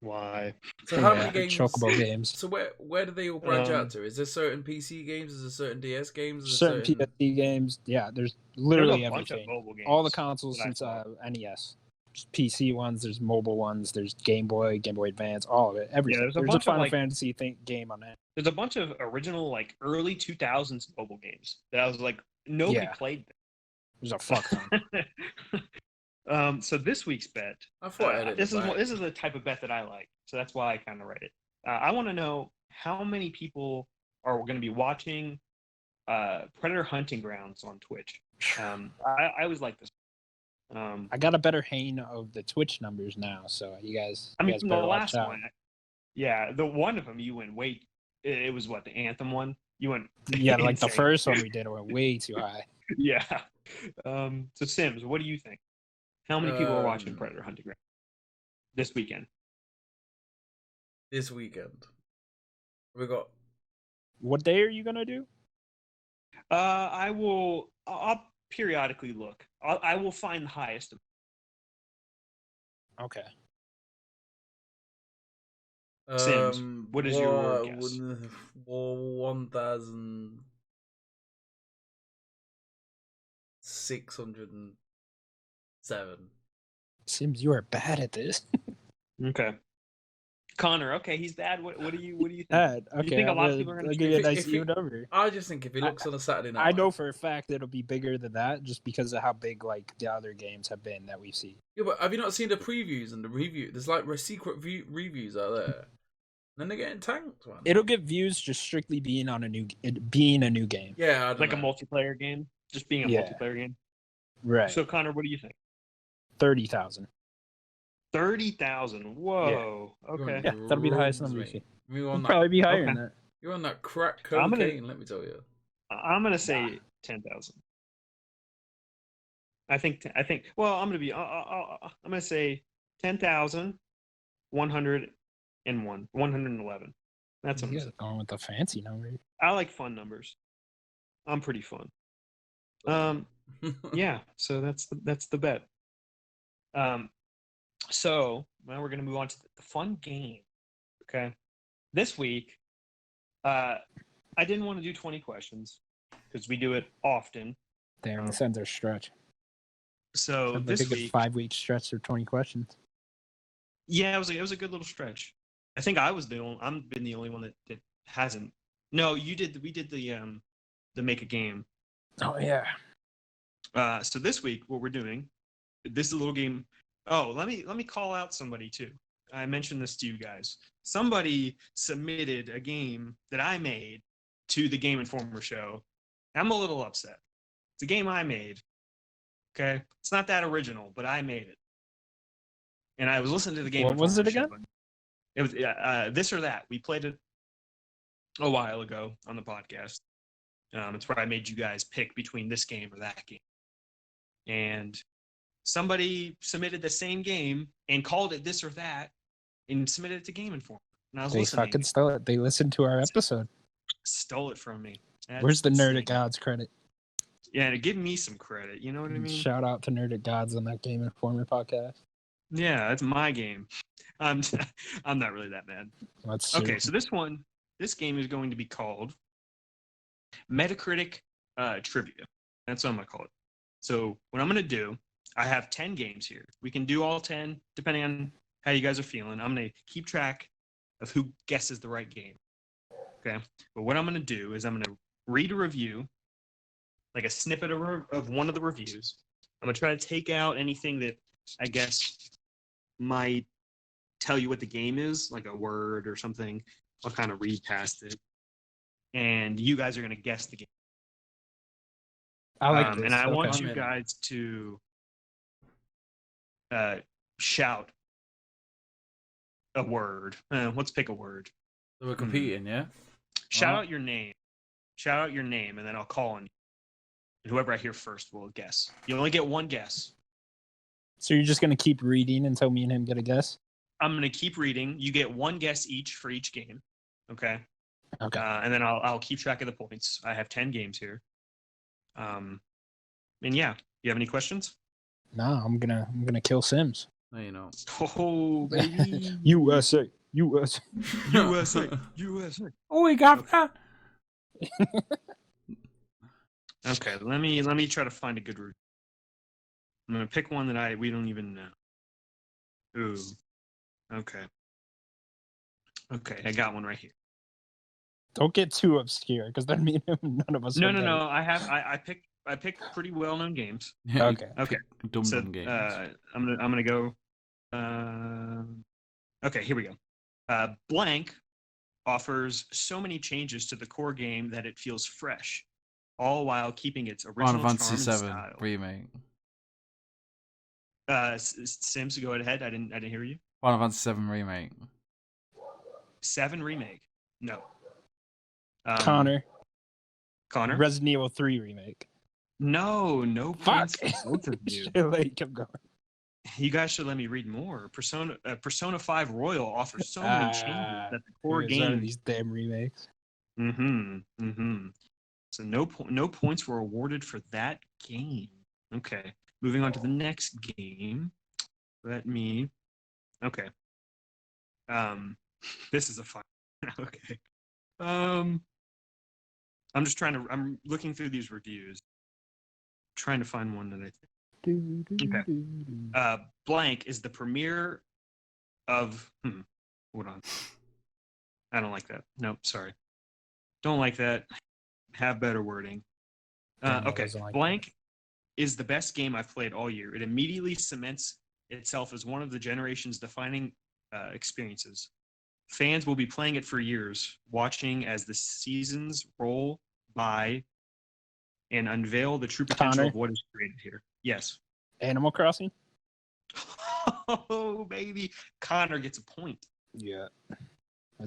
Why? So how Yeah, many games? Chocobo games. So where do they all branch out to? Is there certain PC games? Is there certain DS games? Is there Certain PSP games. Yeah, there's literally There's a bunch of everything. mobile games. All the consoles that I since saw. NES. There's PC ones, there's mobile ones, there's Game Boy, Game Boy Advance, all of it. Everything. there's a there's bunch a of, Final like- Fantasy game on that. There's a bunch of original, like, early 2000s mobile games that I was like, nobody Yeah. played There's a fuck ton. them. So this week's bet. I thought I had it. This in the is the type of bet that I like. So that's why I kind of write it. I want to know how many people are going to be watching Predator Hunting Grounds on Twitch. I always like this. I got a better hang of the Twitch numbers now, so you guys, I you mean, guys from the better watch last out. one, yeah, the one of them you went way. It was what, the Anthem one. You went. Yeah, like the insane. first one we did, it went way too high. Yeah. So Sims, what do you think? How many people are watching Um, Predator Hunting Ground this weekend? this weekend. We got What day are you gonna do? I will. I'll periodically look. I will find the highest. Okay. Sims, what is your guess? 1,607. Sims, you are bad at this. Okay. Connor, okay, he's bad. What do you think? Bad. Okay. think a I'm lot of gonna- people are gonna I'll give you a If nice it- even number. I just think if he looks on a Saturday night, I know for a fact it'll be bigger than that, just because of how big like the other games have been that we've seen. Yeah, but have you not seen the previews and the review? There's like secret reviews out there. And then they're getting tanked, man. It'll get views just strictly being a new game. Yeah, I don't Like a know. multiplayer game, just being a Yeah. multiplayer game. Right. So Connor, what do you think? 30,000. 30,000. Whoa. You're on Okay. Yeah, that'll be the highest drugs, number you mate. see. You're on It'll that. probably be higher Okay. than that. You're on that crack I'm gonna- cocaine. Let me tell you. I'm gonna say 10,000. I think. Well, I'm gonna be. I'm gonna say 10,101. 111. That's You what I'm guys saying. are going with the fancy number. I like fun numbers. I'm pretty fun. Yeah. So that's the bet. So now we're gonna move on to the fun game. Okay. This week, I didn't want to do 20 questions because we do it often. Damn, this ends our stretch. So Sounds like this a good week, 5-week stretch or 20 questions. yeah, it was a good little stretch. I think I've been the only one that hasn't. No, you did. We did the make a game. Oh yeah. So this week, what we're doing, this is a little game. Oh, let me call out somebody too. I mentioned this to you guys. Somebody submitted a game that I made to the Game Informer show. I'm a little upset. It's a game I made. Okay, it's not that original, but I made it. And I was listening to the Game. What was Informer it again? show. It was This or That. We played it a while ago on the podcast. It's where I made you guys pick between this game or that game. And somebody submitted the same game and called it This or That and submitted it to Game Informer. And I was They listening. fucking stole it. They listened to our episode. Stole it from me. That's Where's the insane. Nerdic Gods credit? Yeah, to give me some credit. You know what I mean? Shout out to Nerdic Gods on that Game Informer podcast. Yeah, that's my game. I'm not really that bad. Let's Okay, so this game is going to be called Metacritic Trivia. That's what I'm going to call it. So what I'm going to do, I have 10 games here. We can do all 10 depending on how you guys are feeling. I'm going to keep track of who guesses the right game. Okay, but what I'm going to do is I'm going to read a review, like a snippet of one of the reviews. I'm going to try to take out anything that I guess might tell you what the game is, like a word or something. I'll kind of read past it. And you guys are going to guess the game. I like this. And I want Okay. you guys to shout a word. Let's pick a word. So we're competing, yeah? Shout out your name. Shout out your name, and then I'll call on you. And whoever I hear first will guess. You only get one guess. So you're just gonna keep reading until me and him get a guess? I'm gonna keep reading. You get one guess each for each game. Okay. Okay. And then I'll keep track of the points. I have 10 games here. And yeah, you have any questions? No, I'm gonna kill Sims. No, you know. Oh baby. USA. USA. USA. Oh, we got that. Okay, let me try to find a good route. I'm gonna pick one that we don't even know. Ooh. Okay. Okay, I got one right here. Don't get too obscure, because then me and him, none of us. No. will get it. I picked pretty well known games. Okay. Okay. Dumb So games. I'm gonna go. Okay, here we go. Blank offers so many changes to the core game that it feels fresh, all while keeping its original Final charm Fantasy and VII style. remake. Sims, go ahead. I didn't hear you. Final Fantasy VII remake. 7 remake. No. Connor. Resident Evil 3 remake. No Fuck. points for both of you. Kept going. You guys should let me read more. Persona 5 Royal offers so many changes that the core game. These damn remakes. So no points were awarded for that game. Okay, moving on to the next game. Okay. This is a fun. Okay. I'm looking through these reviews, trying to find one that I think. Okay. Blank is the premiere of. Hold on. I don't like that. Nope. Sorry. Don't like that. Have better wording. Okay. Blank is the best game I've played all year. It immediately cements itself as one of the generation's defining experiences. Fans will be playing it for years, watching as the seasons roll by and unveil the true potential of what is created here. Yes. Animal Crossing? Oh, baby. Connor gets a point. Yeah.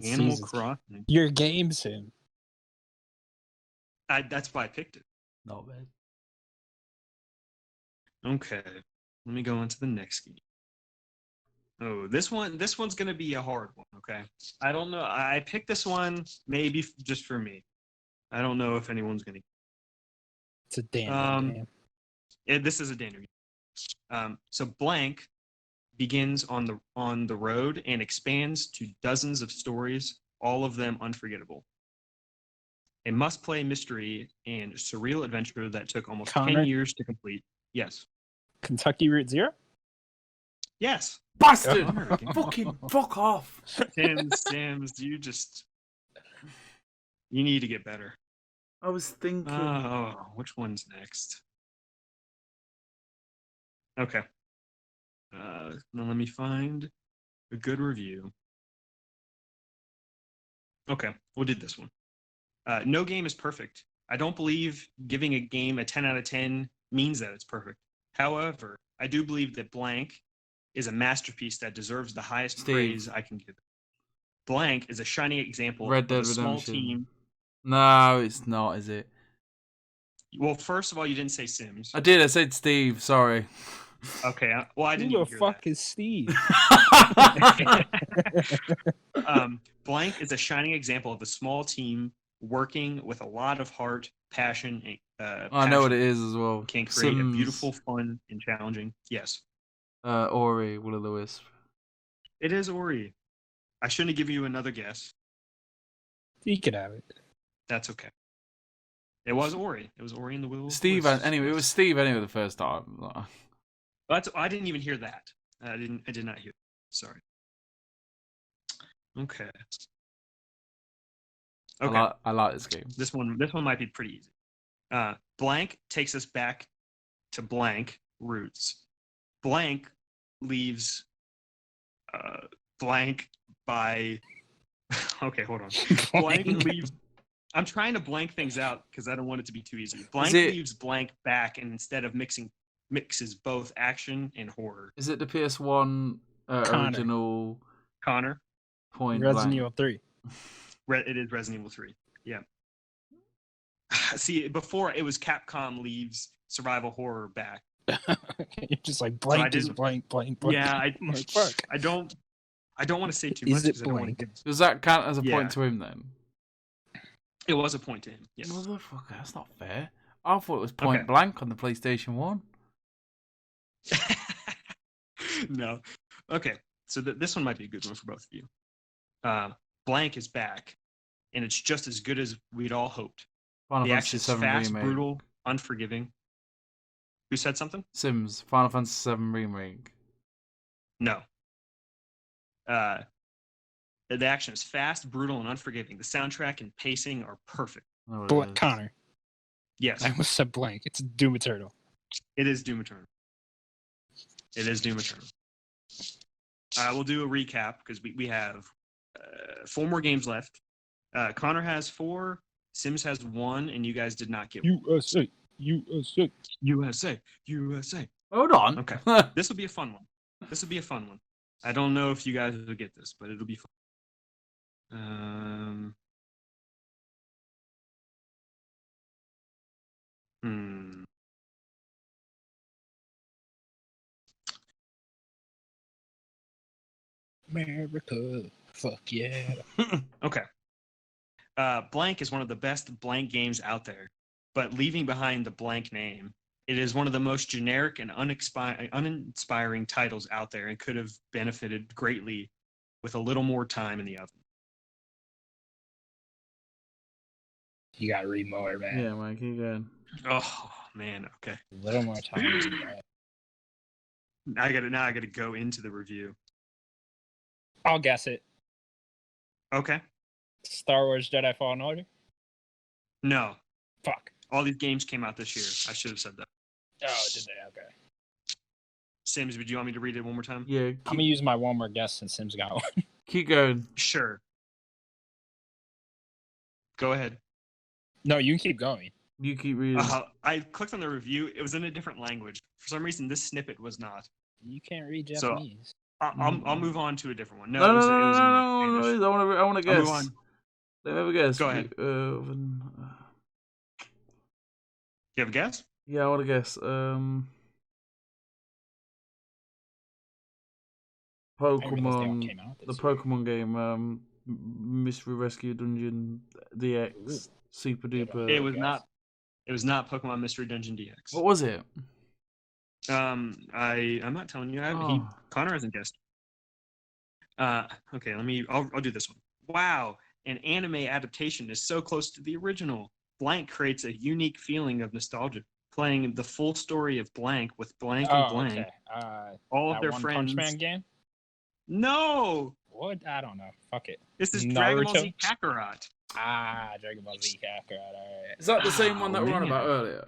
Animal Crossing. Your game, Sim. That's why I picked it. Not bad. Okay. Let me go on to the next game. Oh, this one's gonna be a hard one, okay? I don't know. I picked this one maybe just for me. I don't know if anyone's gonna. It's a damn game. This is a Daniel game. So Blank begins on the road and expands to dozens of stories, all of them unforgettable. A must-play mystery and surreal adventure that took almost 10 years to complete. Yes. Kentucky Route Zero? Yes. Bastard! Fucking fuck off. Sims, you need to get better. I was thinking. Oh, which one's next? Okay. Now let me find a good review. Okay, we'll do this one. No game is perfect. I don't believe giving a game a 10 out of 10 means that it's perfect. However, I do believe that Blank is a masterpiece that deserves the highest praise I can give it. Blank is a shining example Red Dead of a small Redemption. team. No, it's not, is it? Well, first of all, you didn't say Sims. I did. I said Steve. Sorry. Okay. Well, I didn't Who even the hear fuck is Steve? Blank is a shining example of a small team working with a lot of heart, passion. I know what it is as well. Can create a Sims. beautiful, fun, and challenging. Yes. Ori, Will of the Wisp. It is Ori. I shouldn't have given you another guess. You could have it. That's okay. It was Ori. It was Ori and the Will of the Steve. Wisp. Anyway, it was Steve. Anyway, the first time. I didn't even hear that. I did not hear that. Sorry. Okay. Okay. I like this game. This one might be pretty easy. Blank takes us back to blank roots. Blank leaves blank by. Okay, hold on. Blank leaves. I'm trying to blank things out because I don't want it to be too easy. Blank leaves blank back, and instead of mixes both action and horror. Is it the PS1 original? Connor. Point Resident blank. Evil 3. It is Resident Evil 3. Yeah. See, before it was Capcom leaves survival horror back. You're just like So I blank is didn't. blank. Yeah, I'm like, fuck. I don't want to say too Is much it because I don't want to blank? give. Does that count as a Yeah. point to him then? It was a point to him. Yes. Motherfucker, that's not fair. I thought it was point Okay. blank on the PlayStation 1. No. Okay. So this one might be a good one for both of you. Blank is back, and it's just as good as we'd all hoped. Final The Fantasy action is 7 fast, remake. brutal, unforgiving. Who said something? Sims, Final Fantasy 7 remake. No. The action is fast, brutal, and unforgiving. The soundtrack and pacing are perfect. Connor. Yes, I almost said blank. It's Doom Eternal. it is Doom Eternal. It is Doom Eternal. We'll do a recap because we have 4 more games left. Connor has 4, Sims has 1, and you guys did not get 1. USA. USA. Hold on. Okay. This will be a fun one. I don't know if you guys will get this, but it'll be fun. America. Fuck yeah. Okay. Blank is one of the best blank games out there, but leaving behind the blank name, it is one of the most generic and uninspiring titles out there and could have benefited greatly with a little more time in the oven. You got to read more, man. Yeah, man, keep going. Oh, man. Okay. A little more time. Now I gotta go into the review. I'll guess it. Okay. Star Wars Jedi Fallen Order? No. Fuck. All these games came out this year. I should have said that. Oh, did they? Okay. Sims, would you want me to read it one more time? Yeah, I'm going to use my one more guess since Sim's got one. keep going. Sure. Go ahead. No, you can keep going. You keep reading. I clicked on the review. It was in a different language. For some reason, this snippet was not. You can't read So, Japanese. I'll move on to a different one. No, it was in Spanish. I want to guess. I'll move on. Let me have a guess. Go ahead. You have a guess? Yeah, I want to guess. Pokemon, the Pokemon game, Mystery Rescue Dungeon DX, Super Duper. It was not. It was not Pokemon Mystery Dungeon DX. What was it? I'm not telling you. Connor hasn't guessed. Okay, I'll do this one. Wow, an anime adaptation is so close to the original. Blank creates a unique feeling of nostalgia. Playing the full story of Blank with Blank and Blank. Okay. All of their friends. Punch Man game? No. What? I don't know. Fuck it. This is Dragon Ball Z Kakarot. Dragon Ball Z Kakarot. All right. Is that the same one that we were on about earlier?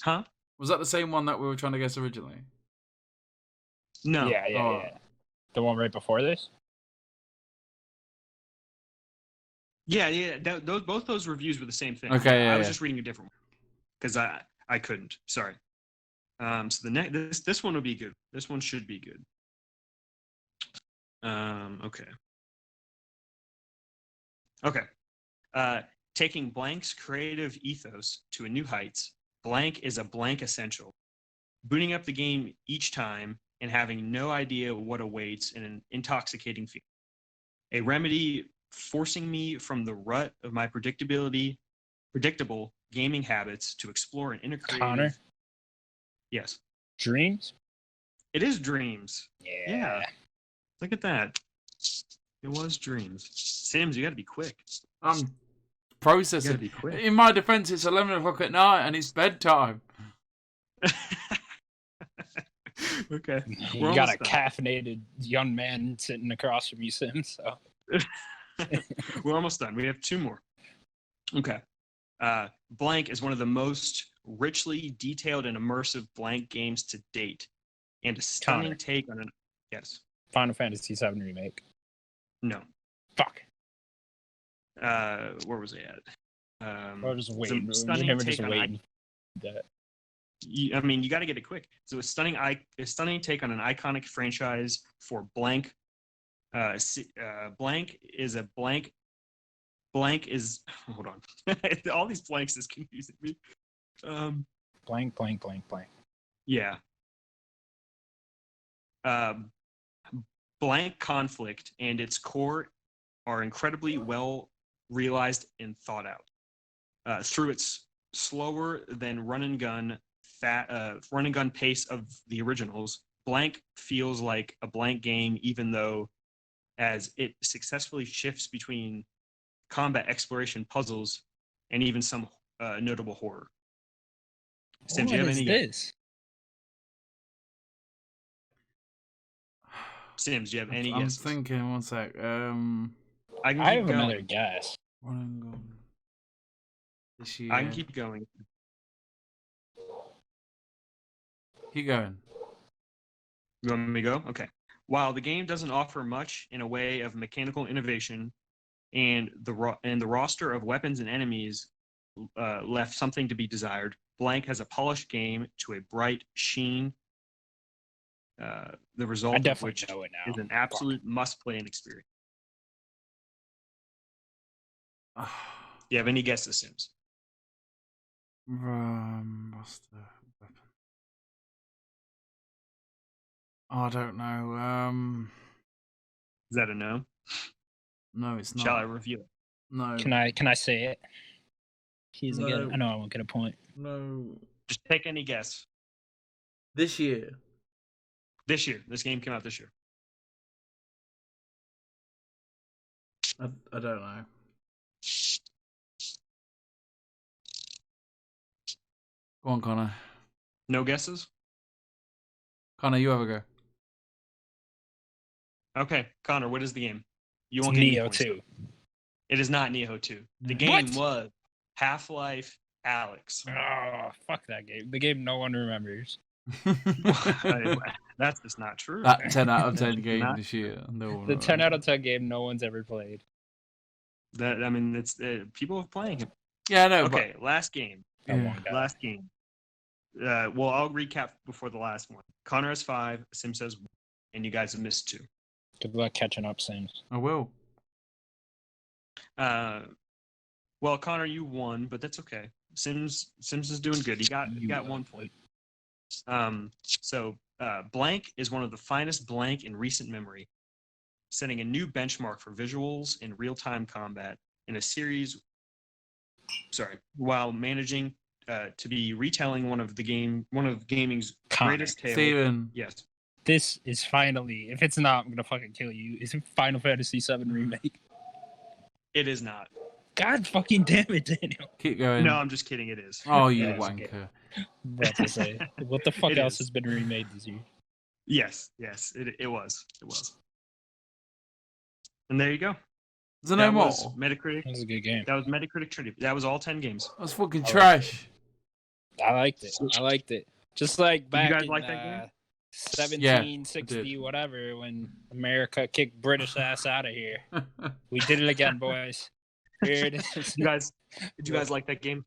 Huh? Was that the same one that we were trying to guess originally? No. Yeah. The one right before this? Yeah. Both those reviews were the same thing. Okay. I was just reading a different one because I couldn't. Sorry. So this one will be good. This one should be good. Okay. Taking Blank's creative ethos to a new heights, Blank is a Blank essential. Booting up the game each time and having no idea what awaits in an intoxicating feeling. A remedy forcing me from the rut of my predictable gaming habits to explore an inner creative. Connor? Yes. Dreams? It is Dreams. Yeah. Look at that. It was Dreams. Sims, you gotta be quick. I'm processing. You gotta be quick. In my defense, it's 11 o'clock at night and it's bedtime. Okay. You got a caffeinated young man sitting across from you, Sim, so. We're almost done. We have 2 more. Okay. Blank is one of the most richly detailed and immersive Blank games to date. And a stunning take on an... Yes. Final Fantasy VII Remake. No. Fuck. Where was I at? We're just waiting. Stunning We're take just on waiting. you got to get it quick. So a stunning take on an iconic franchise for Blank Blank is a blank. Blank is hold on. All these blanks is confusing me. Blank, blank, blank, blank. Yeah. Blank conflict and its core are incredibly well realized and thought out. Through its slower than run and gun pace of the originals, Blank feels like a blank game, even though as it successfully shifts between combat, exploration, puzzles, and even some notable horror. Sim, do you have any? This? Sims, do you have any I'm guesses? thinking. One sec. I can I keep have going. another guess. Run and gun. This year. I can keep going. Keep going. You want me to go? Okay. While the game doesn't offer much in a way of mechanical innovation, and the roster of weapons and enemies left something to be desired, Blank has a polished game to a bright sheen. The result of which know it now. is an absolute must-play and experience. Do you have any guesses, Sims? What's the weapon? Oh, I don't know. Is that a no? No, it's not. Shall I review it? No. Can I say it? He's No. again. I know I won't get a point. No. Just take any guess. This year. This year. This game came out this year. I don't know. Go on, Connor. No guesses? Connor, you have a go. Okay, Connor, what is the game? You It's won't get any Neo points. 2. It is not Neo 2. The What? game was Half-Life Alex. Oh, fuck that game. The game no one remembers. That's just not true. That 10 out of 10 game Not this year. No, The 10 out of 10 game no one's ever played. It's people are playing it. Yeah, I know. Okay, last game. That Yeah. one guy. Last game. Well, I'll recap before the last one. Connor has 5, Sim says 1, and you guys have missed 2. Good luck catching up, Sims. I will. Well, Connor, you won, but that's okay. Sims is doing good. He got 1 point. So Blank is one of the finest Blank in recent memory, setting a new benchmark for visuals and real-time combat in a series. While managing to be retelling one of gaming's Connor. greatest tales. Steven. Yes. This is finally, if it's not, I'm gonna fucking kill you. Is it Final Fantasy VII Remake? It is not. God fucking damn it, Daniel. Keep going. No, I'm just kidding. It is. Oh, you It is. wanker. I'm about to say, what the fuck It else is. has been remade this year? Yes. It was. And there you go. Is there no more? Was Metacritic. That was a good game. That was Metacritic trivia. That was all 10 games. That's fucking Oh. trash. I liked it. Just like back guys in like that game? 1760, whatever, when America kicked British ass out of here. We did it again, boys. Here it is. Did you guys like that game?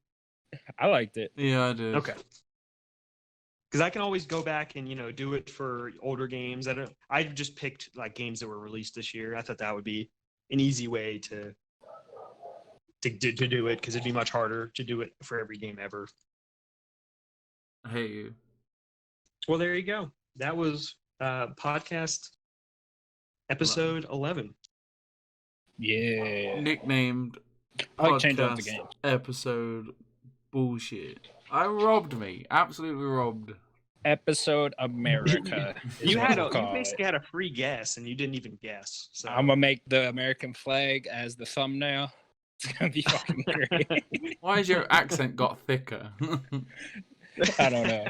I liked it. Yeah, I did. Okay. Because I can always go back and do it for older games. I just picked like games that were released this year. I thought that would be an easy way to do it, because it'd be much harder to do it for every game ever. I hate you. Well, there you go. That was podcast episode 11. Yeah. Nicknamed I like changing up the podcast game. episode bullshit. Robbed me. Absolutely robbed. Episode America. is You what we'll call it. basically had a free guess, and you didn't even guess. So I'm gonna make the American flag as the thumbnail. It's gonna be fucking great. Why has your accent got thicker? I don't know.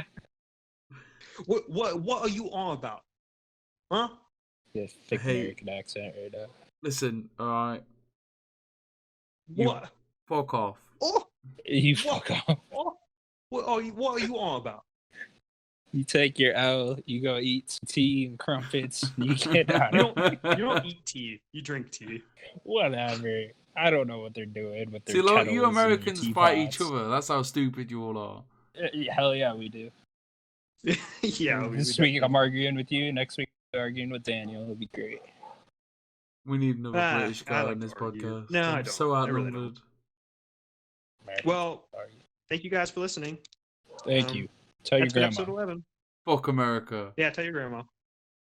What are you on about? Huh? The thick Hey. American accent right now. Listen, alright. You- What? Fuck off. Oh, You fuck off. oh, what are you on about? You take your L, you go eat some tea and crumpets, and you get out You of don't eat tea. You drink tea. Whatever. I don't know what they're doing with their See, look, kettles you and Americans fight each teapots. other. That's how stupid you all are. Hell yeah, we do. Yeah. This week I'm arguing with you. Next week I'm arguing with Daniel. It'll be great. We need another British I guy like on this to argue. podcast. No, I I'm don't. so I really outnumbered. Well, thank you guys for listening. Thank you. Tell your That's been grandma. episode 11. Fuck America. Yeah, tell your grandma.